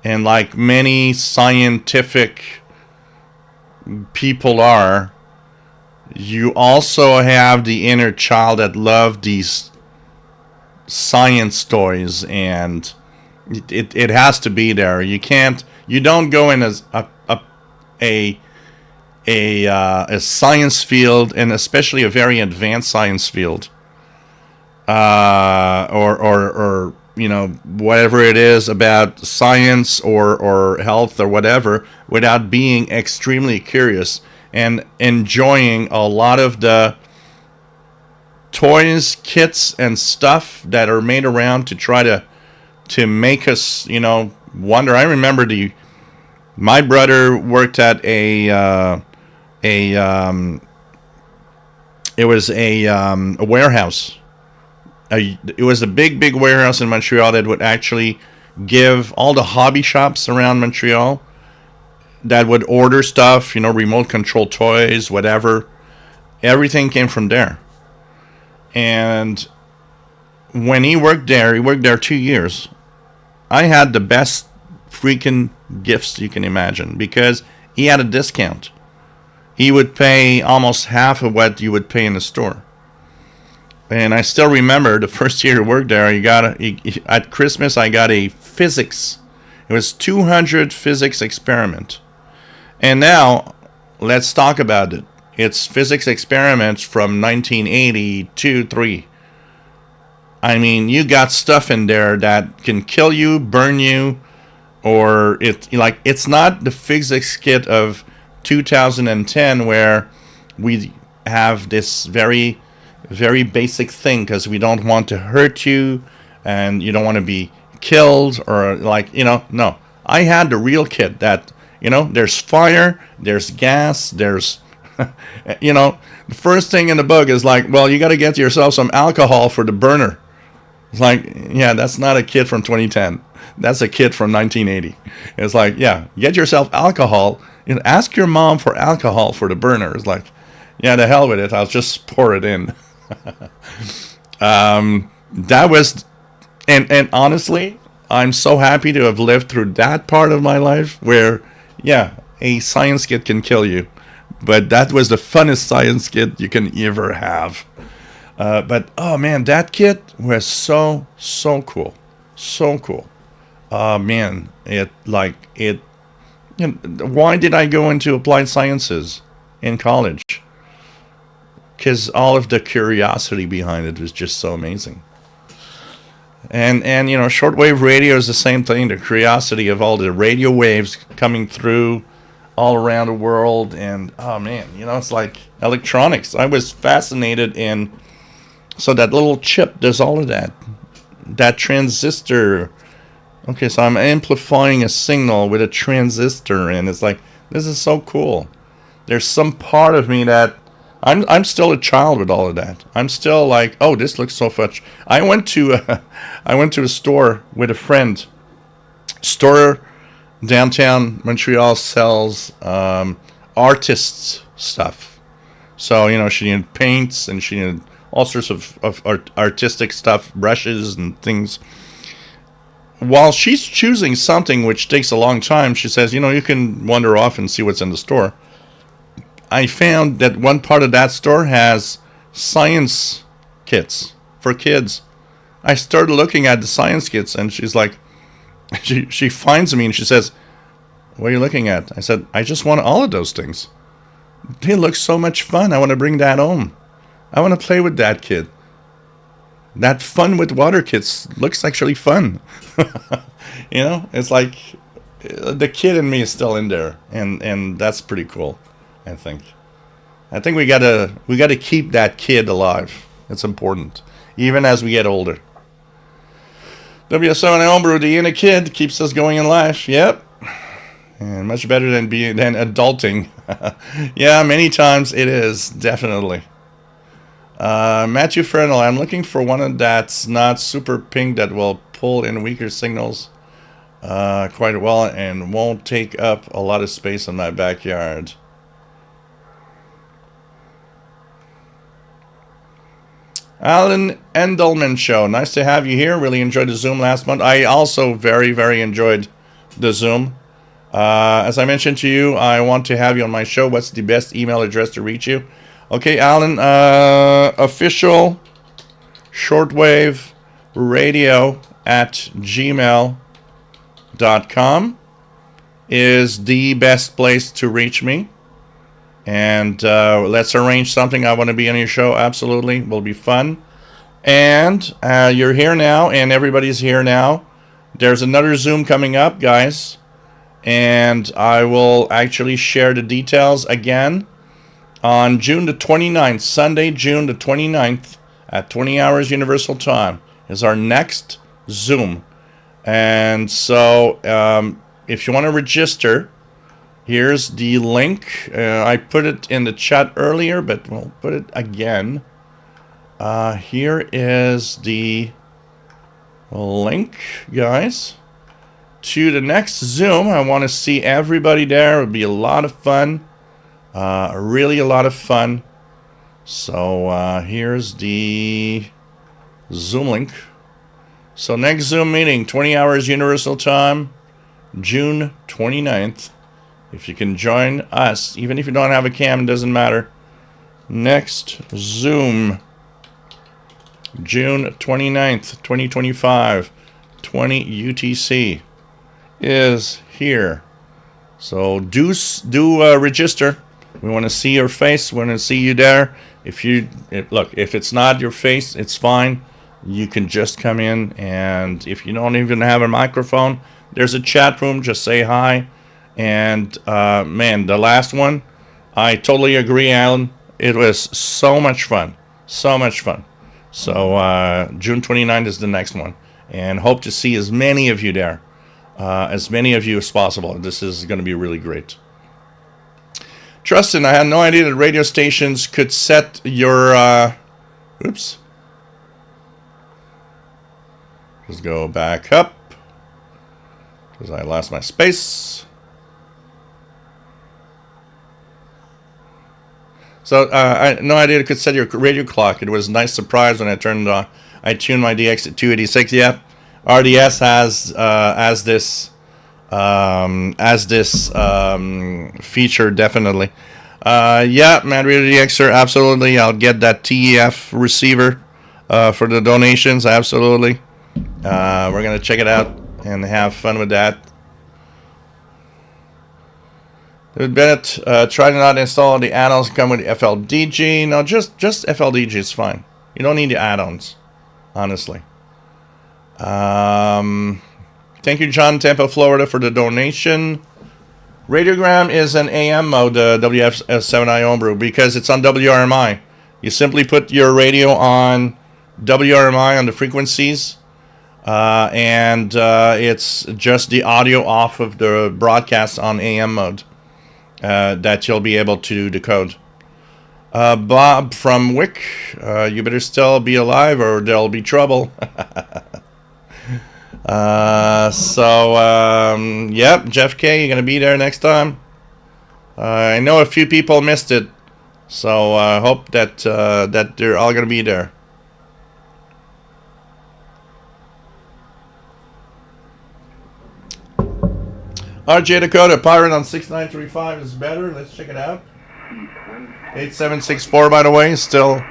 and like many scientific people are, you also have the inner child that love these science stories, and it has to be there. You don't go in as a science field, and especially a very advanced science field, or you know, whatever it is about science or health or whatever, without being extremely curious and enjoying a lot of the toys, kits, and stuff that are made around to try to make us, you know, wonder. I remember my brother worked at it was a warehouse. It was a big warehouse in Montreal that would actually give all the hobby shops around Montreal that would order stuff, you know, remote control toys, whatever. Everything came from there. And when he worked there 2 years. I had the best freaking gifts you can imagine because he had a discount. He would pay almost half of what you would pay in the store. And I still remember the first year he worked there, at Christmas I got a physics. It was 200 physics experiment. And now, let's talk about it. It's physics experiments from 1982-3. I mean, you got stuff in there that can kill you, burn you, or it's not the physics kit of 2010 where we have this very, very basic thing because we don't want to hurt you and you don't want to be killed or no. I had the real kit that, there's fire, there's gas, there's, the first thing in the book is like, well, you got to get yourself some alcohol for the burner. It's like, yeah, that's not a kit from 2010. That's a kit from 1980. It's like, yeah, get yourself alcohol. Ask your mom for alcohol for the burner. It's like, yeah, the hell with it. I'll just pour it in. That was, and honestly, I'm so happy to have lived through that part of my life where, yeah, a science kit can kill you. But that was the funnest science kit you can ever have. But oh man, that kit was so cool, so cool. Man, why did I go into applied sciences in college? Because all of the curiosity behind it was just so amazing. And shortwave radio is the same thing. The curiosity of all the radio waves coming through all around the world, and oh man, it's like electronics. I was fascinated in. So that little chip does all of that. That transistor. Okay, so I'm amplifying a signal with a transistor, and it's like, this is so cool. There's some part of me that I'm still a child with all of that. I'm still like, oh, this looks so much. I went to a store with a friend. Store downtown Montreal sells artists stuff. So she needed paints and she needed all sorts of artistic stuff, brushes and things. while she's choosing something which takes a long time, she says, you can wander off and see what's in the store. I found that one part of that store has science kits for kids. I started looking at the science kits, and she's like, she finds me and she says, "What are you looking at?" I said, "I just want all of those things. They look so much fun. I want to bring that home. I want to play with that kid. That fun with water kits looks actually fun." It's like the kid in me is still in there, and that's pretty cool. I think we gotta keep that kid alive. It's important, even as we get older. WS7 Homebrew, the inner kid keeps us going in life. Yep, and much better than adulting. Yeah, many times it is, definitely. Matthew Fernal, I'm looking for one that's not super pink that will pull in weaker signals quite well and won't take up a lot of space in my backyard. Alan Endelman Show, nice to have you here. Really enjoyed the Zoom last month. I also very, very enjoyed the Zoom. As I mentioned to you, I want to have you on my show. What's the best email address to reach you? Okay, Alan, official shortwave radio at gmail.com is the best place to reach me. And let's arrange something. I want to be on your show. Absolutely. Will be fun. And you're here now, and everybody's here now. There's another Zoom coming up, guys. And I will actually share the details again on June the 29th, Sunday, June the 29th at 20 hours Universal Time is our next Zoom. And so if you want to register, here's the link. I put it in the chat earlier, but we'll put it again. Here is the link, guys, to the next Zoom. I want to see everybody there. It'll be a lot of fun. Really a lot of fun. So here's the Zoom link. So next Zoom meeting, 20 hours Universal Time, June 29th. If you can join us, even if you don't have a cam, it doesn't matter. Next Zoom, June 29th, 2025, 20 UTC is here. So do register. We want to see your face. We want to see you there. If it's not your face, it's fine. You can just come in, and if you don't even have a microphone, there's a chat room. Just say hi. And man, the last one, I totally agree, Alan. It was so much fun. So much fun. So June 29th is the next one. And hope to see as many of you there. As many of you as possible. This is going to be really great. Trustin, I had no idea that radio stations could set your... oops. Just go back up. Because I lost my space. So I had no idea it could set your radio clock. It was a nice surprise when I tuned my DX at 286. Yeah, RDS has this feature, definitely. Yeah, Mad Radio DXer, absolutely. I'll get that TEF receiver for the donations, absolutely. We're gonna check it out and have fun with that. David Bennett, try to not install the add-ons come with FLDG. No, just FLDG is fine. You don't need the add-ons, honestly. Thank you, John, Tampa, Florida, for the donation. Radiogram is an AM mode, WF7i Homebrew, because it's on WRMI. You simply put your radio on WRMI on the frequencies, and it's just the audio off of the broadcast on AM mode. That you'll be able to decode. Bob from Wick, you better still be alive or there'll be trouble. Yep, Jeff K, you're going to be there next time. I know a few people missed it, so I hope that they're all going to be there. RJ Dakota, Pirate on 6935 is better. Let's check it out. 8764, by the way, still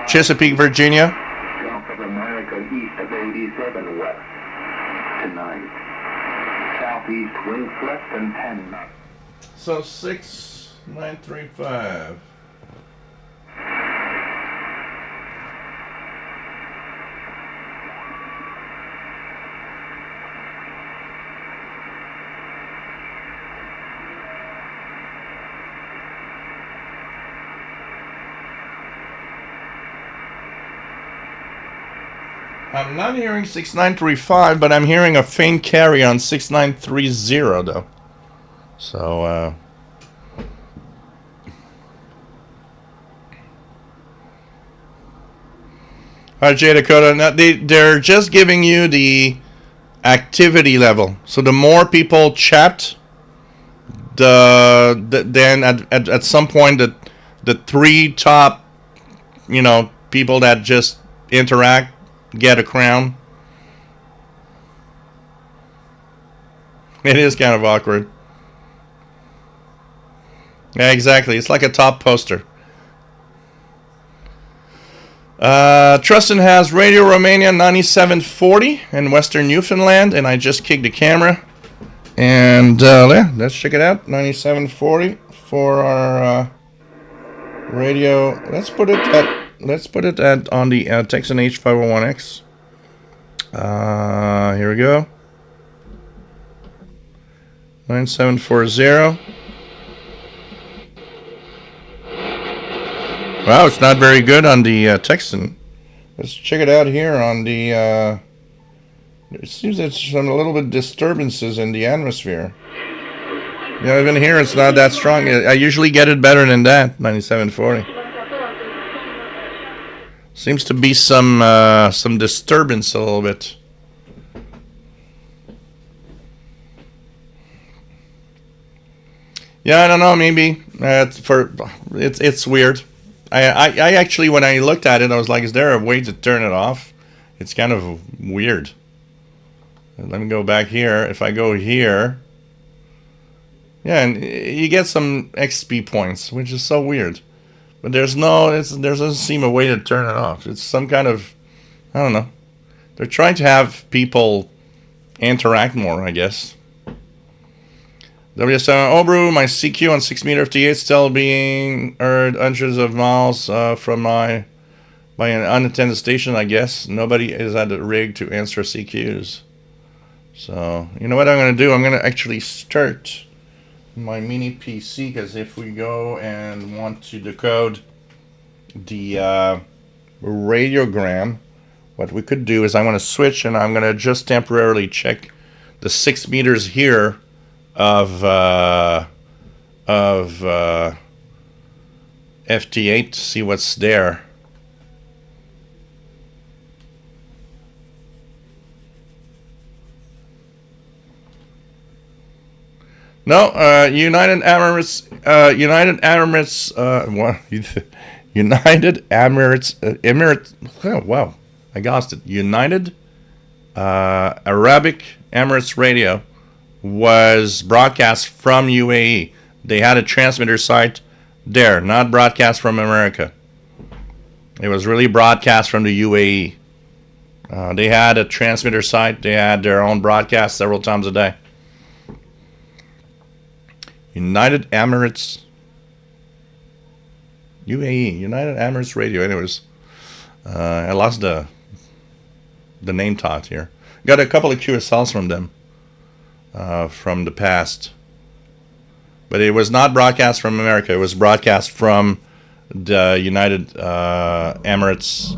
Chesapeake, Virginia. Gulf of America east of 87 west to 9. Southeast winds less than 10 knots. So 6935. I'm not hearing 6935, but I'm hearing a faint carry on 6930 though. So RJ Dakota, now they're just giving you the activity level. So the more people chat, then at some point the three top, people that just interact get a crown. It is kind of awkward. Yeah, exactly. It's like a top poster. Trustin has Radio Romania 9740 in Western Newfoundland, and I just kicked the camera. And yeah, let's check it out. 9740 for our radio. Let's put it on the Texan H501X. Here we go. 9740. Wow, it's not very good on the Texan. Let's check it out here on the. It seems there's some a little bit disturbances in the atmosphere. Yeah, even here it's not that strong. I usually get it better than that. 9740. Seems to be some disturbance a little bit. Yeah, I don't know. Maybe it's weird. I actually, when I looked at it, I was like, is there a way to turn it off? It's kind of weird. Let me go back here. If I go here, yeah, and you get some XP points, which is so weird. But there doesn't seem a way to turn it off. It's some kind of, I don't know. They're trying to have people interact more, I guess. WSN Obru, my CQ on 6 meter FT8 still being heard hundreds of miles by an unattended station, I guess. Nobody is at the rig to answer CQs. So, you know what I'm going to do? I'm going to actually start my mini PC, because if we go and want to decode the radiogram, what we could do is I'm going to switch, and I'm going to just temporarily check the 6 meters here of FT8 to see what's there. No, United Emirates, Emirates. Oh, wow, I got it. United Arabic Emirates Radio was broadcast from UAE. They had a transmitter site there, not broadcast from America. It was really broadcast from the UAE. They had a transmitter site. They had their own broadcast several times a day. United Emirates, UAE, United Emirates Radio. Anyways, I lost the name tag here. Got a couple of QSLs from them from the past, but it was not broadcast from America. It was broadcast from the United Emirates,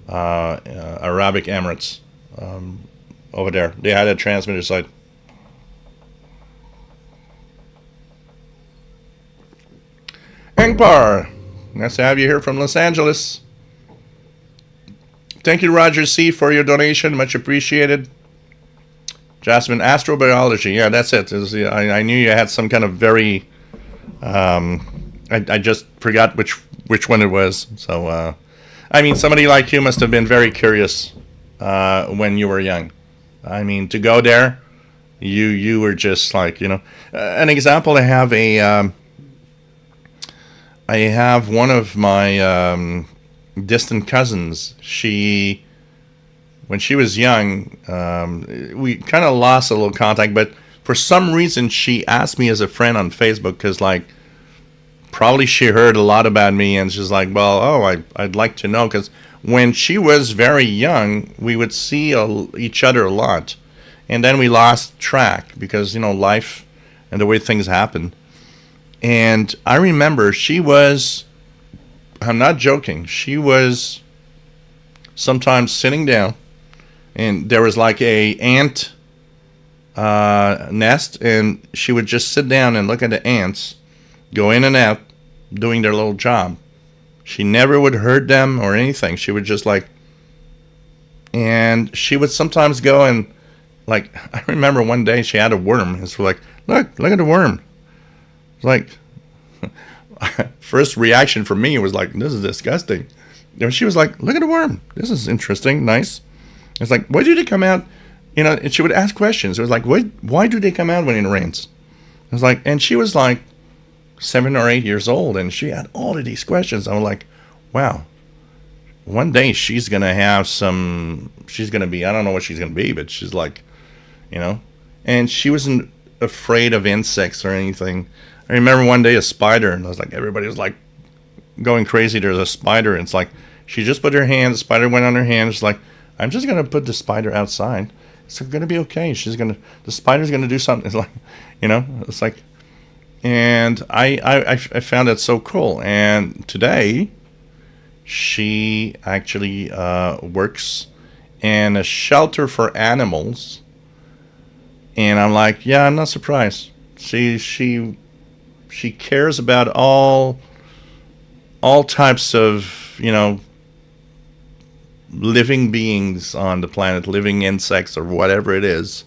Arabic Emirates, over there. They had a transmitter site. Engpar, nice to have you here from Los Angeles. Thank you, Roger C., for your donation. Much appreciated. Jasmine, astrobiology. Yeah, that's it. I knew you had some kind of very... I just forgot which one it was. So, I mean, somebody like you must have been very curious when you were young. I mean, to go there You were just like, an example. I have one of my distant cousins. When she was young, we kind of lost a little contact, but for some reason she asked me as a friend on Facebook because, like, probably she heard a lot about me, and she's like, well, I'd like to know, because when she was very young, we would see each other a lot, and then we lost track because, life and the way things happen. And I remember I'm not joking, she was sometimes sitting down, and there was like a ant nest, and she would just sit down and look at the ants go in and out doing their little job. She never would hurt them or anything. She would just like, and she would sometimes go and, like, I remember one day she had a worm, and so like, look at the worm. It's like, first reaction for me was like, this is disgusting. And she was like, look at the worm. This is interesting, nice. It's like, why do they come out? And she would ask questions. It was like, why do they come out when it rains? I was like, and she was like 7 or 8 years old, and she had all of these questions. I was like, wow, one day she's going to be, I don't know what she's going to be, but she's like, and she wasn't afraid of insects or anything. I remember one day a spider, and I was like, everybody was like going crazy. There's a spider, and it's like, she just put her hand, the spider went on her hand. She's like, I'm just going to put the spider outside. It's going to be okay. The spider's going to do something. It's like, it's like, and I found that so cool. And today, she actually works in a shelter for animals. And I'm like, yeah, I'm not surprised. She cares about all types of, living beings on the planet, living insects or whatever it is.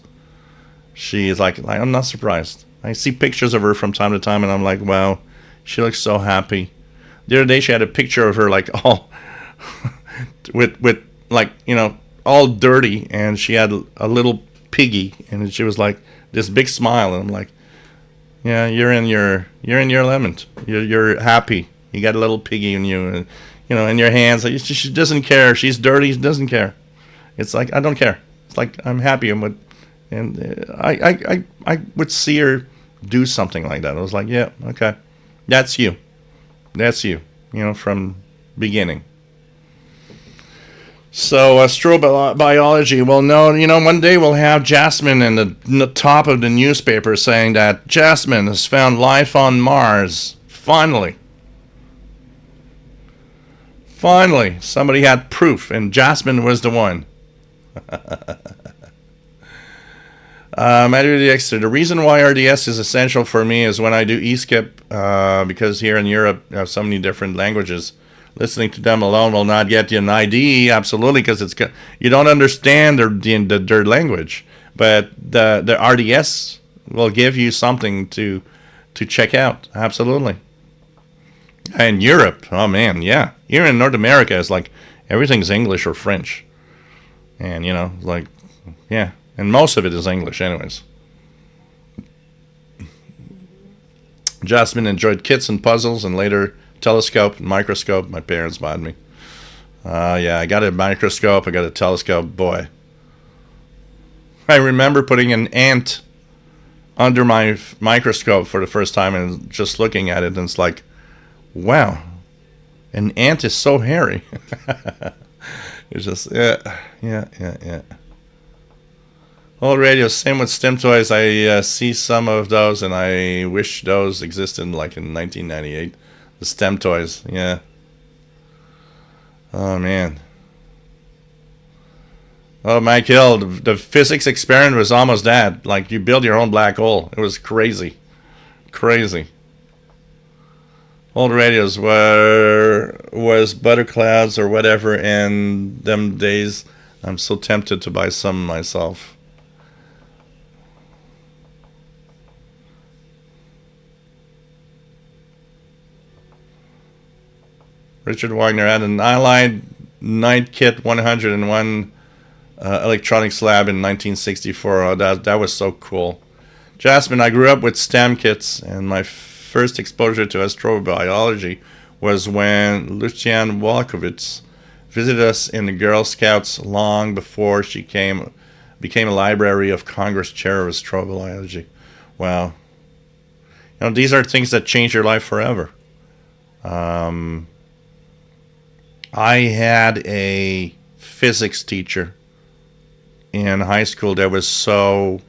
She is like, I'm not surprised. I see pictures of her from time to time, and I'm like, wow, she looks so happy. The other day she had a picture of her like all with like, all dirty, and she had a little piggy, and she was like this big smile, and I'm like, yeah, you're in your element. You're happy. You got a little piggy in you, and in your hands. She doesn't care. She's dirty. She doesn't care. It's like, I don't care. It's like, I'm happy. I would see her do something like that. I was like, yeah, okay, that's you. That's you. From beginning. So astrobiology. Well, no, one day we'll have Jasmine in the top of the newspaper saying that Jasmine has found life on Mars. Finally, somebody had proof, and Jasmine was the one. The reason why RDS is essential for me is when I do eSkip, because here in Europe you have so many different languages. Listening to them alone will not get you an ID, absolutely, because you don't understand their language. But the RDS will give you something to check out, absolutely. And Europe, oh man, yeah. Here in North America, it's like everything's English or French. And, like, yeah. And most of it is English anyways. Jasmine enjoyed kits and puzzles, and later telescope and microscope. My parents bought me. Yeah, I got a microscope, I got a telescope, boy. I remember putting an ant under my microscope for the first time and just looking at it, and it's like, wow, an ant is so hairy. It's just, yeah. Old radio, same with STEM toys. I see some of those, and I wish those existed like in 1998. The STEM toys, yeah. Oh, man. Oh, Mike Hill, the physics experiment was almost that. Like, you build your own black hole. It was crazy. Crazy. Old radios was butter clouds or whatever in them days. I'm so tempted to buy some myself. Richard Wagner had an Allied Night Kit 101 electronics lab in 1964. Oh, that was so cool. Jasmine, I grew up with STEM kits, and my first exposure to astrobiology was when Lucian Walkowitz visited us in the Girl Scouts long before she became a Library of Congress chair of astrobiology. Wow. You know, these are things that change your life forever. I had a physics teacher in high school that was so,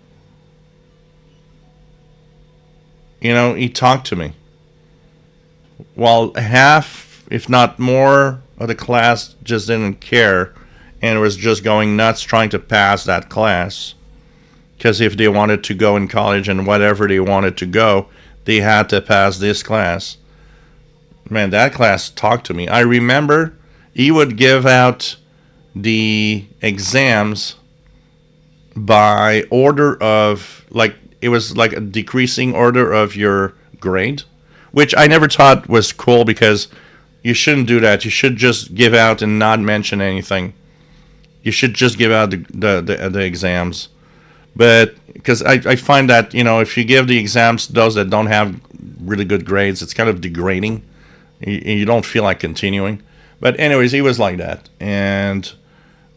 he talked to me. While half, if not more, of the class just didn't care and was just going nuts trying to pass that class. Because if they wanted to go in college and whatever they wanted to go, they had to pass this class. Man, that class talked to me. I remember he would give out the exams by order of, like, it was like a decreasing order of your grade, which I never thought was cool because you shouldn't do that. You should just give out and not mention anything. You should just give out the exams. But because I find that, if you give the exams to those that don't have really good grades, it's kind of degrading. You don't feel like continuing. But anyways, he was like that. And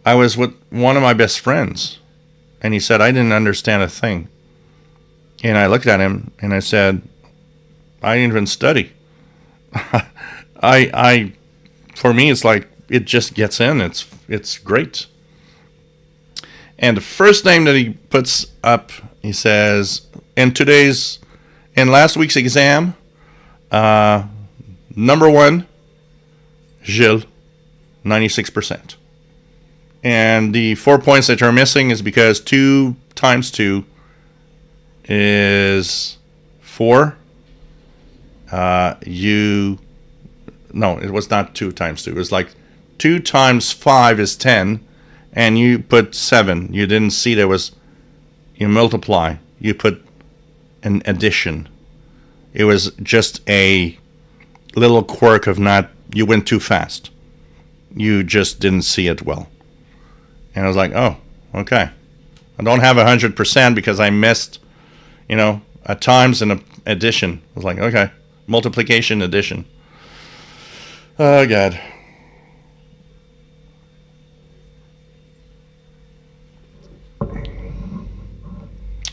I was with one of my best friends. And he said, I didn't understand a thing. And I looked at him and I said, I didn't even study. For me, it's like, it just gets in. It's great. And the first name that he puts up, he says, in last week's exam, number 1, Gilles, 96%. And the 4 points that you're missing is because 2 times 2 is 4. No, it was not 2 times 2. It was like 2 times 5 is 10. And you put 7. You didn't see you multiply. You put an addition. It was just a little quirk of you went too fast. You just didn't see it well. And I was like, oh, okay. I don't have 100% because I missed, at times an addition. I was like, okay, multiplication, addition. Oh, God.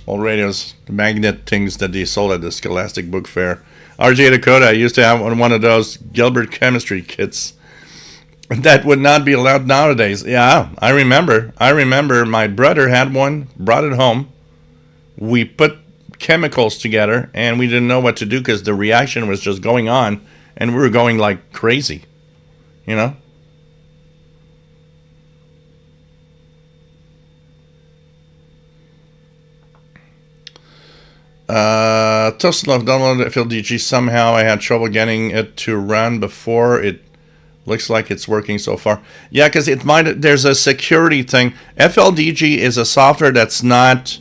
Old radios, the magnet things that they sold at the Scholastic Book Fair. RJ Dakota, I used to have one of those Gilbert chemistry kits that would not be allowed nowadays. Yeah, I remember. My brother had one, brought it home. We put chemicals together, and we didn't know what to do because the reaction was just going on, and we were going like crazy, Tesla downloaded FLDG. Somehow I had trouble getting it to run before. It looks like it's working so far. Yeah, because there's a security thing. FLDG is a software that's not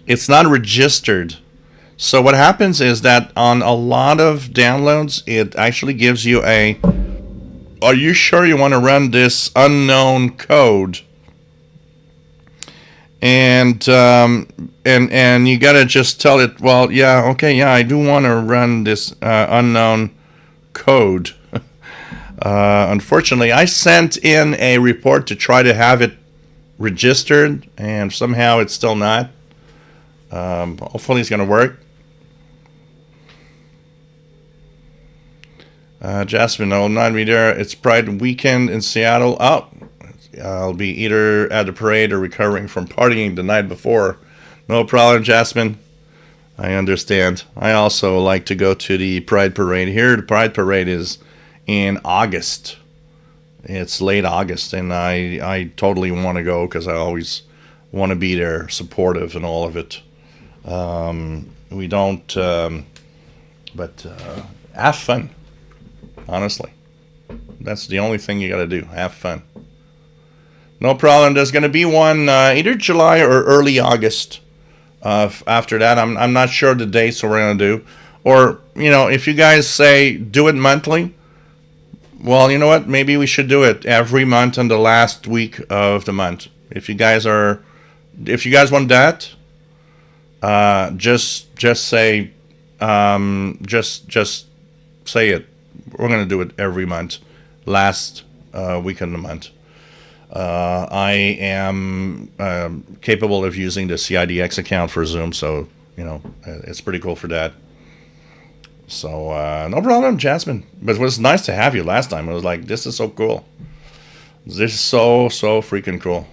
it's not registered. So what happens is that on a lot of downloads, it actually gives you are you sure you want to run this unknown code? And you gotta just tell it, well, yeah, okay, yeah, I do want to run this unknown code. Unfortunately, I sent in a report to try to have it registered, and somehow it's still not. Hopefully it's gonna work. Jasmine, I will not be there. It's Pride weekend in Seattle. Oh, I'll be either at the parade or recovering from partying the night before. No problem, Jasmine. I understand. I also like to go to the Pride Parade. Here, the Pride Parade is in August. It's late August, and I totally want to go because I always want to be there, supportive and all of it. We don't, but have fun, honestly. That's the only thing you got to do, have fun. No problem. There's going to be one either July or early August. After that, I'm not sure the dates we're going to do. Or, if you guys say do it monthly, Well, you know what? Maybe we should do it every month on the last week of the month. If you guys want that, just say, just say it. We're gonna do it every month, last week of the month. I am capable of using the CIDX account for Zoom, so it's pretty cool for that. So no problem, Jasmine. But it was nice to have you last time. It was like, this is so cool. This is so freaking cool.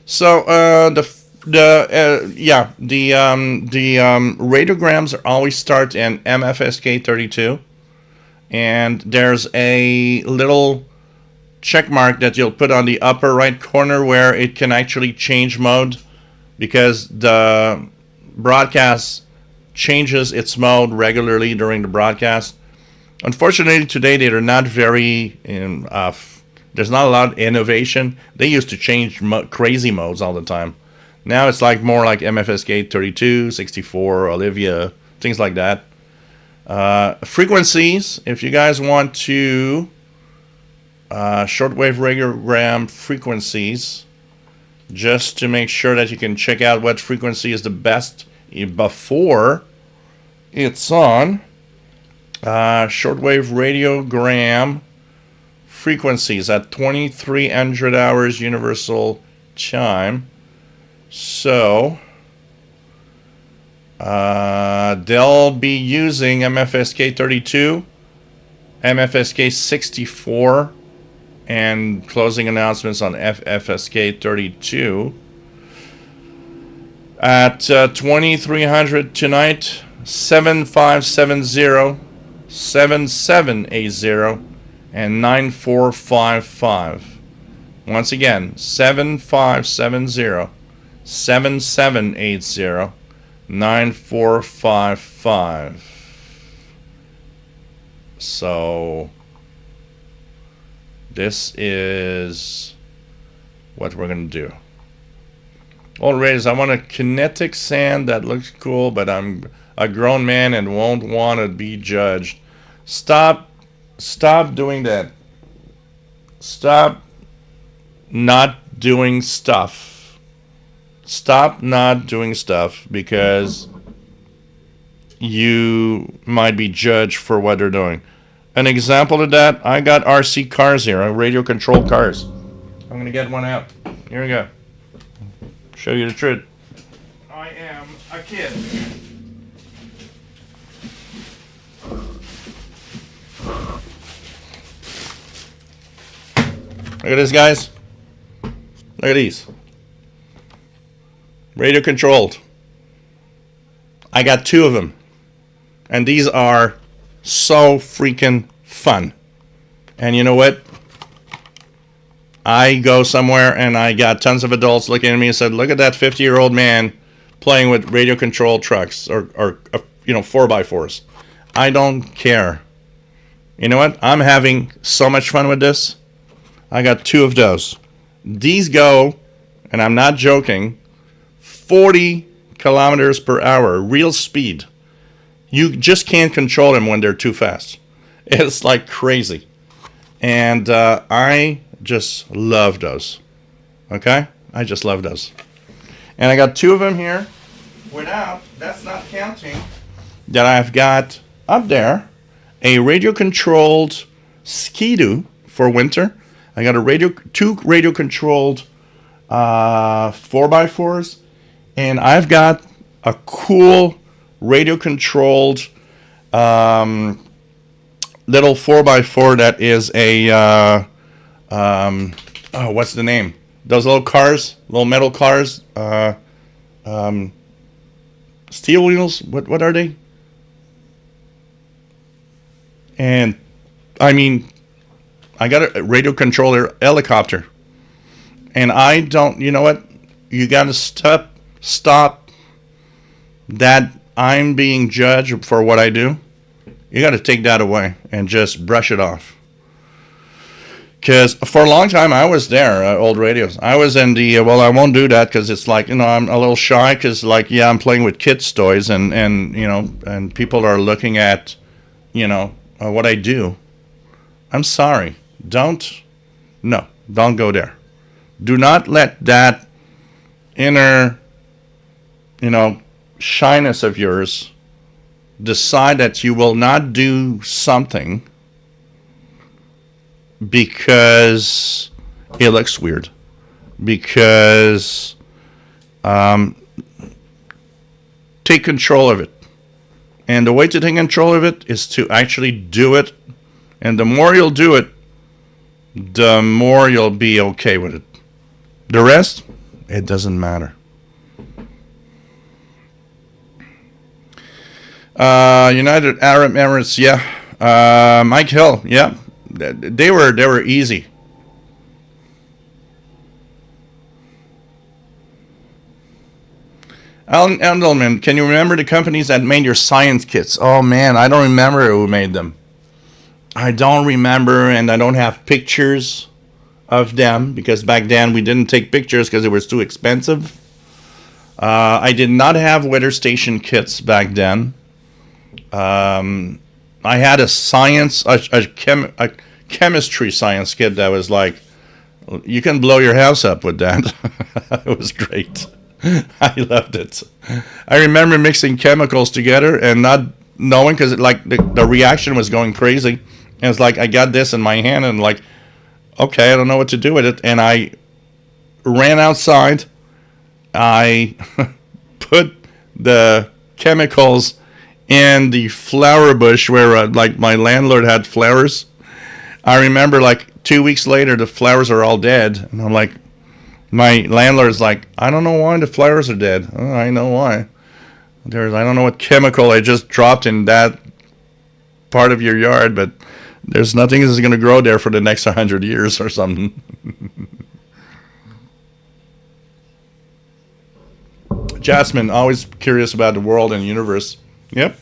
So the radiograms always start in MFSK 32, and there's a little check mark that you'll put on the upper right corner where it can actually change mode, because the broadcast changes its mode regularly during the broadcast. Unfortunately, today they are not very there's not a lot of innovation. They used to change crazy modes all the time. Now it's like more like MFSK 32, 64, Olivia, things like that. Frequencies, if you guys want to shortwave radiogram frequencies, just to make sure that you can check out what frequency is the best before it's on. Shortwave radiogram frequencies at 2300 hours universal time. So they'll be using MFSK 32, MFSK 64, and closing announcements on FFSK 32 at 2300 tonight. 7570, 7780, and 9455. Once again, 7570, 7780, 9455. So this is what we're going to do. Alright, I want a kinetic sand that looks cool, but I'm a grown man and won't want to be judged. Stop doing that. Stop not doing stuff. Stop not doing stuff because you might be judged for what they're doing. An example of that, I got RC cars here, radio controlled cars. I'm going to get one out. Here we go. Show you the truth. I am a kid. Look at this, guys. Look at these. Radio controlled. I got 2 of them. And these are so freaking fun. And you know what? I go somewhere and I got tons of adults looking at me and said, look at that 50-year-old man playing with radio controlled trucks or 4x4s. I don't care. You know what? I'm having so much fun with this. I got 2 of those. These go, and I'm not joking, 40 kilometers per hour, real speed. You just can't control them when they're too fast. It's like crazy. And I just love those. Okay? I just love those. And I got 2 of them here. That's not counting that I've got up there a radio-controlled Ski-Doo for winter. I got 2 radio-controlled 4x4s, and I've got a cool radio-controlled little 4x4 that is a what's the name? Those little cars, little metal cars, steel wheels. What are they? And I mean, I got a radio controller helicopter, and I don't. You know what? You got to stop that I'm being judged for what I do. You got to take that away and just brush it off. Because for a long time I was there, old radios. I was in the, well, I won't do that because it's like, I'm a little shy because, like, yeah, I'm playing with kids' toys and and people are looking at, what I do. I'm sorry. Don't go there. Do not let that inner, shyness of yours decide that you will not do something because it looks weird. Because take control of it. And the way to take control of it is to actually do it. And the more you'll do it, the more you'll be okay with it. The rest, it doesn't matter. United Arab Emirates, yeah. Mike Hill, yeah. They were easy. Alan Endelman, can you remember the companies that made your science kits? Oh man, I don't remember who made them. I don't remember, and I don't have pictures of them because back then we didn't take pictures because it was too expensive. I did not have weather station kits back then. I had a science, a chemistry science kit that was like, you can blow your house up with that. It was great. I loved it. I remember mixing chemicals together and not knowing because the reaction was going crazy. And it's like I got this in my hand and like, okay, I don't know what to do with it. And I ran outside. I put the chemicals in the flower bush where like my landlord had flowers. I remember like 2 weeks later the flowers are all dead, and I'm like, my landlord's like, I don't know why the flowers are dead. Oh, I know why. I don't know what chemical I just dropped in that part of your yard, but there's nothing that's going to grow there for the next 100 years or something. Jasmine, always curious about the world and the universe. Yep.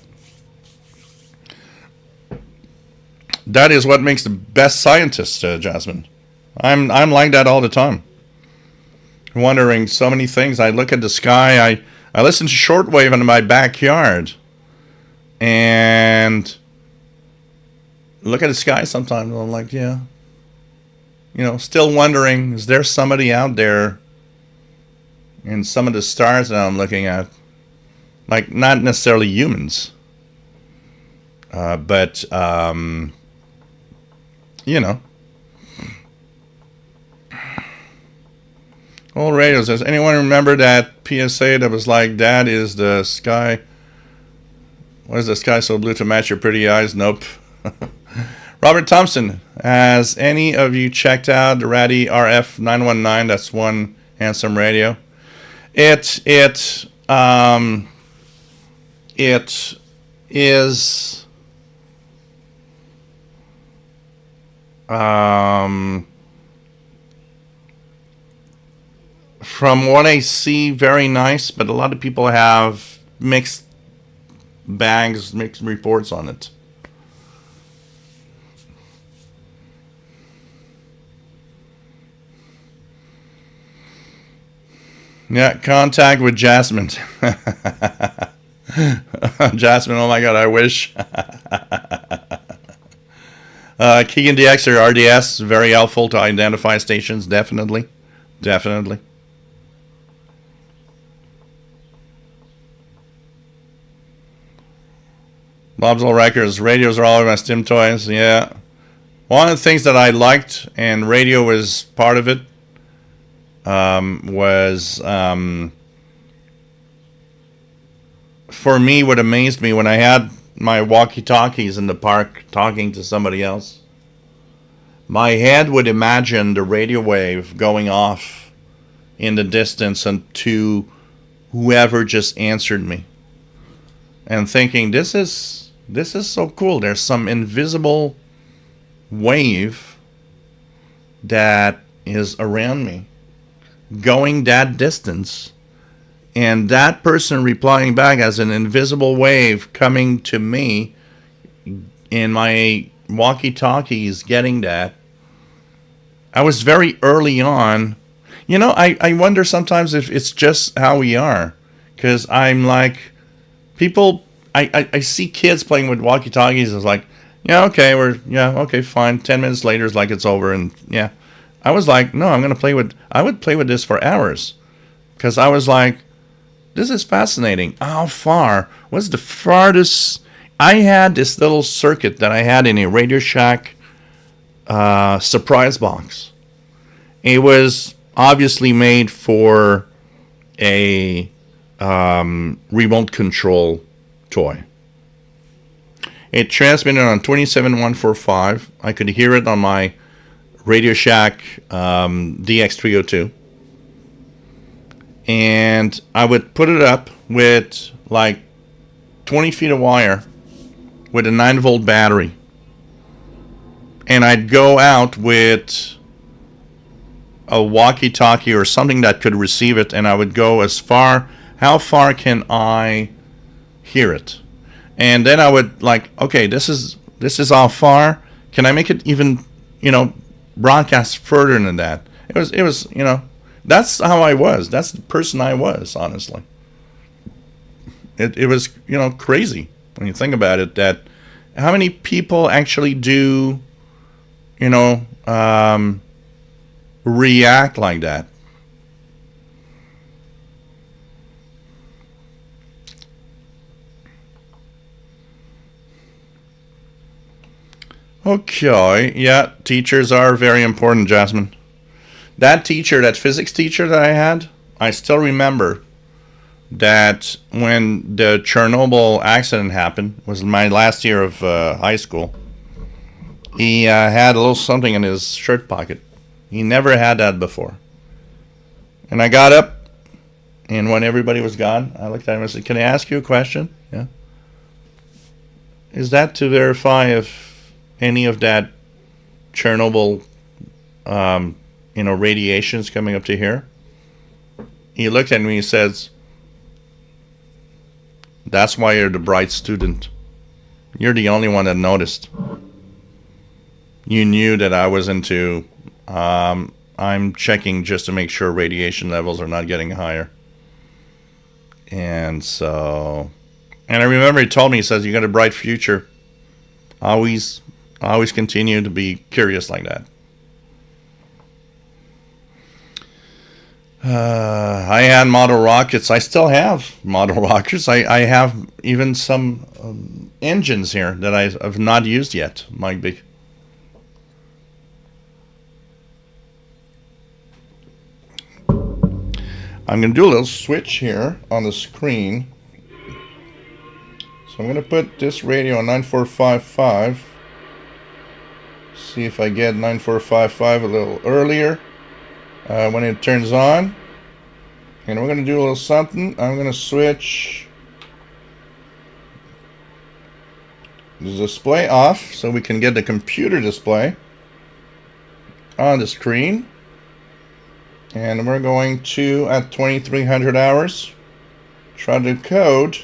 That is what makes the best scientists, Jasmine. I'm like that all the time. Wondering so many things. I look at the sky. I listen to Shortwave in my backyard. And look at the sky sometimes. I'm like, yeah. Still wondering, is there somebody out there in some of the stars that I'm looking at? Like, not necessarily humans. But Old radio says, anyone remember that PSA that was like, that is the sky? What is the sky so blue to match your pretty eyes? Nope. Robert Thompson, has any of you checked out the Ratty RF 919? That's one handsome radio. It is from what I see, very nice, but a lot of people have mixed reports on it. Yeah, contact with Jasmine. Jasmine, oh my God, I wish. Keegan DX or RDS, very helpful to identify stations, definitely. Definitely. Bob's Old Records, radios are all over my stim toys, yeah. One of the things that I liked, and radio was part of it, was for me, what amazed me when I had my walkie-talkies in the park talking to somebody else, my head would imagine the radio wave going off in the distance and to whoever just answered me, and thinking, this is so cool. There's some invisible wave that is around me going that distance, and that person replying back as an invisible wave coming to me in my walkie-talkies, getting that. I was very early on. You know, I wonder sometimes if it's just how we are. Because I'm like, people, I see kids playing with walkie-talkies. It's like, yeah, okay, okay, fine. 10 minutes later, it's like it's over. And yeah, I was like, no, I would play with this for hours. Because I was like, this is fascinating. How far? What's the farthest? I had this little circuit that I had in a Radio Shack surprise box. It was obviously made for a remote control toy. It transmitted on 27145. I could hear it on my Radio Shack DX302. And I would put it up with like 20 feet of wire with a 9-volt battery. And I'd go out with a walkie-talkie or something that could receive it, and I would go as far. How far can I hear it? And then I would like, okay, this is how far. Can I make it even, broadcast further than that? It was, that's how I was. That's the person I was, honestly. It was, crazy when you think about it. That how many people actually do, react like that? Okay, yeah, teachers are very important, Jasmine. That physics teacher that I had, I still remember that when the Chernobyl accident happened, was my last year of high school, he had a little something in his shirt pocket. He never had that before. And I got up, and when everybody was gone, I looked at him and said, "Can I ask you a question?" Yeah. Is that to verify if any of that Chernobyl, radiation is coming up to here? He looked at me and he says, "That's why you're the bright student. You're the only one that noticed. You knew that I was into, I'm checking just to make sure radiation levels are not getting higher." And I remember he told me, he says, "You got a bright future. Always continue to be curious like that." I had model rockets. I still have model rockets. I have even some engines here that I have not used yet. Might be. I'm going to do a little switch here on the screen. So I'm going to put this radio on 9455. See if I get 9455 a little earlier when it turns on. And we're going to do a little something. I'm going to switch the display off so we can get the computer display on the screen. And we're going to, at 2300 hours, try to code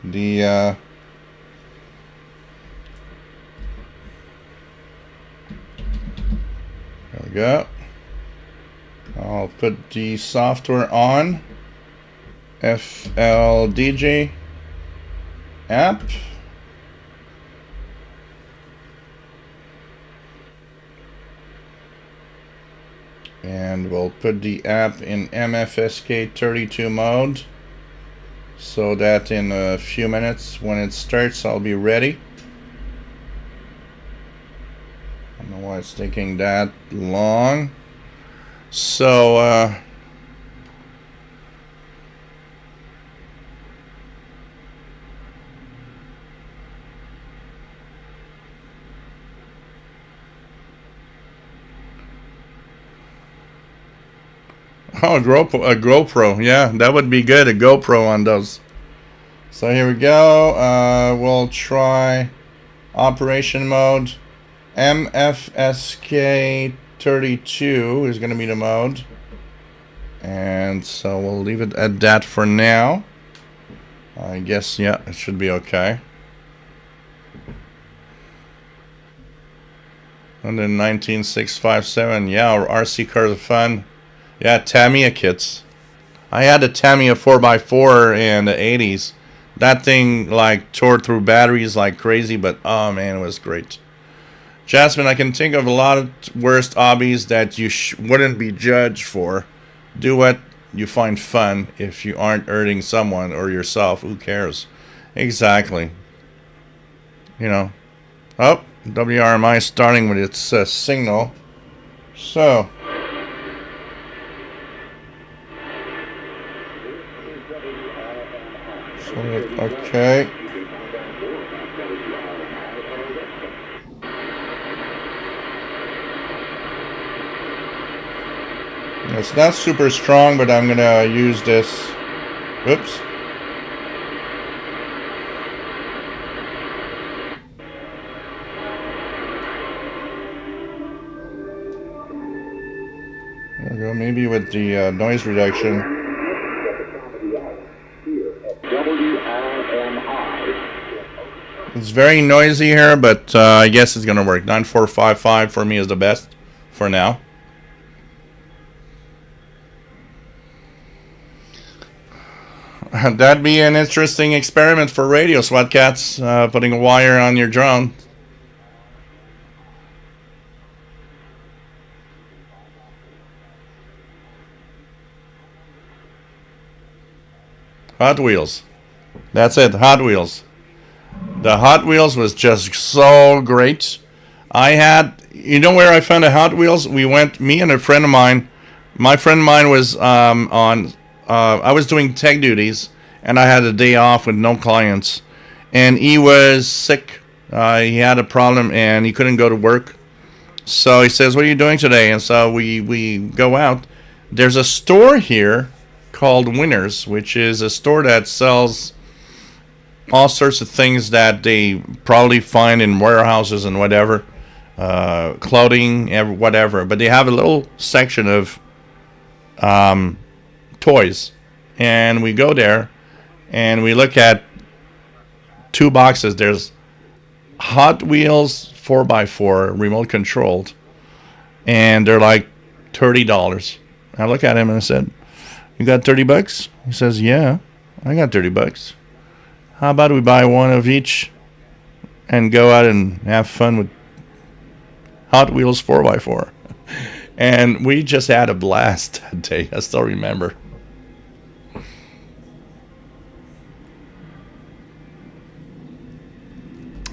the there we go. I'll put the software on. FLDJ app. And we'll put the app in MFSK32 mode so that in a few minutes when it starts I'll be ready. I don't know why it's taking that long. So oh, a GoPro, yeah, that would be good, a GoPro on those. So here we go. We'll try operation mode. MFSK32 is going to be the mode. And so we'll leave it at that for now. I guess, yeah, it should be okay. And then 19657. Yeah, RC cars are fun. Yeah, Tamiya kits. I had a Tamiya 4x4 in the 80s. That thing like tore through batteries like crazy, but oh man, it was great. Jasmine, I can think of a lot of worst hobbies that you wouldn't be judged for. Do what you find fun. If you aren't hurting someone or yourself, who cares? Exactly. You know. Oh, WRMI starting with its signal. So. Okay. It's not super strong, but I'm gonna use this. Whoops. There we go. Maybe with the noise reduction. It's very noisy here, but I guess it's gonna work. 9455 for me is the best for now. That'd be an interesting experiment for radio, Sweatcats, putting a wire on your drone. Hot Wheels. That's it, Hot Wheels. The Hot Wheels was just so great. I had, you know where I found a Hot Wheels? We went, me and a friend of mine. My friend of mine was I was doing tech duties, and I had a day off with no clients. And he was sick. He had a problem, and he couldn't go to work. So he says, "What are you doing today?" And so we go out. There's a store here called Winners, which is a store that sells all sorts of things that they probably find in warehouses and whatever, clothing, whatever. But they have a little section of toys, and we go there and we look at two boxes. There's Hot Wheels 4x4 remote controlled, and they're like $30. I look at him and I said, "You got $30?" He says, "Yeah, I got $30. How about we buy one of each and go out and have fun with Hot Wheels 4x4? And we just had a blast that day. I still remember.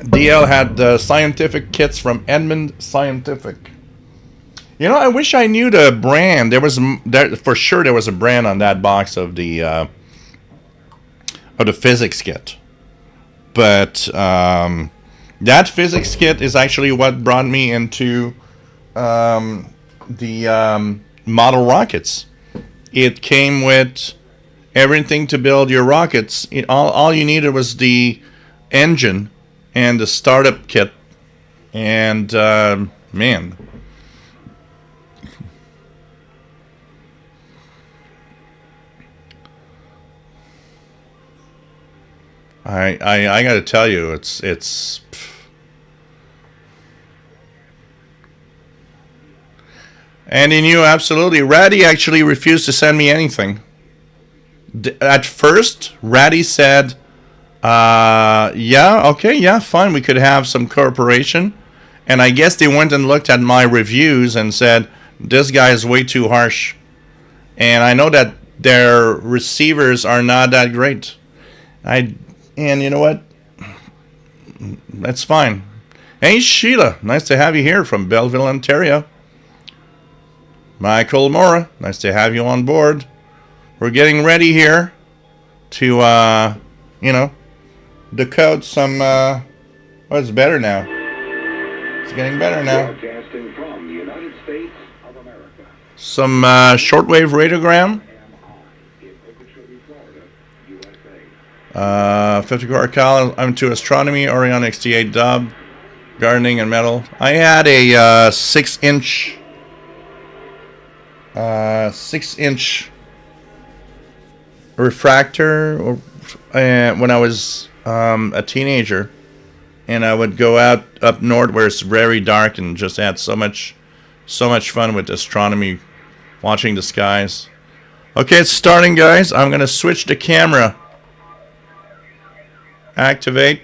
DL had the scientific kits from Edmund Scientific. You know, I wish I knew the brand. For sure there was a brand on that box of the physics kit. But that physics kit is actually what brought me into the model rockets. It came with everything to build your rockets. All you needed was the engine and the startup kit. And man, I got to tell you, it's and he knew absolutely. Ratty actually refused to send me anything. At first, Ratty said, "Yeah, okay, yeah, fine, we could have some cooperation." And I guess they went and looked at my reviews and said, "This guy is way too harsh." And I know that their receivers are not that great. And you know what? That's fine. Hey, Sheila, nice to have you here from Belleville, Ontario. Michael Mora, nice to have you on board. We're getting ready here to, decode some, it's better now. It's getting better now. Broadcasting from the United States of America. Some shortwave radiogram. 50 core Cal. I'm into astronomy, Orion XT8 dub, gardening and metal. I had a 6-inch refractor when I was a teenager, and I would go out up north where it's very dark and just had so much fun with astronomy, watching the skies. Okay, it's starting, guys. I'm gonna switch the camera. Activate.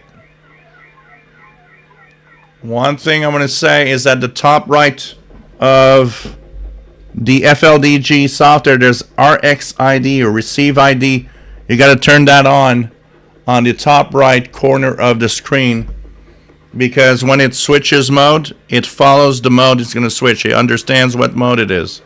One thing I want to say is at the top right of the FLDG software, there's RxID or Receive ID. You got to turn that on the top right corner of the screen, because when it switches mode, it follows the mode it's going to switch. It understands what mode it is.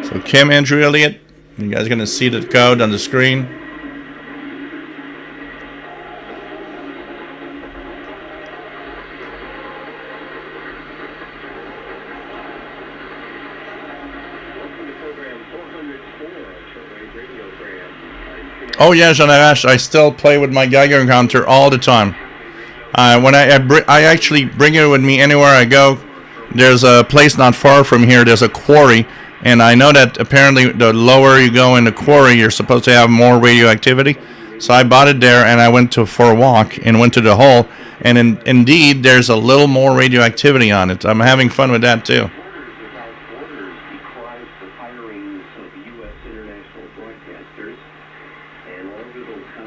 So Kim, Andrew, Elliott, you guys are going to see the code on the screen. Oh yeah, Jean-Arash, I still play with my Geiger counter all the time. When I actually bring it with me anywhere I go. There's a place not far from here. There's a quarry. And I know that apparently the lower you go in the quarry, you're supposed to have more radioactivity. So I bought it there, and I went for a walk and went to the hole. And indeed, there's a little more radioactivity on it. I'm having fun with that too.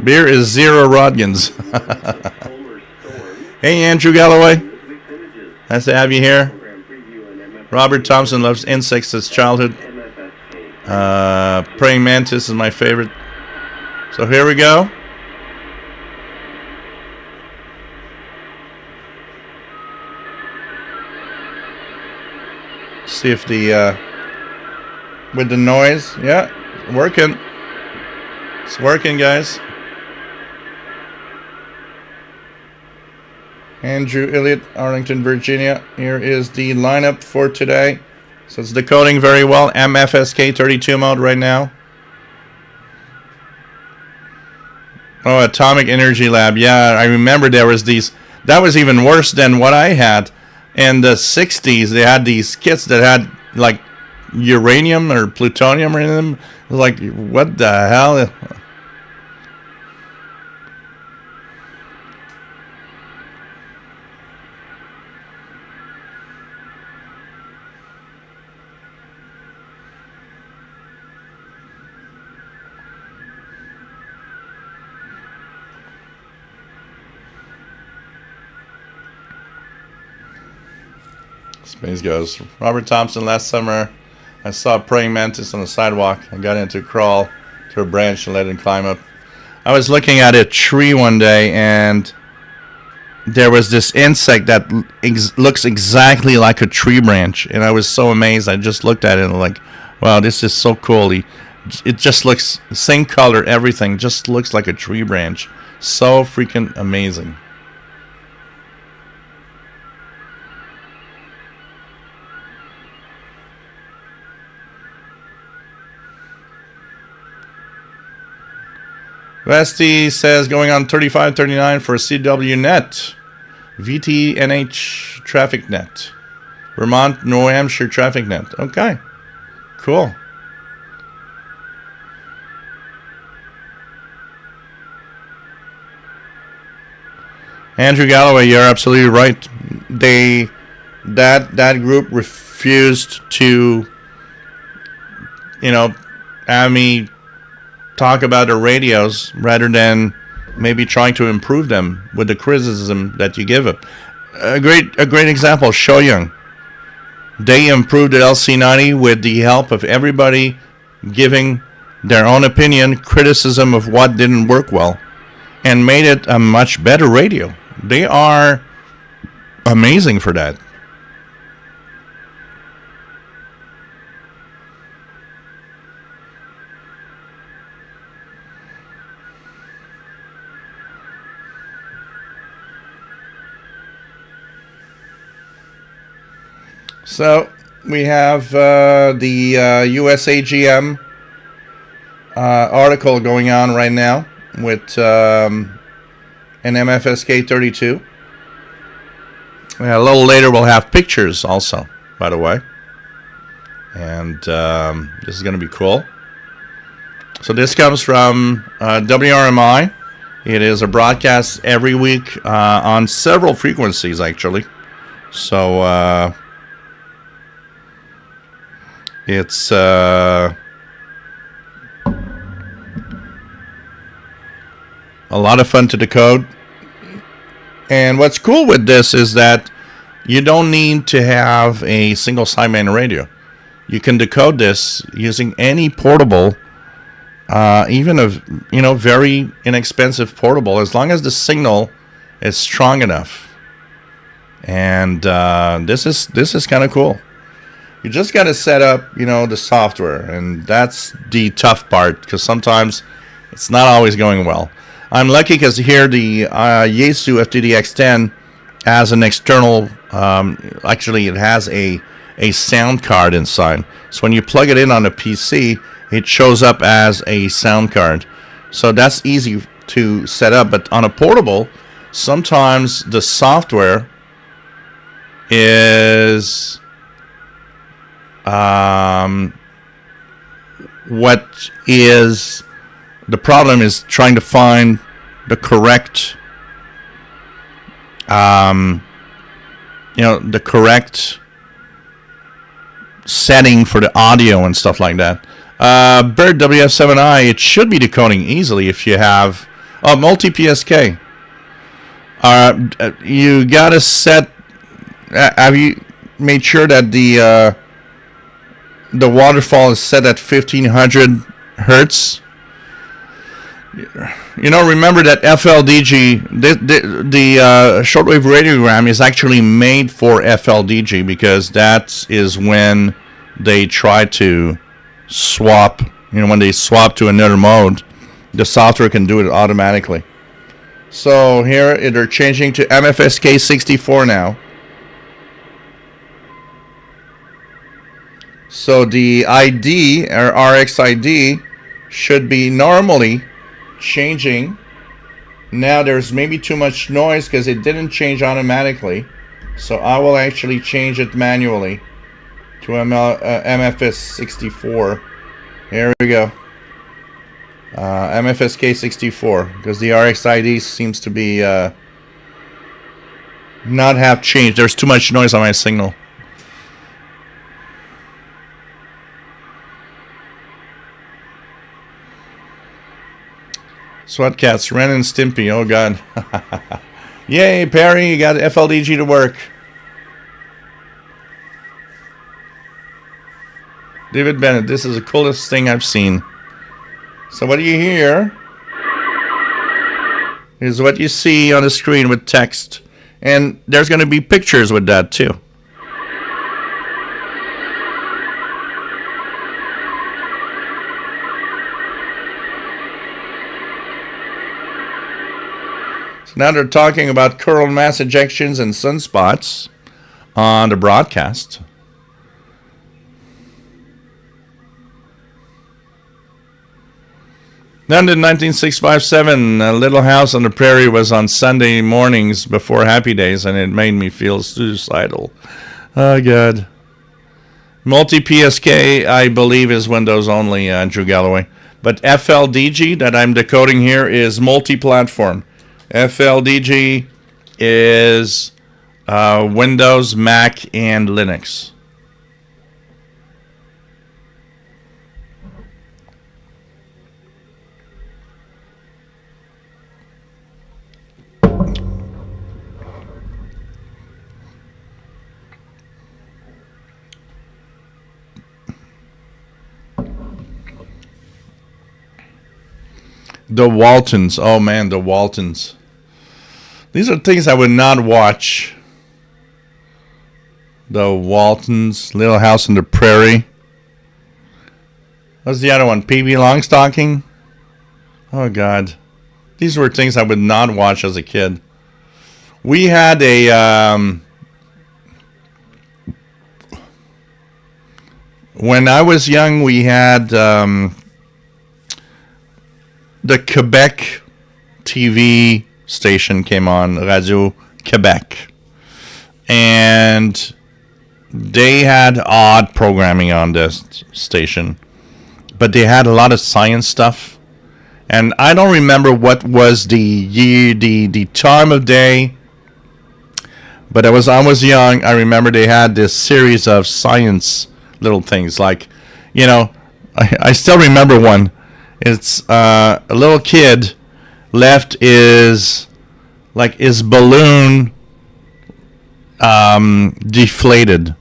Beer is 0 Rodgans. Hey, Andrew Galloway. Nice to have you here. Robert Thompson loves insects since childhood. Praying mantis is my favorite. So here we go. See if the with the noise, yeah, working. It's working, guys. Andrew Elliott, Arlington, Virginia. Here is the lineup for today. So it's decoding very well. MFSK 32 mode right now. Oh, Atomic Energy Lab. Yeah, I remember there was these. That was even worse than what I had. In the 60s, they had these kits that had like uranium or plutonium in them. It was like, what the hell? Space goes. Robert Thompson, last summer I saw a praying mantis on the sidewalk. I got in to crawl to a branch and let it climb up. I was looking at a tree one day, and there was this insect that looks exactly like a tree branch, and I was so amazed. I just looked at it and like, wow, this is so cool. It just looks same color, everything just looks like a tree branch. So freaking amazing. Vesti says going on 3539 for CW net. VTNH traffic net. Vermont, New Hampshire traffic net. Okay. Cool. Andrew Galloway, you're absolutely right. That group refused to, have me talk about the radios rather than maybe trying to improve them with the criticism that you give it. A great example, Shoyoung. They improved the LC90 with the help of everybody giving their own opinion, criticism of what didn't work well, and made it a much better radio. They are amazing for that. So we have the USAGM article going on right now with an MFSK 32. A little later we'll have pictures also, by the way. And this is going to be cool. So this comes from WRMI. It is a broadcast every week on several frequencies, actually. So it's a lot of fun to decode. And what's cool with this is that you don't need to have a single sideband radio. You can decode this using any portable, even a very inexpensive portable, as long as the signal is strong enough. And this is kind of cool. You just got to set up, the software, and that's the tough part, because sometimes it's not always going well. I'm lucky because here the Yaesu FTDX10 has an external. Actually, it has a sound card inside. So when you plug it in on a PC, it shows up as a sound card. So that's easy to set up. But on a portable, sometimes the software is what is the problem is trying to find the correct the correct setting for the audio and stuff like that. Bird WF7i, it should be decoding easily if you have multi-PSK. You gotta set. Have you made sure that the waterfall is set at 1500 hertz? Remember that FLDG, the shortwave radiogram is actually made for FLDG, because that is when they try to swap. When they swap to another mode, the software can do it automatically. So here they're changing to MFSK 64 now. So the ID or RxID should be normally changing. Now there's maybe too much noise because it didn't change automatically. So I will actually change it manually to MFS 64. Here we go. MFSK 64, because the RxID seems to be not have changed. There's too much noise on my signal. SWAT cats, Ren and Stimpy. Oh god. Yay, Perry, you got FLDG to work. David Bennett, this is the coolest thing I've seen. So what do you hear is what you see on the screen with text. And there's going to be pictures with that too. So now they're talking about coronal mass ejections and sunspots on the broadcast. Then in 19657, Little House on the Prairie was on Sunday mornings before Happy Days, and it made me feel suicidal. Oh, God. Multi-PSK, I believe, is Windows only, Andrew Galloway. But FLDG that I'm decoding here is multi-platform. FLDG is Windows, Mac, and Linux. The Waltons. Oh, man, the Waltons. These are things I would not watch. The Waltons, Little House on the Prairie. What's the other one? PB Longstocking? Oh, God. These were things I would not watch as a kid. We had a... when I was young, we had... the Quebec TV station came on, Radio Quebec. And they had odd programming on this station, but they had a lot of science stuff. And I don't remember what was the year, the time of day, but I was young. I remember they had this series of science little things, like, you know, I still remember one. It's a little kid left his balloon deflated,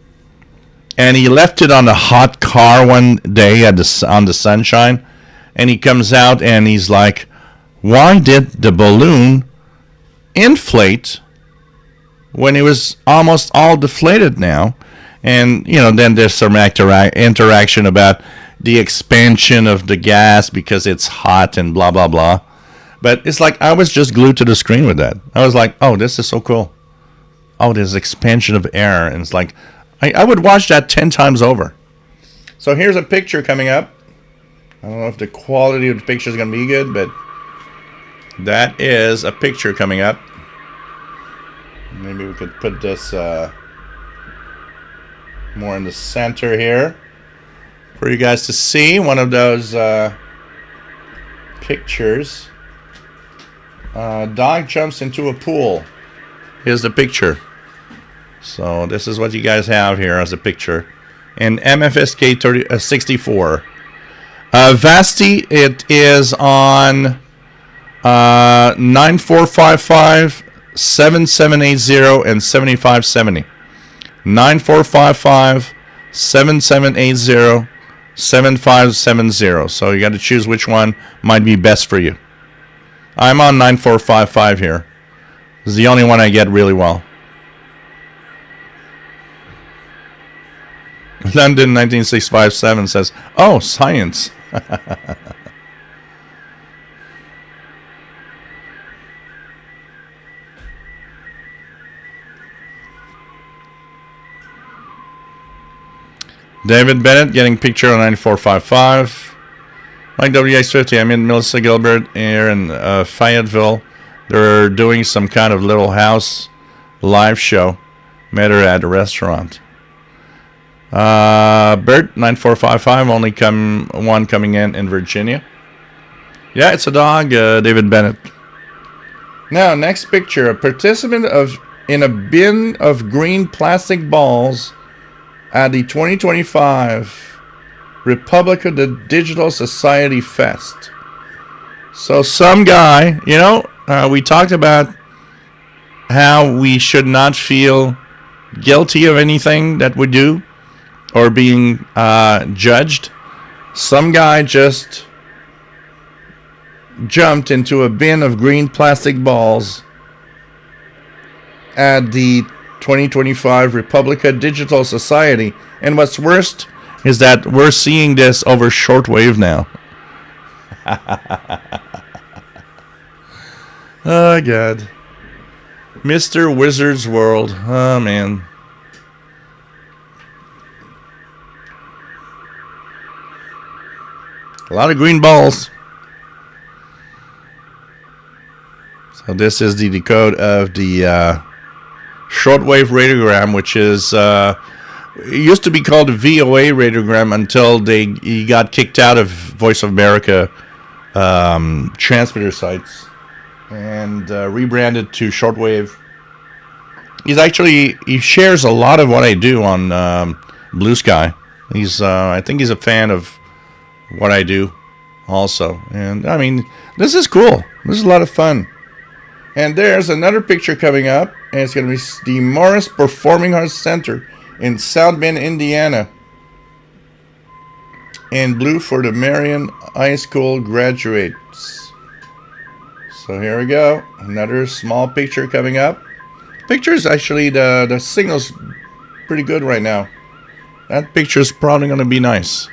and he left it on a hot car one day on the sunshine, and he comes out and he's like, why did the balloon inflate when it was almost all deflated now? And then there's some interaction about the expansion of the gas because it's hot and blah blah blah. But it's like I was just glued to the screen with that. I was like, oh, this is so cool. Oh, there's expansion of air. And it's like, I would watch that 10 times over. So here's a picture coming up. I don't know if the quality of the picture is going to be good, but that is a picture coming up. Maybe we could put this more in the center here for you guys to see. One of those pictures. Dog jumps into a pool. Here's the picture. So this is what you guys have here as a picture. In MFSK 64. Vasti, it is on 9455, 7780, and 7570. 9455, 7780, 7570. So you got to choose which one might be best for you. I'm on 9455 here. This is the only one I get really well. London 19657 says, oh, science. David Bennett getting picture on 9455. Mike WX50, I'm in Melissa Gilbert here in Fayetteville. They're doing some kind of little house live show. Met her at a restaurant. Bert 9455, only one coming in Virginia. Yeah, it's a dog, David Bennett. Now, next picture, a participant in a bin of green plastic balls at the 2025 Republic of the Digital Society Fest. So some guy, we talked about how we should not feel guilty of anything that we do or being judged. Some guy just jumped into a bin of green plastic balls at the 2025 Republica Digital Society. And what's worst is that we're seeing this over shortwave now. Oh, God. Mr. Wizard's World. Oh, man. A lot of green balls. So this is the decode of the shortwave radiogram, which is it used to be called a VOA radiogram until he got kicked out of Voice of America transmitter sites and rebranded to shortwave. He shares a lot of what I do on Blue Sky. I think he's a fan of what I do also. And I mean, this is cool. This is a lot of fun. And there's another picture coming up, and it's going to be the Morris Performing Arts Center in South Bend, Indiana, in blue for the Marion High School graduates. So here we go. Another small picture coming up. Pictures, actually, the signal's pretty good right now. That picture's probably going to be nice.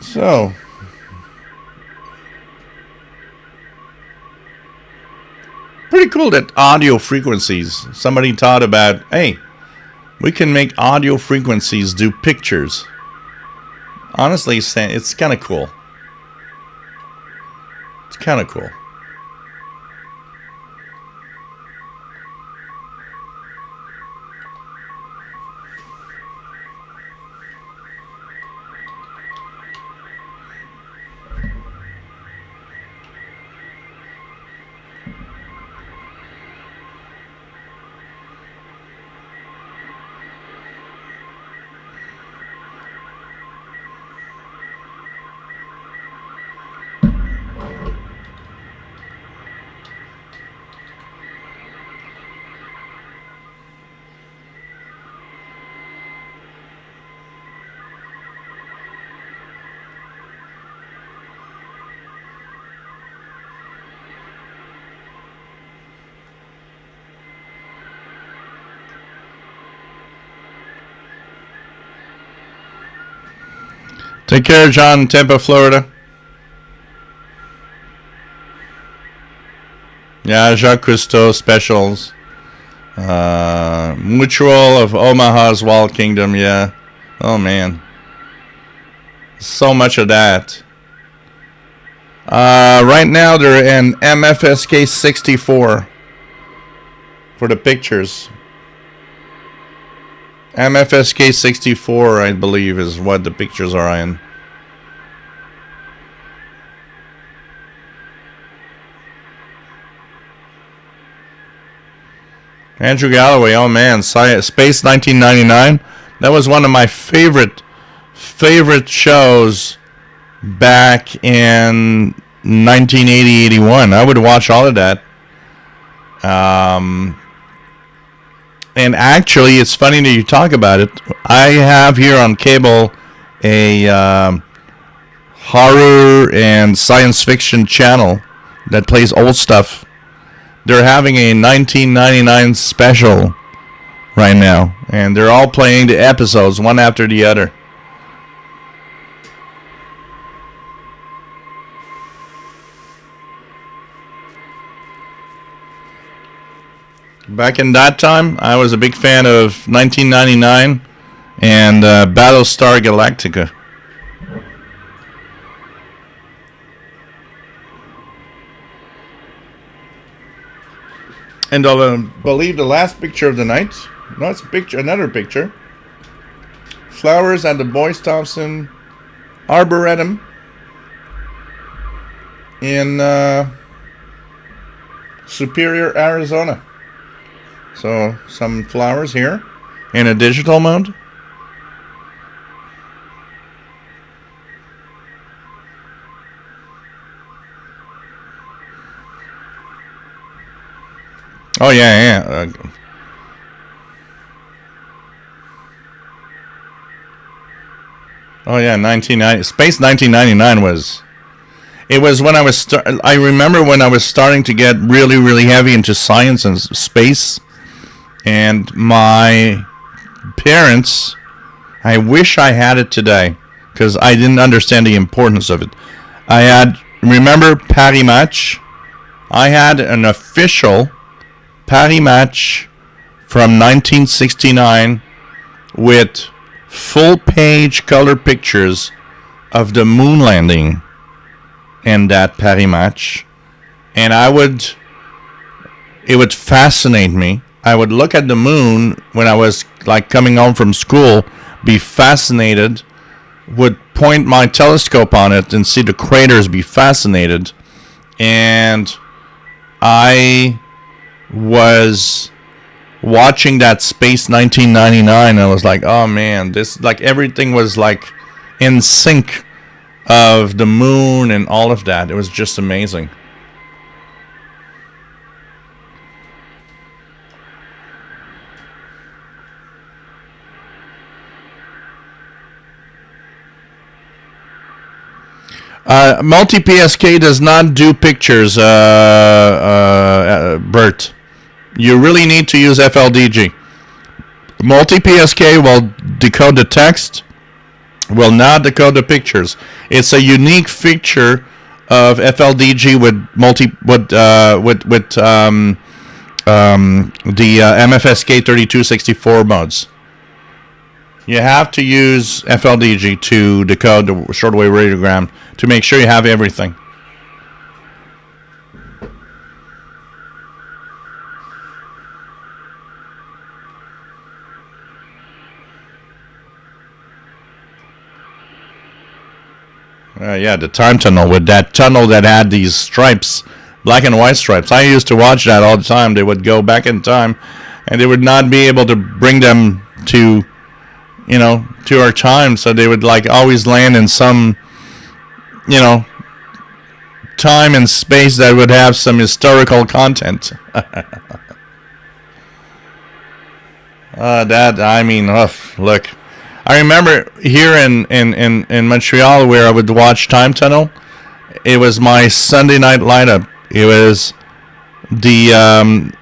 So, Pretty cool that audio frequencies. Somebody thought about, hey, we can make audio frequencies do pictures. Honestly, it's kind of cool. It's kind of cool. Take care, John, in Tampa, Florida. Yeah, Jacques Cousteau specials. Mutual of Omaha's Wall Kingdom, yeah. Oh, man. So much of that. Right now, they're in MFSK 64 for the pictures. MFSK 64, I believe, is what the pictures are in. Andrew Galloway, oh man, Space 1999. That was one of my favorite shows back in 1980-81. I would watch all of that. And actually, it's funny that you talk about it. I have here on cable a horror and science fiction channel that plays old stuff. They're having a 1999 special right now, and they're all playing the episodes one after the other. Back in that time, I was a big fan of 1999 and Battlestar Galactica. And I believe the last picture of the night. No, it's a picture, another picture. Flowers at the Boyce Thompson Arboretum in Superior, Arizona. So some flowers here in a digital mode. Oh yeah. Oh yeah, 1990. Space 1999 was. It was when I was. I remember when I was starting to get really, really heavy into science and space, and my parents. I wish I had it today, because I didn't understand the importance of it. I had remember Paris Match. I had an official Paris Match from 1969 with full-page color pictures of the moon landing in that Paris Match, and it would fascinate me. I would look at the moon when I was like coming home from school, be fascinated, would point my telescope on it and see the craters, be fascinated, and I was watching that Space 1999, and I was like, oh man, this, like, everything was like in sync of the moon and all of that. It was just amazing. Multi-PSK does not do pictures, Bert. You really need to use FLDG. Multi-PSK will decode the text, will not decode the pictures. It's a unique feature of FLDG with the MFSK 3264 modes. You have to use FLDG to decode the shortwave radiogram to make sure you have everything. Yeah, the time tunnel with that tunnel that had these stripes, black and white stripes. I used to watch that all the time. They would go back in time, and they would not be able to bring them to, to our time. So they would like always land in some, time and space that would have some historical content. Look. I remember here in Montreal where I would watch Time Tunnel. It was my Sunday night lineup. It was the $1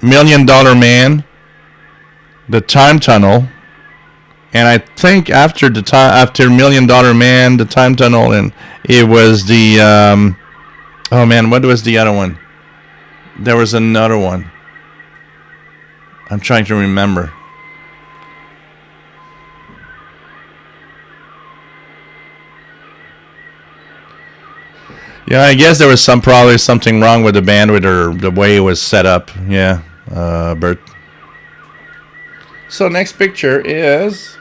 Million Man, the Time Tunnel, and I think after $1 Million Man, the Time Tunnel, and it was the what was the other one? There was another one. I'm trying to remember. Yeah, I guess there was probably something wrong with the bandwidth or the way it was set up. Yeah, Bert. So next picture is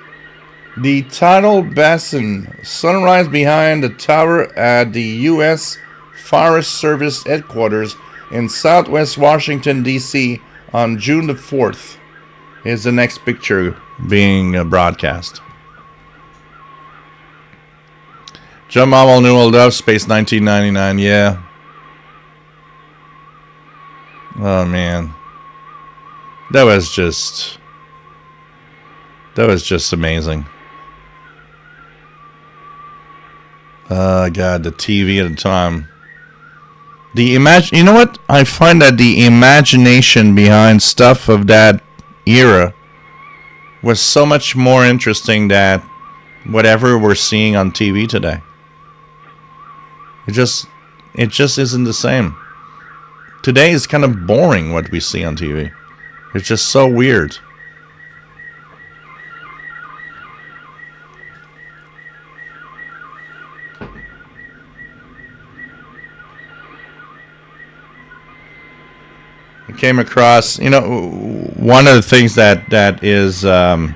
the tidal basin. Sunrise behind the tower at the U.S. Forest Service headquarters in Southwest Washington, D.C. on June the 4th is the next picture being broadcast. John Marvel, New Old Dove, Space 1999, yeah. Oh, man. That was just amazing. God, the TV at the time. You know what? I find that the imagination behind stuff of that era was so much more interesting than whatever we're seeing on TV today. It just isn't the same. Today is kind of boring what we see on TV. It's just so weird. I came across, one of the things that is, so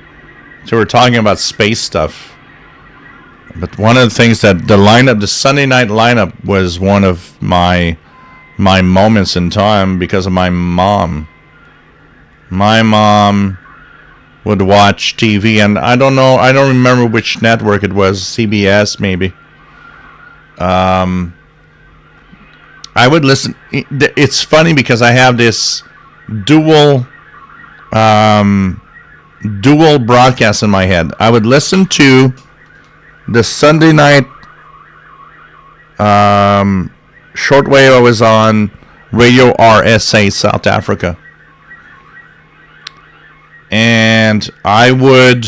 we're talking about space stuff. But one of the things that the Sunday night lineup was one of my moments in time because of my mom. My mom would watch TV, and I don't remember which network it was, CBS maybe. I would listen. It's funny because I have this dual broadcast in my head. I would listen to the Sunday night shortwave. I was on Radio RSA South Africa, and I would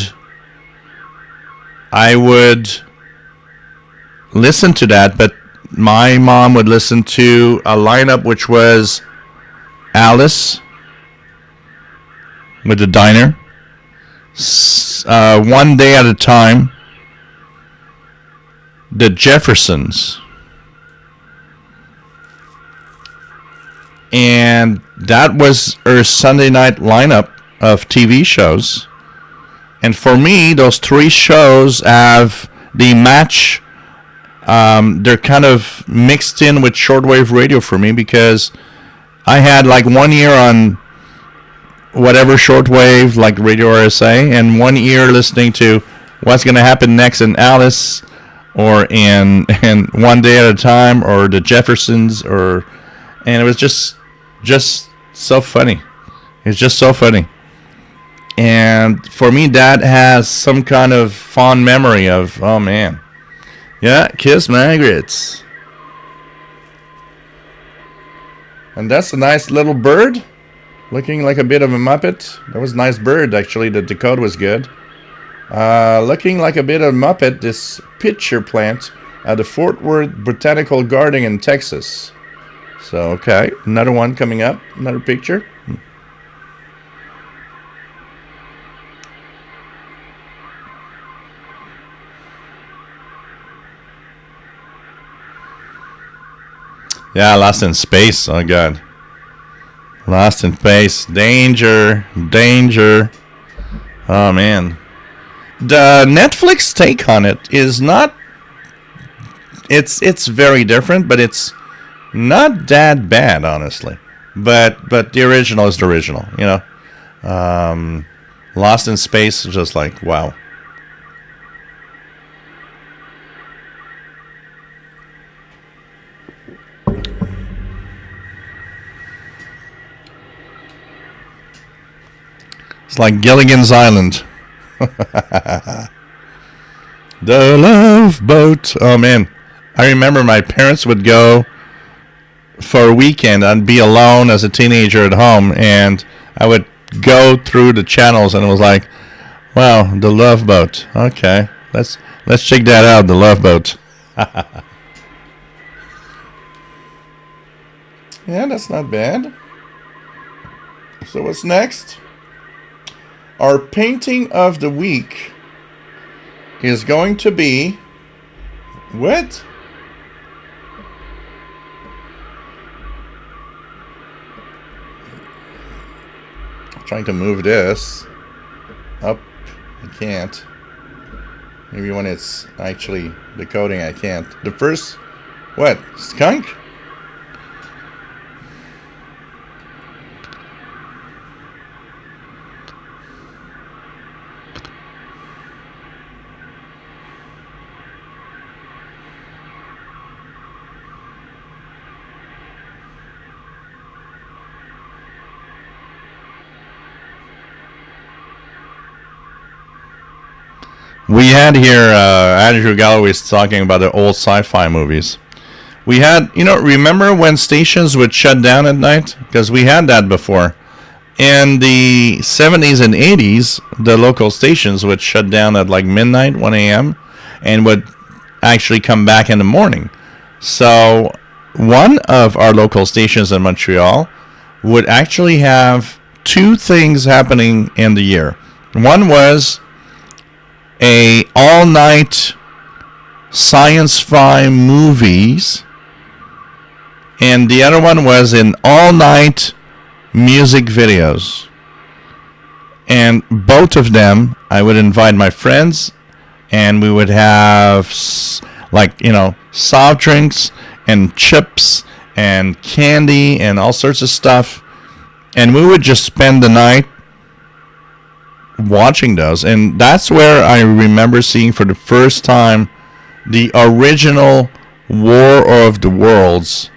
listen to that, but my mom would listen to a lineup which was Alice with the diner, One Day at a Time, the Jeffersons, and that was her Sunday night lineup of TV shows. And for me, those three shows have the match. They're kind of mixed in with shortwave radio for me because I had like 1 year on whatever shortwave, like Radio RSA, and 1 year listening to what's going to happen next in Alice, or in One Day at a Time, or the Jeffersons, and it was just so funny. It's just so funny. And for me, that has some kind of fond memory of, oh man. Yeah, Kiss Margaret's. And that's a nice little bird, looking like a bit of a Muppet. That was a nice bird, actually. The decode was good. Looking like a bit of a Muppet, this pitcher plant at the Fort Worth Botanical Garden in Texas. So, okay, another one coming up, another picture. Yeah, Lost in Space. Oh, God. Lost in Space. Danger. Danger. Oh, man. The Netflix take on it is not... It's very different, but it's not that bad, honestly. But the original is the original, you know. Lost in Space is just like, wow. It's like Gilligan's Island. The Love Boat. Oh, man. I remember my parents would go for a weekend. I'd be alone as a teenager at home, and I would go through the channels, and it was like, wow, The Love Boat. Okay, let's check that out, The Love Boat. Yeah, that's not bad. So what's next? Our painting of the week is going to be... What? I'm trying to move this up. I can't. Maybe when it's actually decoding, I can't. The first... What? Skunk? We had here Andrew Galloway's talking about the old sci-fi movies. We had, you know, remember when stations would shut down at night? Because we had that before. In the 70s and 80s, the local stations would shut down at like midnight, 1 a.m., and would actually come back in the morning. So one of our local stations in Montreal would actually have two things happening in the year. One was a all-night science-fi movies, and the other one was an all-night music videos. And both of them, I would invite my friends, and we would have, like, you know, soft drinks and chips and candy and all sorts of stuff, and we would just spend the night watching those. And that's where I remember seeing for the first time the original War of the Worlds,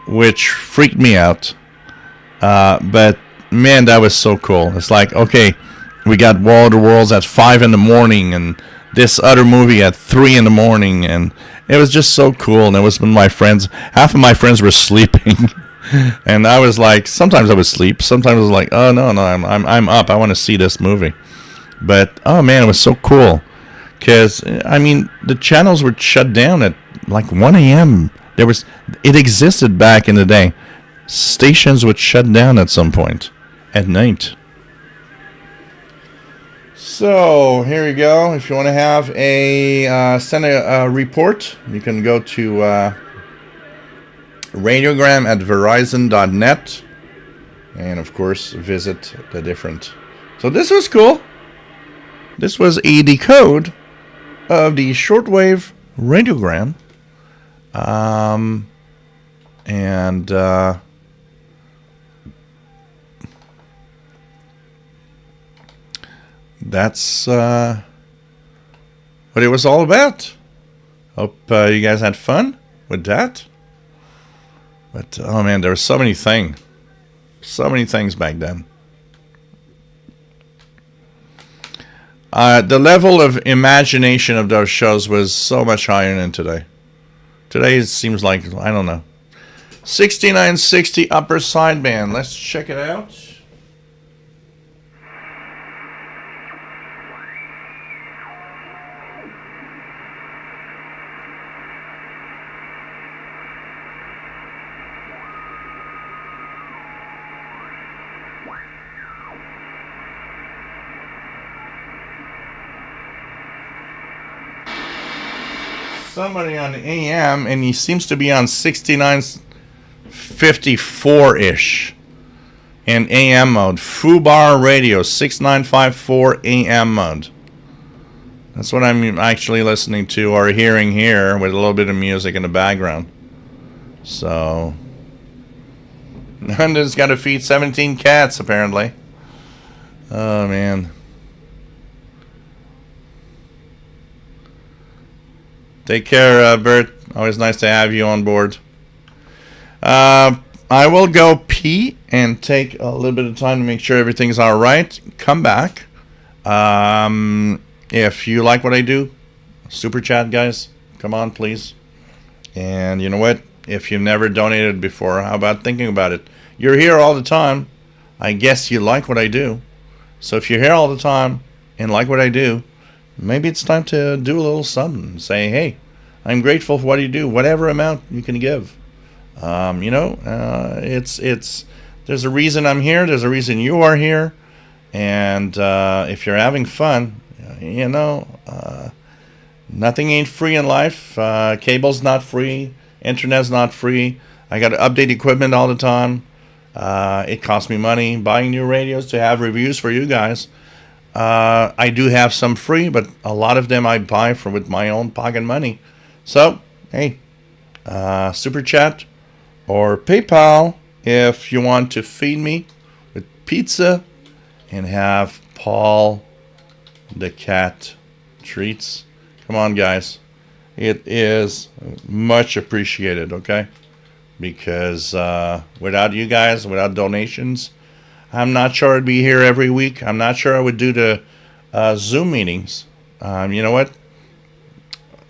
which freaked me out. But man, that was so cool. It's like, okay, we got War of the Worlds at 5 in the morning and this other movie at 3 in the morning, and it was just so cool. And it was with my friends. Half of my friends were sleeping. And I was like, sometimes I would sleep. Sometimes I was like, oh no, I'm up. I want to see this movie. But oh man, it was so cool. Because I mean, the channels were shut down at like 1 a.m. It existed back in the day. Stations would shut down at some point at night. So here you go. If you want to have send a report, you can go to radiogram at verizon.net, and of course visit the different. So this was cool. This was a decode of the shortwave radiogram, and that's what it was all about. Hope you guys had fun with that. But oh man, there were so many things back then. The level of imagination of those shows was so much higher than today. Today it seems like, I don't know. 6960 upper sideband. Let's check it out. somebody on AM, and he seems to be on 6954 ish in AM mode. Fubar Radio 6954 AM mode. That's what I'm actually listening to or hearing here with a little bit of music in the background. So, London's got to feed 17 cats apparently. Oh man. Take care, Bert. Always nice to have you on board. I will go pee and take a little bit of time to make sure everything's all right. Come back. If you like what I do, super chat, guys. Come on, please. And you know what? If you've never donated before, how about thinking about it? You're here all the time. I guess you like what I do. So if you're here all the time and like what I do, maybe it's time to do a little something. Say, hey, I'm grateful for what you do, whatever amount you can give. It's there's a reason I'm here. There's a reason you are here. And if you're having fun, nothing ain't free in life. Cable's not free. Internet's not free. I got to update equipment all the time. It costs me money buying new radios to have reviews for you guys. I do have some free, but a lot of them I buy with my own pocket money. So, hey, super chat or PayPal if you want to feed me with pizza and have Paul the cat treats. Come on, guys. It is much appreciated, okay? Because without you guys, without donations, I'm not sure I'd be here every week. I'm not sure I would do the Zoom meetings. You know what?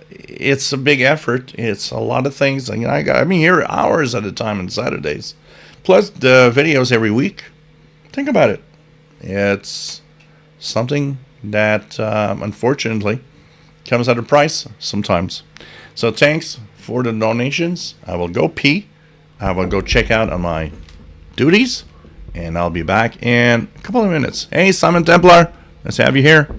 It's a big effort. It's a lot of things. I'm here hours at a time on Saturdays. Plus the videos every week. Think about it. It's something that, unfortunately, comes at a price sometimes. So thanks for the donations. I will go pee. I will go check out on my duties. And I'll be back in a couple of minutes. Hey, Simon Templar. Let's have you here.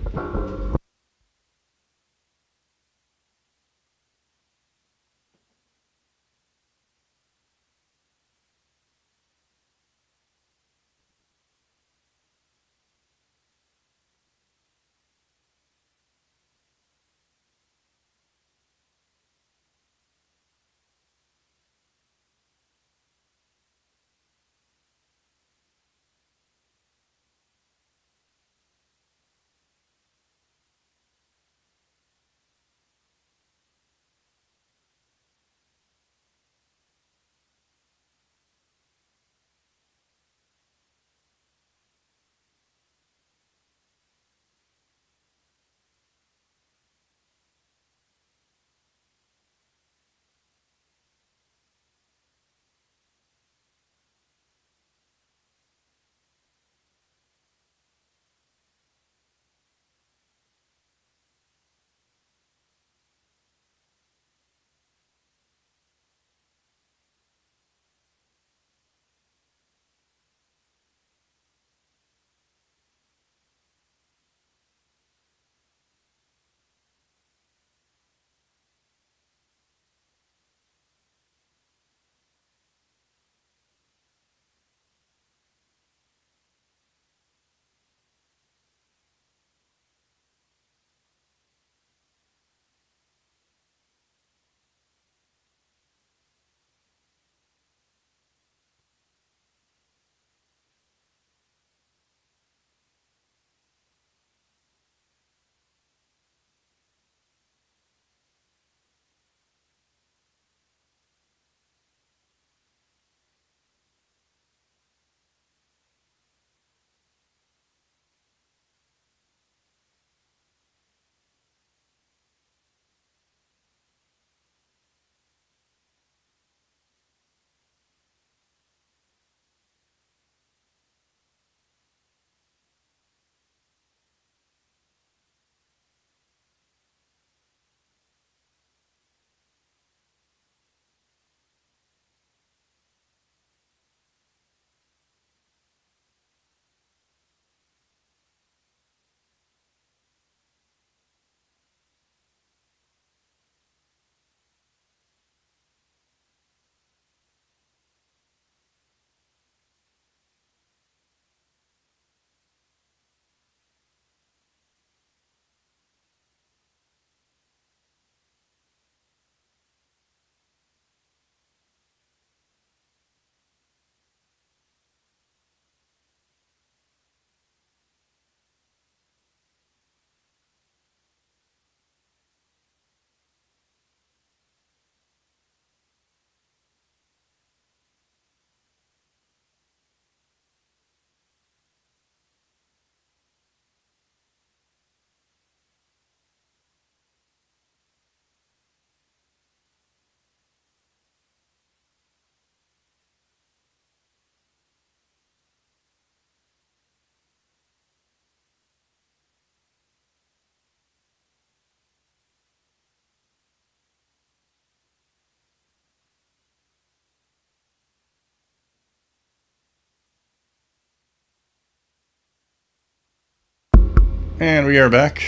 And we are back.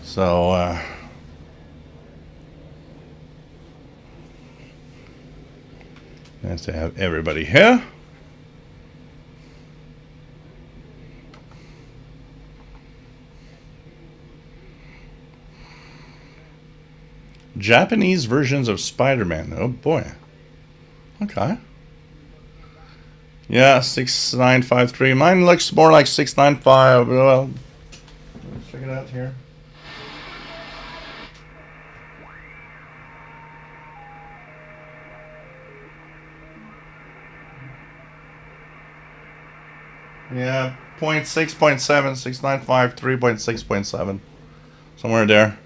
So, nice to have everybody here. Japanese versions of Spider-Man. Oh boy. Okay. Yeah, 6953. Mine looks more like 695. Well, let's check it out here. Yeah, 0.6, 0.7, 695, 3.6.7. Somewhere there.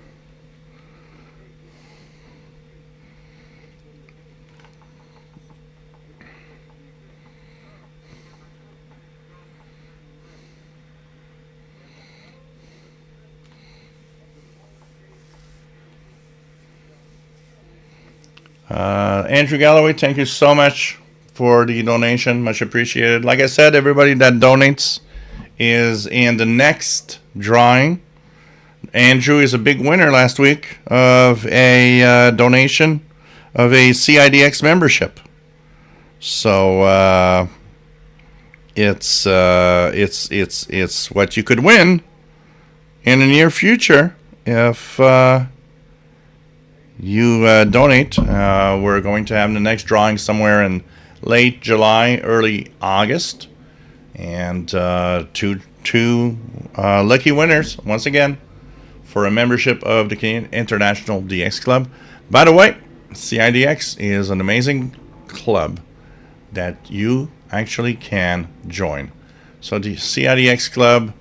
Andrew Galloway, thank you so much for the donation. Much appreciated. Like I said, everybody that donates is in the next drawing. Andrew is a big winner last week of a donation of a CIDX membership. So it's what you could win in the near future if you donate. We're going to have the next drawing somewhere in late July, early August, and two lucky winners once again for a membership of the Canadian International DX Club. By the way, CIDX is an amazing club that you actually can join. So the CIDX Club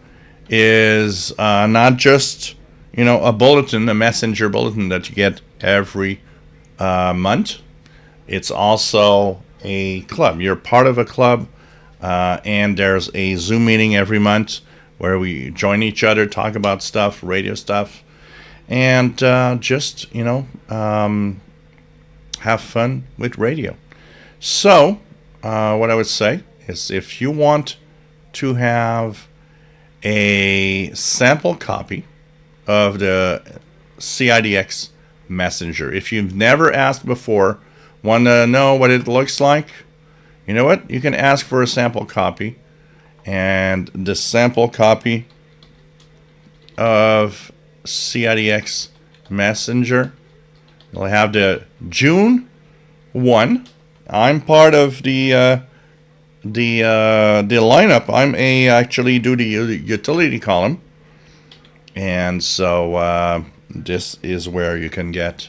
is not just a bulletin, a messenger bulletin that you get every month. It's also a club. You're part of a club, and there's a Zoom meeting every month where we join each other, talk about stuff, radio stuff, and just have fun with radio. So what I would say is, if you want to have a sample copy of the CIDX Messenger, if you've never asked before, want to know what it looks like, you know what? You can ask for a sample copy, and the sample copy of CIDX Messenger will have the June 1. I'm part of the lineup. I'm actually do the utility column, and so this is where you can get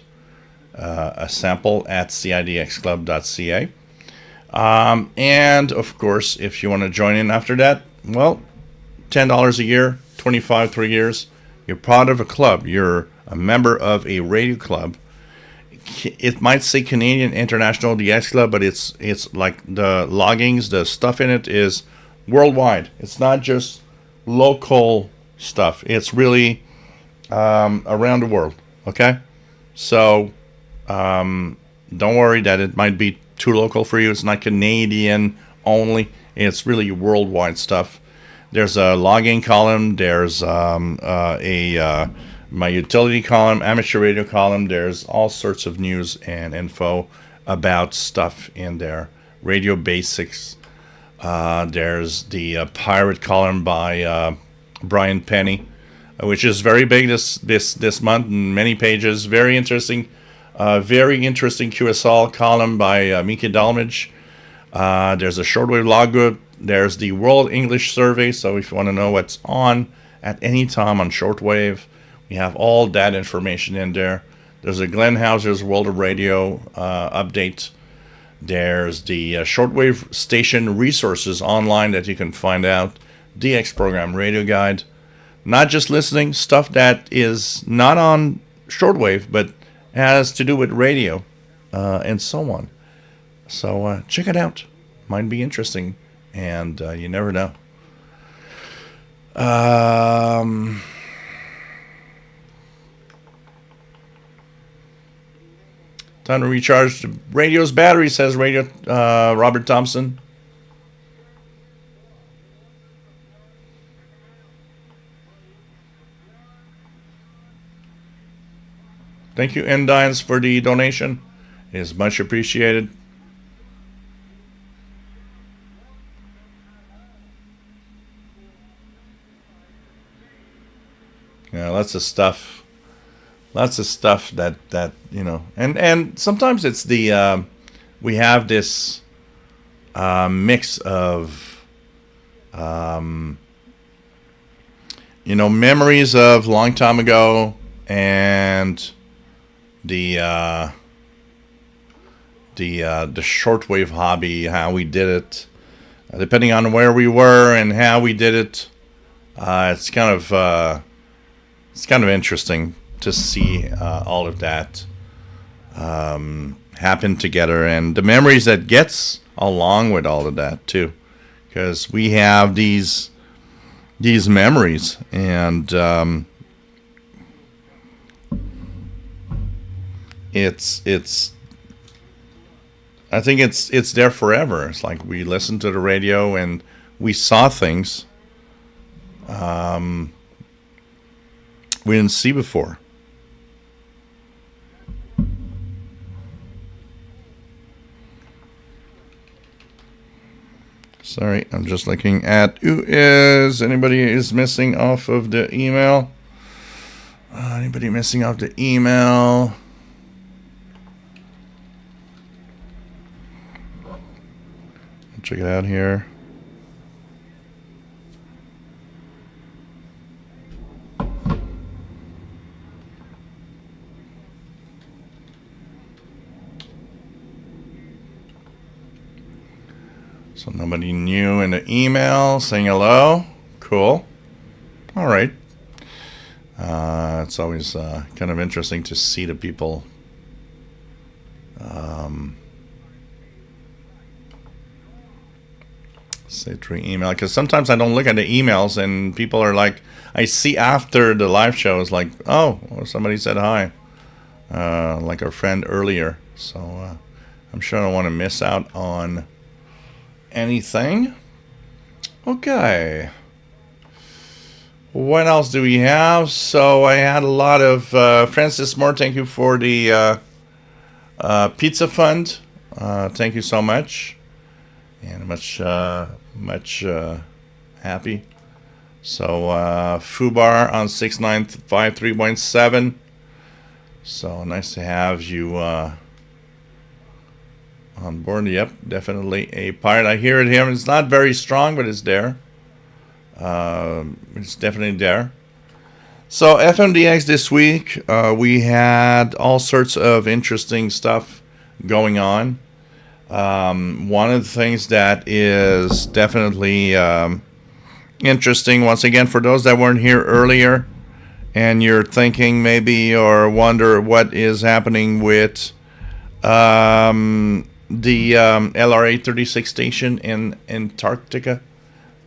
a sample at cidxclub.ca. And of course, if you want to join in after that, well, $10 a year, 25 3 years. You're part of a club. You're a member of a radio club. It might say Canadian International DX Club, but it's like the loggings, the stuff in it is worldwide. It's not just local stuff. It's really around the world. Okay, so don't worry that it might be too local for you. It's not Canadian only. It's really worldwide stuff. There's a logging column. There's my utility column, amateur radio column. There's all sorts of news and info about stuff in there. Radio basics. There's the pirate column by Brian Penny, which is very big this month, and many pages. Very interesting QSL column by Mika Dalmage. There's a Shortwave logbook. There's the World English Survey. So if you want to know what's on at any time on Shortwave, we have all that information in there. There's a Glenn Hauser's World of Radio update. There's the Shortwave station resources online that you can find out. DX program radio guide. Not just listening, stuff that is not on Shortwave, but has to do with radio and so on. So check it out. Might be interesting, and you never know. Time to recharge the radio's battery, says Radio Robert Thompson. Thank you, Endines, for the donation. It is much appreciated. Yeah, lots of stuff. Lots of stuff that you know, and sometimes it's the we have this mix of you know, memories of long time ago and the shortwave hobby, how we did it, depending on where we were and how we did it. It's kind of interesting to see all of that happen together, and the memories that gets along with all of that too, because we have these memories, and it's I think it's there forever. It's like we listened to the radio and we saw things we didn't see before. Sorry, I'm just looking at who is anybody is missing off of the email. Anybody missing off the email? Check it out here. So nobody new in the email saying hello. Cool. All right. It's always kind of interesting to see the people say through email, because sometimes I don't look at the emails and people are like, I see after the live show is like, oh, somebody said hi, like our friend earlier. So I'm sure I don't want to miss out on anything. Okay. What else do we have? So I had a lot of Francis Moore. Thank you for the pizza fund. Thank you so much, and much happy. So Fubar on 6953.7. So nice to have you on board. Yep, definitely a part. I hear it here. It's not very strong, but it's there. It's definitely there. So FMDX this week, we had all sorts of interesting stuff going on. One of the things that is definitely interesting, once again, for those that weren't here earlier, and you're thinking maybe or wonder what is happening with the LRA 36 station in Antarctica.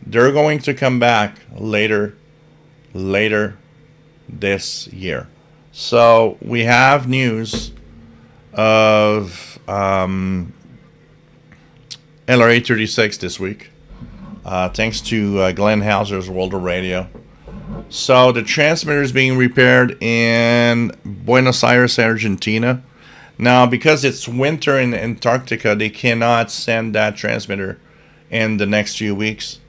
They're going to come back later this year. So we have news of LRA 36 this week, thanks to Glenn Hauser's World of Radio. So the transmitter is being repaired in Buenos Aires, Argentina. Now, because it's winter in Antarctica, they cannot send that transmitter in the next few weeks.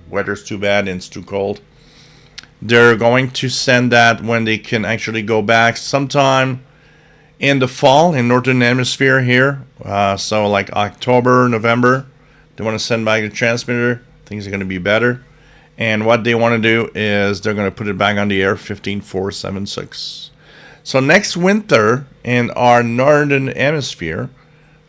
Weather's too bad and it's too cold. They're going to send that when they can actually go back sometime in the fall in Northern Hemisphere here. So like October, November, they want to send back the transmitter. Things are going to be better. And what they want to do is they're going to put it back on the air 15476. So next winter in our Northern Hemisphere,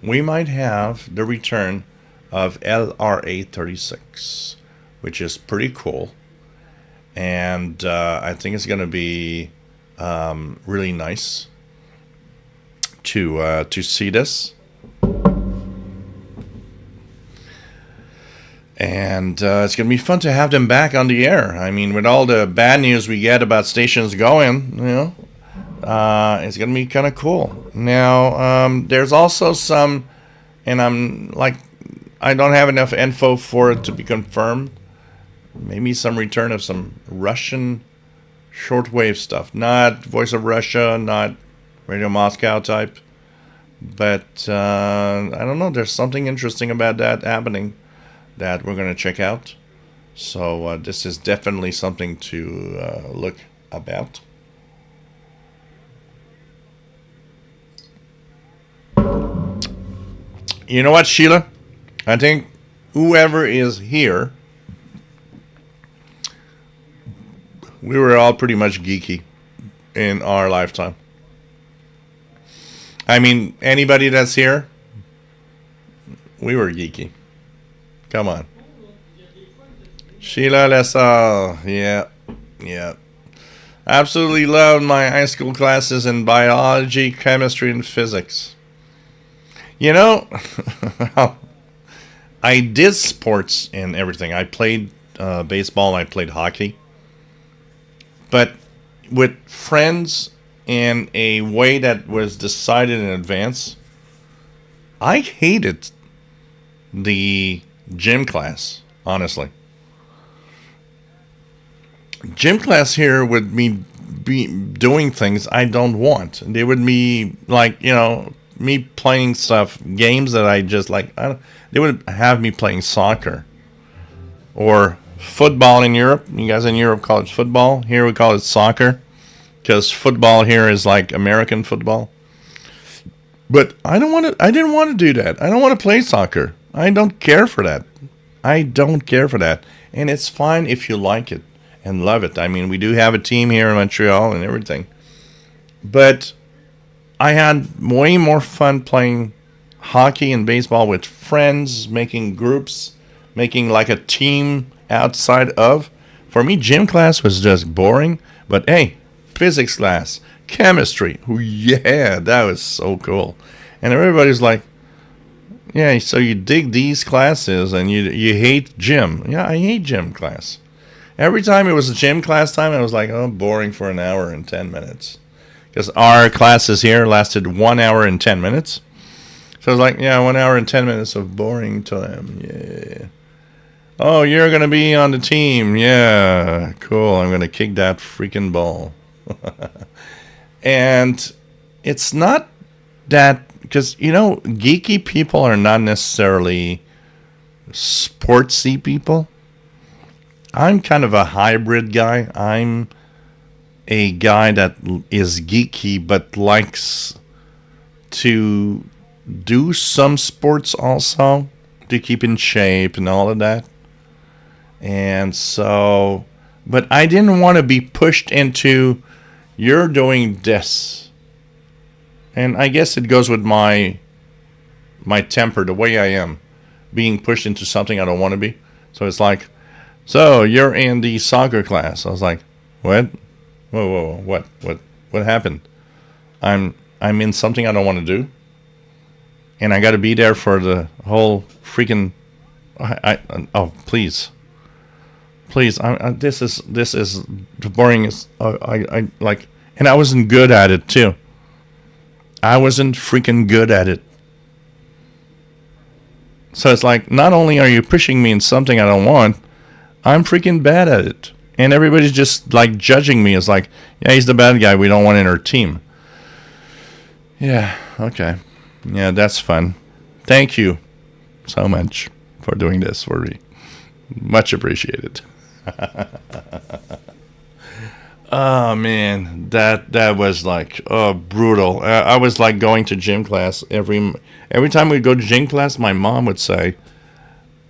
we might have the return of LRA 36, which is pretty cool. And I think it's going to be really nice to see this. And it's going to be fun to have them back on the air. I mean, with all the bad news we get about stations going, you know, it's going to be kind of cool. Now, there's also some, and I'm like, I don't have enough info for it to be confirmed. Maybe some return of some Russian shortwave stuff. Not Voice of Russia, not Radio Moscow type. But I don't know. There's something interesting about that happening that we're going to check out. So this is definitely something to look about. You know what, Sheila? I think whoever is here, we were all pretty much geeky in our lifetime. I mean, anybody that's here, we were geeky. Come on. Sheila Lessal, yeah. Absolutely loved my high school classes in biology, chemistry, and physics. You know, I did sports and everything. I played baseball and I played hockey. But with friends in a way that was decided in advance, I hated the gym class, honestly. Gym class here would be doing things I don't want. They would be like, me playing games that I just like. They would have me playing soccer or football in Europe. You guys in Europe call it football. Here we call it soccer because football here is like American football. But I didn't want to do that. I don't want to play soccer. I don't care for that. And it's fine if you like it and love it. I mean, we do have a team here in Montreal and everything. But I had way more fun playing hockey and baseball with friends, making groups, making like a team outside of. For me, gym class was just boring. But hey, physics class, chemistry, yeah, that was so cool. And everybody's like, yeah, so you dig these classes and you hate gym. Yeah, I hate gym class. Every time it was a gym class time, I was like, oh, boring for an hour and 10 minutes. Because our classes here lasted 1 hour and 10 minutes. So I was like, yeah, 1 hour and 10 minutes of boring time. Yeah. Oh, you're going to be on the team. Yeah, cool. I'm going to kick that freaking ball. And it's not that, because, geeky people are not necessarily sportsy people. I'm kind of a hybrid guy. I'm a guy that is geeky but likes to do some sports also to keep in shape and all of that. And so, but I didn't want to be pushed into, you're doing this. And I guess it goes with my temper, the way I am, being pushed into something I don't want to be. So it's like, so you're in the soccer class. I was like, what? Whoa, what happened? I'm in something I don't want to do, and I got to be there for the whole freaking. Please. This is the boring. I like, and I wasn't good at it too. I wasn't freaking good at it. So it's like, not only are you pushing me in something I don't want, I'm freaking bad at it. And everybody's just like judging me as like, yeah, he's the bad guy. We don't want in our team. Yeah, okay. Yeah, that's fun. Thank you so much for doing this for me. Much appreciated. Oh, man. That was like, brutal. I was like going to gym class. Every time we'd go to gym class, my mom would say,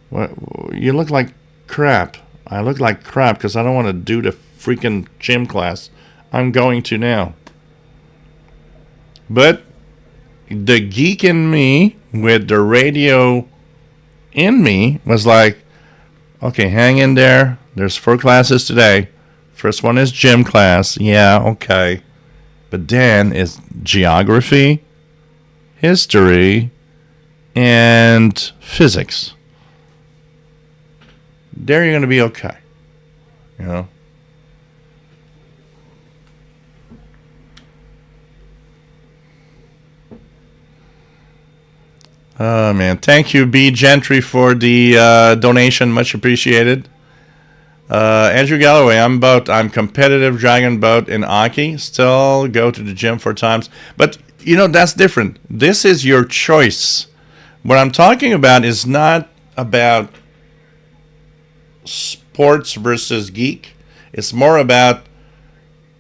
"What? You look like crap." I look like crap because I don't want to do the freaking gym class. I'm going to now. But the geek in me with the radio in me was like, okay, hang in there. There's 4 classes today. First one is gym class. Yeah, okay. But then is geography, history, and physics. There you're going to be okay. Oh, man. Thank you, B. Gentry, for the donation. Much appreciated. Andrew Galloway, I'm competitive dragon boat in hockey. Still go to the gym 4 times. But, that's different. This is your choice. What I'm talking about is not about sports versus geek. It's more about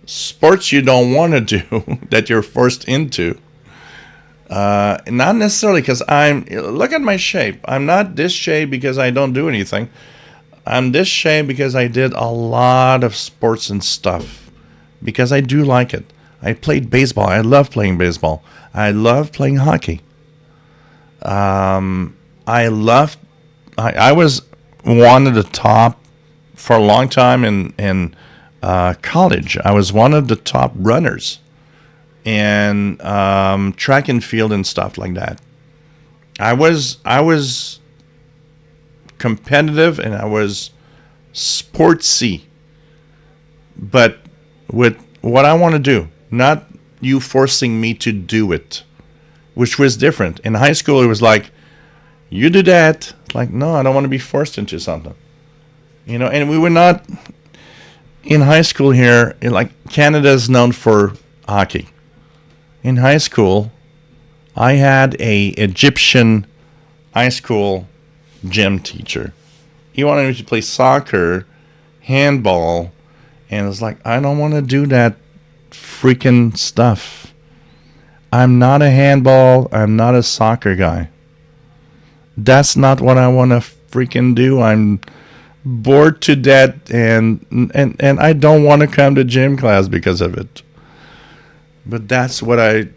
sports you don't want to do that you're forced into. Not necessarily because look at my shape. I'm not this shape because I don't do anything. I'm this shape because I did a lot of sports and stuff. Because I do like it. I played baseball. I love playing baseball. I love playing hockey. I was one of the top for a long time in college. I was one of the top runners in track and field and stuff like that. I was competitive and I was sportsy, but with what I want to do, not you forcing me to do it, which was different. In high school, it was like, you do that. Like, no, I don't want to be forced into something. And we were not, in high school here, like Canada is known for hockey. In high school, I had a Egyptian high school gym teacher. He wanted me to play soccer, handball, and it's like, I don't want to do that freaking stuff. I'm not a handball, I'm not a soccer guy. That's not what I want to freaking do. I'm bored to death, and I don't want to come to gym class because of it. But that's what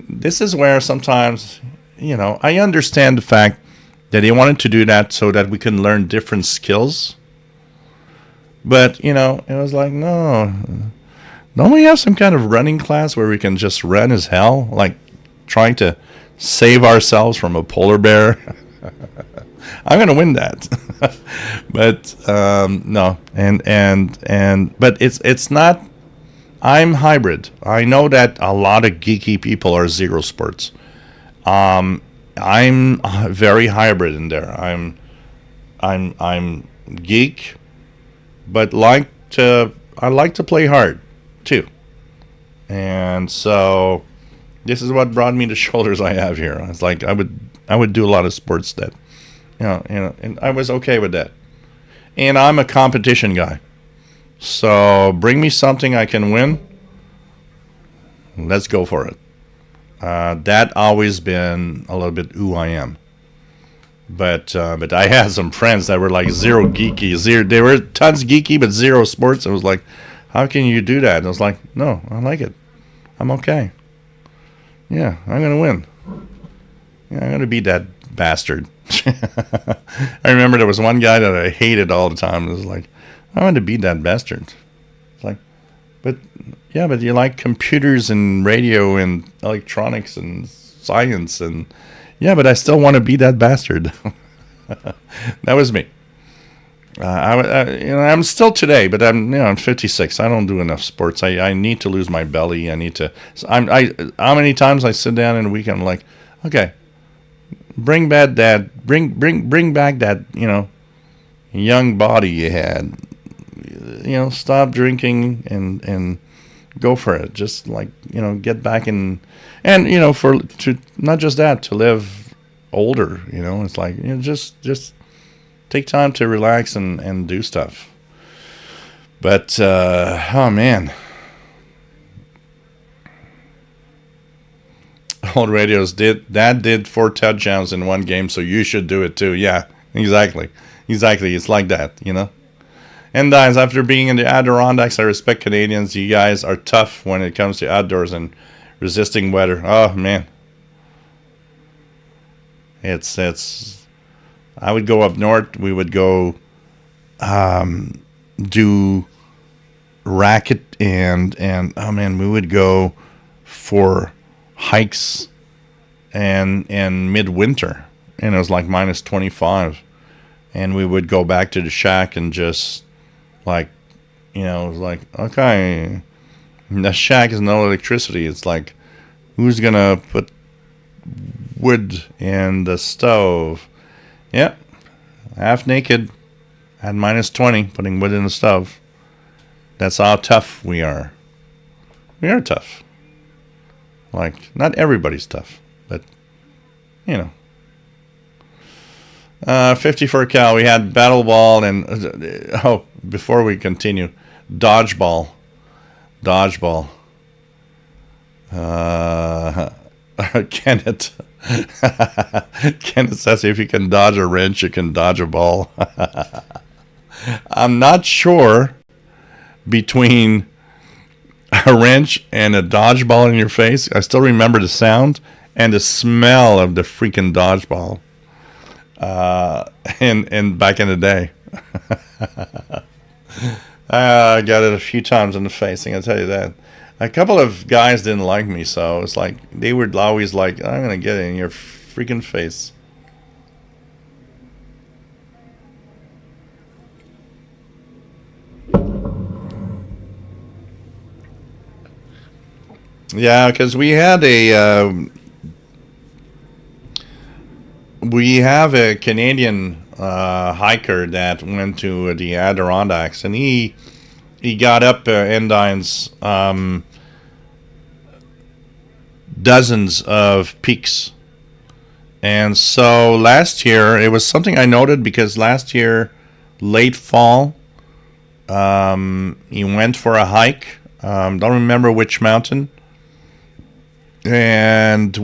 this is where sometimes, I understand the fact that he wanted to do that so that we can learn different skills. But, it was like, no. Don't we have some kind of running class where we can just run as hell? Like trying to save ourselves from a polar bear? I'm going to win that. But, no. But it's not, I'm hybrid. I know that a lot of geeky people are zero sports. I'm very hybrid in there. I'm geek, but I like to play hard too. And so this is what brought me the shoulders I have here. It's like I would do a lot of sports that and I was okay with that. And I'm a competition guy. So bring me something I can win. Let's go for it. That always been a little bit who I am. But I had some friends that were like zero geeky. They were tons geeky, but zero sports. I was like, how can you do that? And I was like, no, I like it. I'm okay. Yeah, I'm going to win. Yeah, I'm going to beat that bastard. I remember there was one guy that I hated all the time. It was like, I want to beat that bastard. It's like, but you like computers and radio and electronics and science and but I still want to beat that bastard. That was me. I'm still today, but I'm 56. I don't do enough sports. I need to lose my belly. I need to. How many times I sit down in a week? I'm like, okay, bring back that young body you had. Stop drinking and go for it. Just like get back and to not just that, to live older. It's like just take time to relax and do stuff. But oh man, old radios did 4 touchdowns in one game, so you should do it too. Yeah, exactly. It's like that, And guys, after being in the Adirondacks, I respect Canadians. You guys are tough when it comes to outdoors and resisting weather. Oh man, it's. I would go up north. We would go do racket and oh man, we would go for hikes and midwinter, and it was like minus 25, and we would go back to the shack and just like it was like, okay, the shack is no electricity. It's like, who's gonna put wood in the stove? Yep, half naked at minus 20, putting wood in the stove. That's how tough we are. We are tough. Like, not everybody's tough, but, you know. 50 for a cow. We had battle ball and, before we continue, dodgeball. Dodgeball. Kenneth. Kenneth says if you can dodge a wrench, you can dodge a ball. I'm not sure between a wrench and a dodgeball in your face. I still remember the sound and the smell of the freaking dodgeball. And back in the day. I got it a few times in the face, I can tell you that. A couple of guys didn't like me, so it's like they were always like, I'm gonna get it in your freaking face. Yeah, because we have a Canadian hiker that went to the Adirondacks, and he got up Endine's dozens of peaks. And so last year, it was something I noted because last year, late fall, he went for a hike. Don't remember which mountain. And so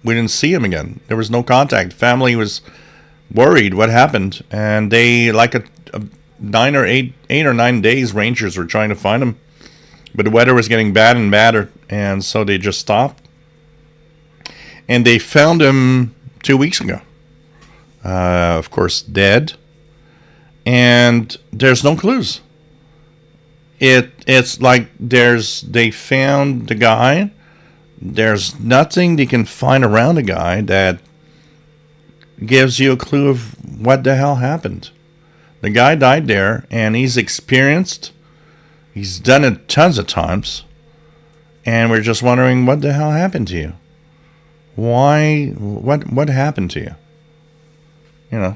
we didn't see him again. There was no contact. Family was worried what happened, and they, like a 8 or 9 days, rangers were trying to find him, but the weather was getting bad and badder, and so they just stopped. And they found him 2 weeks ago. Of course, dead, and there's no clues. It's like they found the guy. There's nothing they can find around the guy that gives you a clue of what the hell happened. The guy died there, and he's experienced. He's done it tons of times, and we're just wondering what the hell happened to you. Why? What happened to you? You know.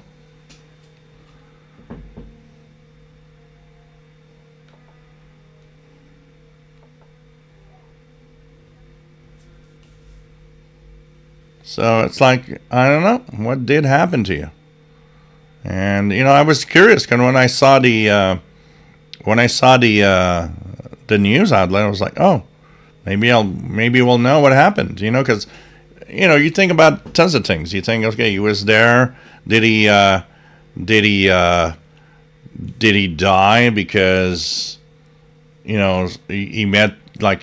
So it's like, I don't know, what did happen to you? And I was curious because when I saw the news outlet, I was like, oh, maybe we'll know what happened. Because you think about tons of things. You think, okay, he was there. Did he die because he met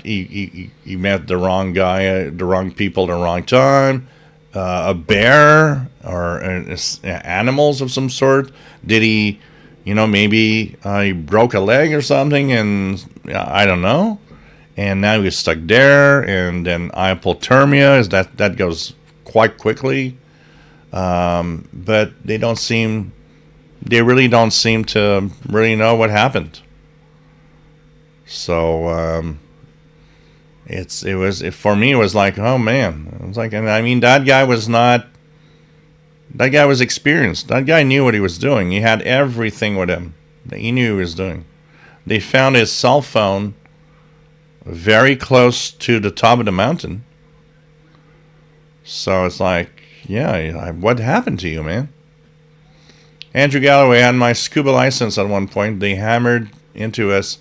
he met the wrong guy, the wrong people, at the wrong time? A bear or animals of some sort? Did he, maybe he broke a leg or something, and I don't know. And now he's stuck there, and then hypothermia that goes quite quickly. But they really don't seem to really know what happened. So for me, it was like, oh man. It was like, and I mean, that guy was experienced. That guy knew what he was doing. He had everything with him that he knew he was doing. They found his cell phone very close to the top of the mountain. So it's like, yeah, what happened to you, man? Andrew Galloway, had my scuba license at one point, they hammered into us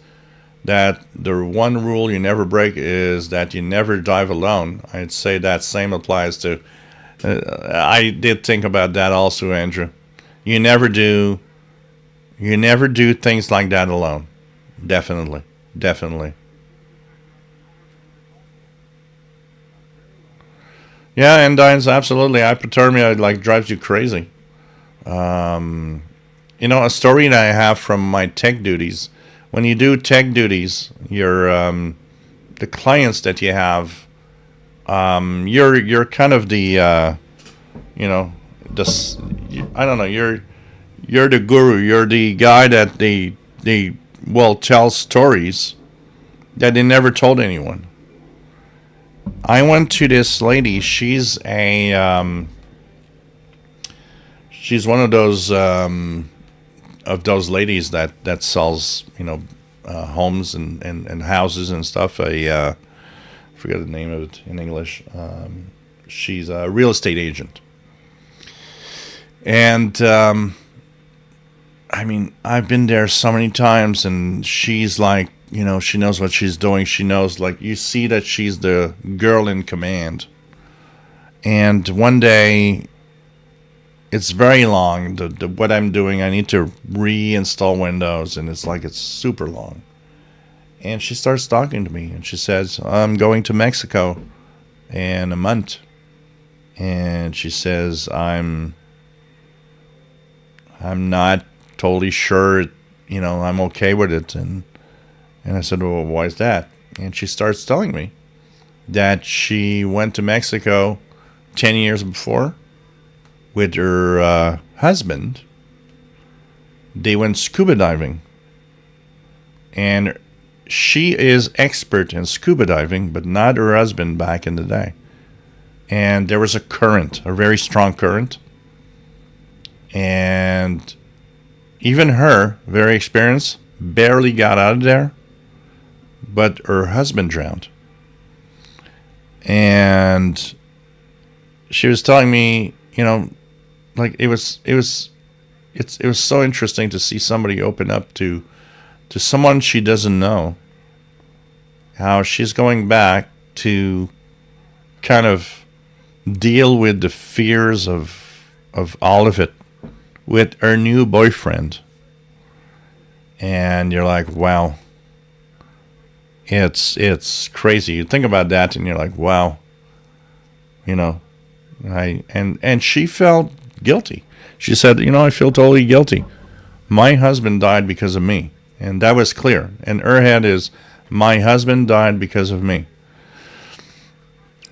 that the one rule you never break is that you never dive alone. I'd say that same applies to... I did think about that also, Andrew. You never do things like that alone. Definitely. Yeah, endines, absolutely. Hypothermia drives you crazy. A story that I have from my tech duties. When you do tech duties, your the clients that you have, you're kind of the I don't know, you're the guru. You're the guy that they will tell stories that they never told anyone. I went to this lady. She's a she's one of those ladies that sells, homes and houses and stuff. I forget the name of it in English. She's a real estate agent. And I mean, I've been there so many times, and she's like, she knows what she's doing. She knows, like, you see that she's the girl in command. And one day, it's very long. What I'm doing, I need to reinstall Windows, and it's super long. And she starts talking to me, and she says, I'm going to Mexico in a month. And she says, I'm not totally sure, I'm okay with it. And I said, well, why is that? And she starts telling me that she went to Mexico 10 years before with her husband. They went scuba diving. And she is expert in scuba diving, but not her husband back in the day. And there was a current, a very strong current. And even her, very experienced, barely got out of there, but her husband drowned. And she was telling me, like it was so interesting to see somebody open up to someone she doesn't know, how she's going back to kind of deal with the fears of all of it with her new boyfriend. And you're like, wow, it's crazy. You think about that and you're like, wow, and she felt guilty. She said, I feel totally guilty. My husband died because of me. And that was clear. And her head is, my husband died because of me.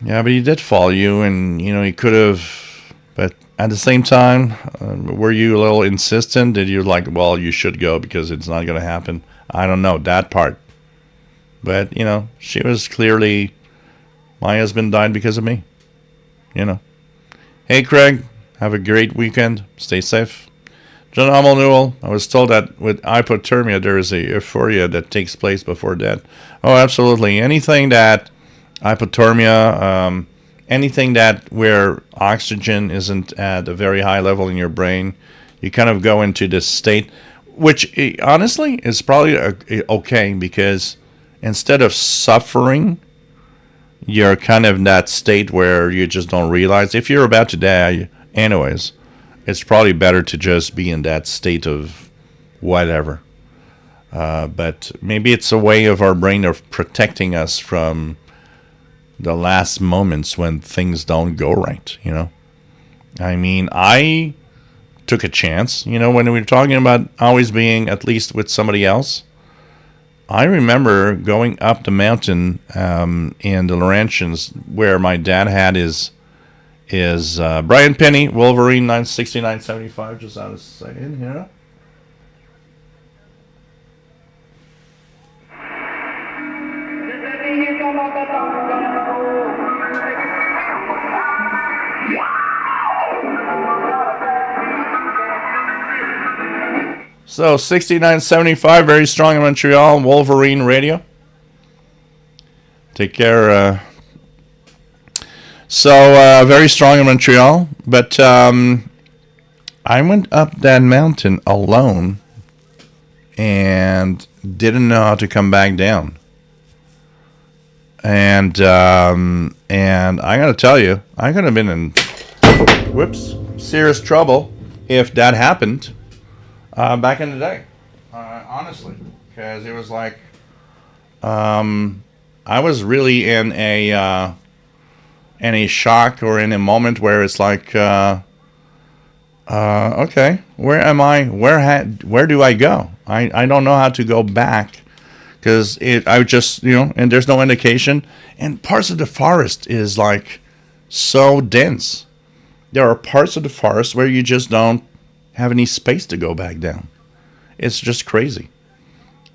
Yeah, but he did follow you, and, he could have. But at the same time, were you a little insistent? Did you like, well, you should go because it's not going to happen? I don't know, that part. But, she was clearly, my husband died because of me. Hey, Craig, have a great weekend. Stay safe. John Hummel Newell, I was told that with hypothermia, there is a euphoria that takes place before death. Oh, absolutely. Anything that hypothermia, anything that where oxygen isn't at a very high level in your brain, you kind of go into this state, which honestly is probably okay, because instead of suffering, you're kind of in that state where you just don't realize. If you're about to die anyways, it's probably better to just be in that state of whatever. But maybe it's a way of our brain of protecting us from the last moments when things don't go right, I mean, I took a chance, when we were talking about always being at least with somebody else. I remember going up the mountain in the Laurentians where my dad had his Brian Penny, Wolverine 96975, just out of second here. So 6975, very strong in Montreal, Wolverine Radio. Take care. So very strong in Montreal, but I went up that mountain alone and didn't know how to come back down. And I gotta tell you, I could have been in serious trouble if that happened back in the day. Honestly, because it was like I was really in a shock or in a moment where it's like, okay, where am I? Where do I go? I don't know how to go back, because I just, and there's no indication. And parts of the forest is like so dense. There are parts of the forest where you just don't have any space to go back down. It's just crazy.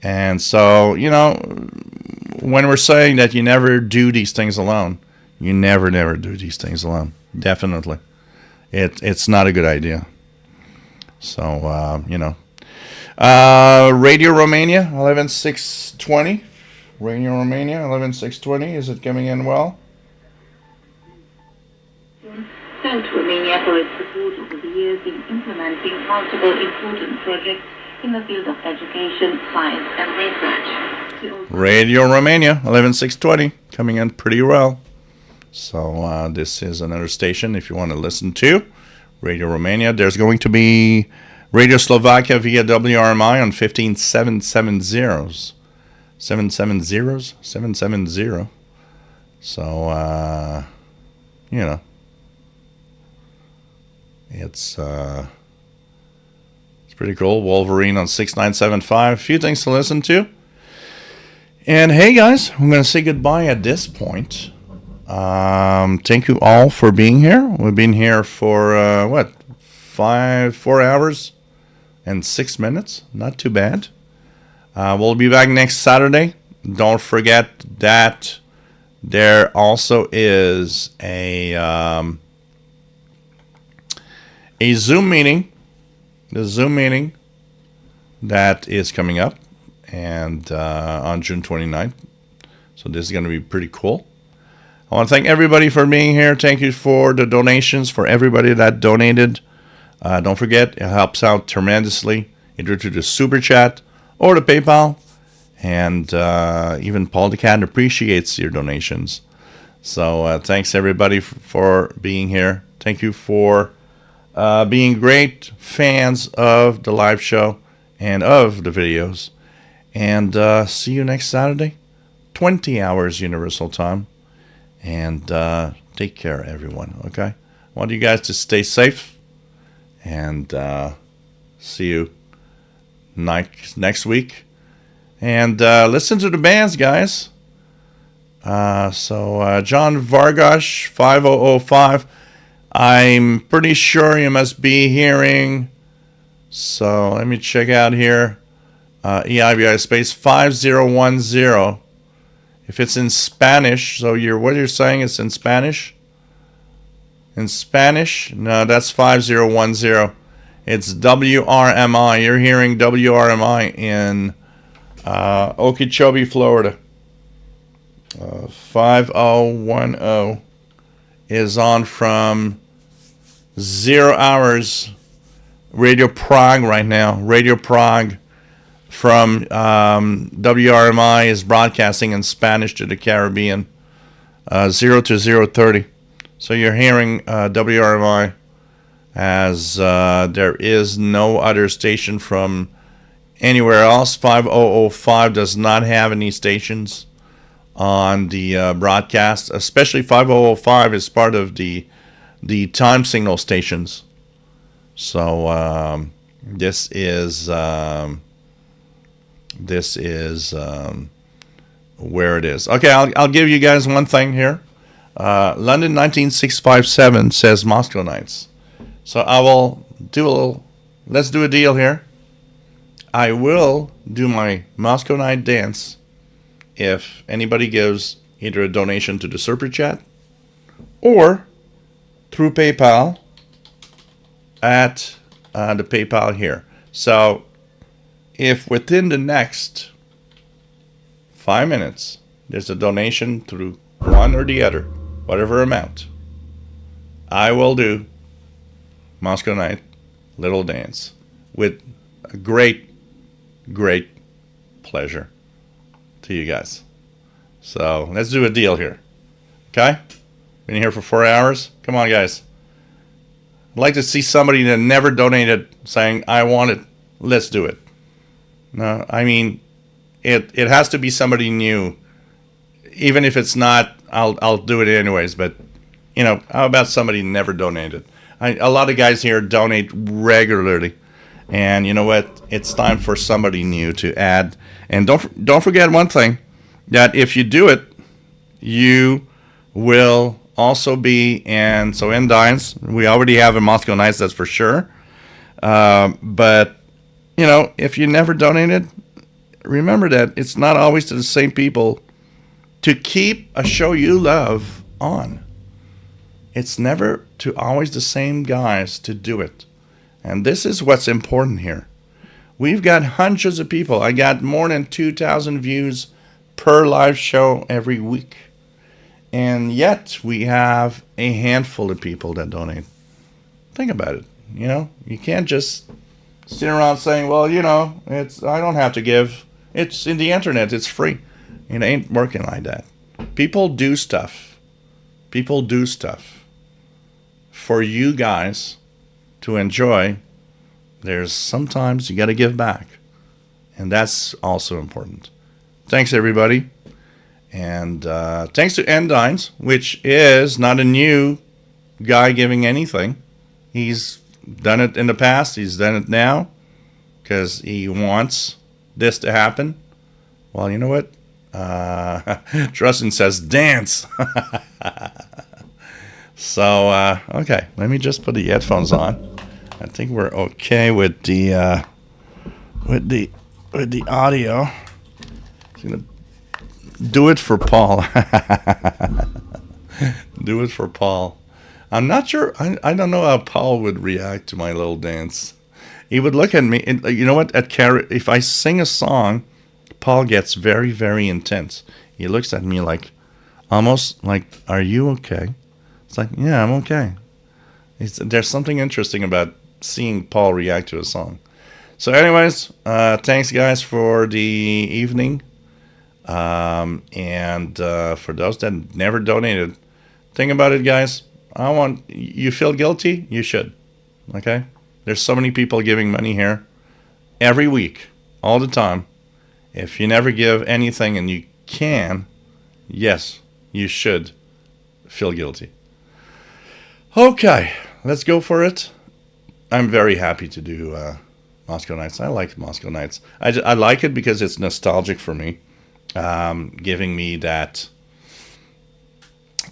And so, when we're saying that you never do these things alone, you never do these things alone. Definitely. It's not a good idea. So, Radio Romania, 11620. Radio Romania, 11620. Is it coming in well? Thanked Romania for its support over the years in implementing multiple important projects in the field of education, science, and research. Radio Romania, 11620, coming in pretty well. So this is another station if you want to listen to Radio Romania. There's going to be Radio Slovakia via WRMI on 15770s. 770. So it's pretty cool. Wolverine on 6975. A few things to listen to. And hey guys, I'm going to say goodbye at this point. Thank you all for being here. We've been here for 4 hours and 6 minutes. Not too bad. We'll be back next Saturday. Don't forget that there also is a Zoom meeting. The Zoom meeting that is coming up and on June 29th. So this is going to be pretty cool. I want to thank everybody for being here. Thank you for the donations, for everybody that donated. Don't forget, it helps out tremendously, either through the Super Chat or the PayPal. And even Paul the Cat appreciates your donations. So thanks, everybody, for being here. Thank you for being great fans of the live show and of the videos. And see you next Saturday, 20 hours Universal Time. And take care, everyone, okay? I want you guys to stay safe. And see you next week. And listen to the bands, guys. So John Vargas, 5005. I'm pretty sure you must be hearing. So let me check out here. EIBI space 5010. If it's in Spanish, so what you're saying is in Spanish? In Spanish? No, that's 5010. It's WRMI. You're hearing WRMI in Okeechobee, Florida. 5010 is on from 0 hours. Radio Prague right now. Radio Prague from WRMI is broadcasting in Spanish to the Caribbean. 0 to 030. So you're hearing WRMI as there is no other station from anywhere else. 5005 does not have any stations on the broadcast, especially 5005 is part of the time signal stations. So this is where it is. Okay, I'll give you guys one thing here. London 19657 says Moscow Nights. So I will do let's do a deal here. I will do my Moscow Night dance if anybody gives either a donation to the Super Chat or through PayPal at the PayPal here. So if within the next 5 minutes there's a donation through one or the other, whatever amount, I will do Moscow Night Little Dance with a great pleasure to you guys. So let's do a deal here. Okay? Been here for 4 hours. Come on, guys. I'd like to see somebody that never donated saying, I want it. Let's do it. No, I mean, it has to be somebody new. Even if it's not, I'll do it anyways. But, how about somebody who never donated? A lot of guys here donate regularly. And you know what? It's time for somebody new to add. And don't forget one thing, that if you do it, you will also be in Dines. We already have a Moscow Nights, that's for sure. But, if you never donated, remember that it's not always to the same people to keep a show you love on. It's never to always the same guys to do it. And this is what's important here. We've got hundreds of people. I got more than 2,000 views per live show every week. And yet we have a handful of people that donate. Think about it. You know, you can't just sit around saying, well, you know, I don't have to give. It's in the internet. It's free. It ain't working like that. People do stuff. People do stuff for you guys to enjoy. There's sometimes you got to give back. And that's also important. Thanks, everybody. And thanks to Endines, which is not a new guy giving anything. He's done it in the past. He's done it now because he wants this to happen. Well, you know what? Trustin says dance. So, okay. Let me just put the headphones on. I think we're okay with the audio. I'm gonna do it for Paul. Do it for Paul. I'm not sure. I don't know how Paul would react to my little dance. He would look at me. And, you know what? If I sing a song, Paul gets very, very intense. He looks at me like, almost like, "Are you okay?" It's like, "Yeah, I'm okay." There's something interesting about seeing Paul react to a song. So anyways, thanks guys for the evening. And for those that never donated, think about it, guys. You feel guilty? You should. Okay? There's so many people giving money here every week, all the time. If you never give anything and you can, yes, you should feel guilty. Okay, let's go for it. I'm very happy to do Moscow Nights. I like Moscow Nights. I like it because it's nostalgic for me, giving me that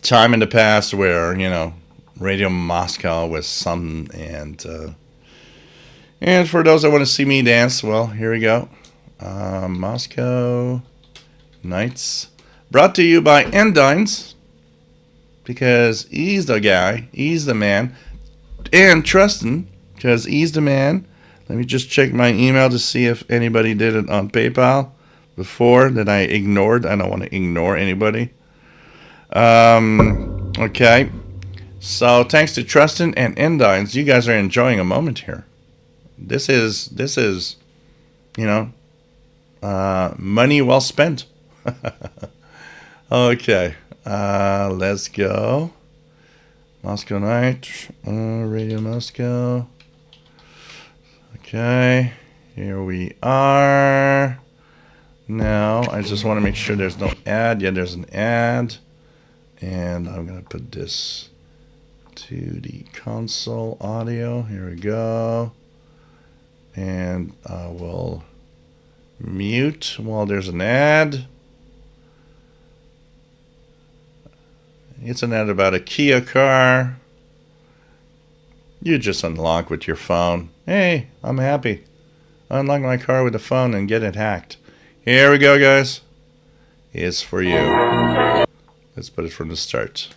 time in the past where, you know, Radio Moscow was something. And for those that want to see me dance, well, here we go. Moscow Nights, brought to you by Endines, because he's the guy, he's the man, and Trustin, because he's the man. Let me just check my email to see if anybody did it on PayPal before that I ignored. I don't want to ignore anybody. Okay. So thanks to Trustin and Endines, you guys are enjoying a moment here. This is, you know, money well spent. Okay. Let's go. Moscow Night, Radio Moscow. Okay, here we are. Now, I just want to make sure there's no ad. Yeah, there's an ad. And I'm going to put this to the console audio. Here we go. And I will mute while there's an ad. It's an ad about a Kia car. You just unlock with your phone. Hey, I'm happy. Unlock my car with a phone and get it hacked. Here we go, guys. It's for you. Let's put it from the start.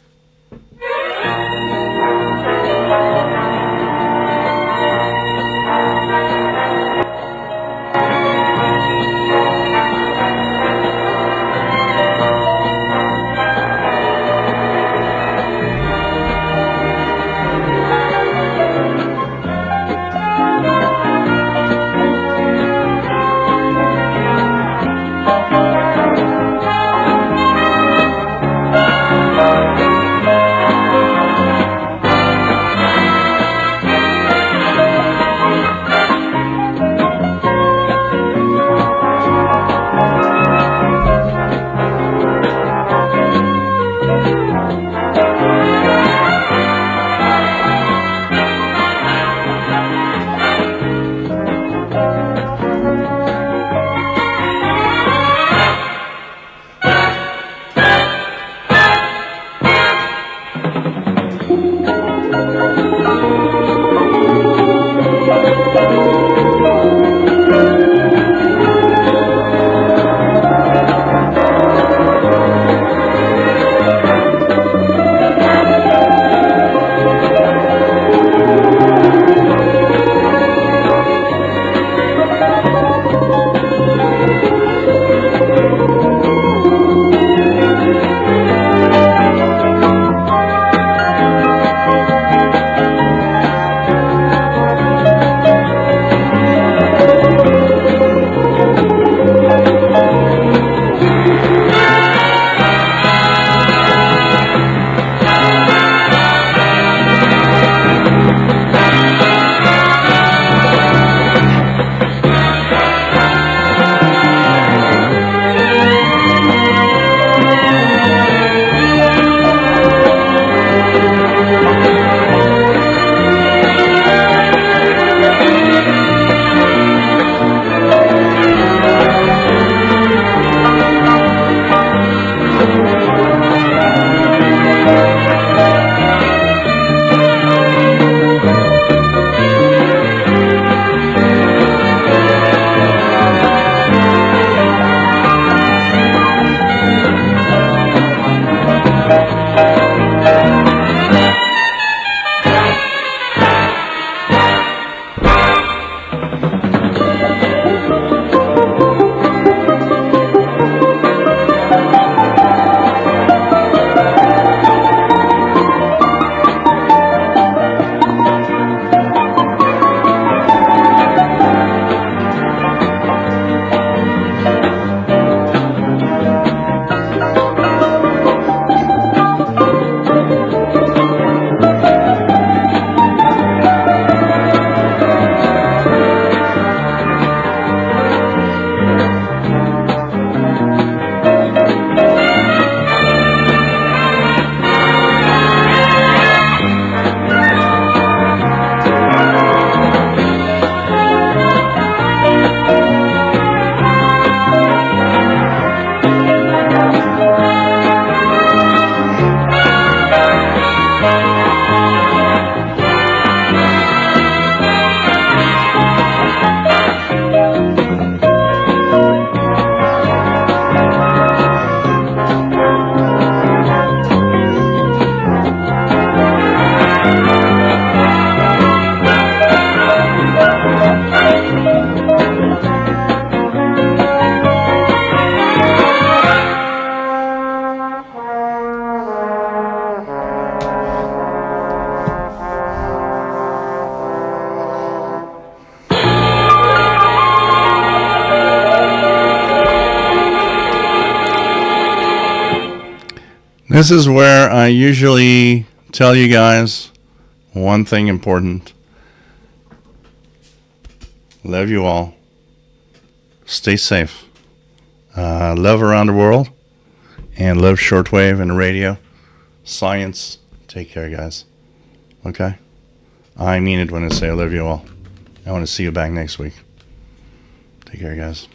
This is where I usually tell you guys one thing important. Love you all. Stay safe. Love around the world. And love shortwave and radio. Science. Take care, guys. Okay? I mean it when I say I love you all. I want to see you back next week. Take care, guys.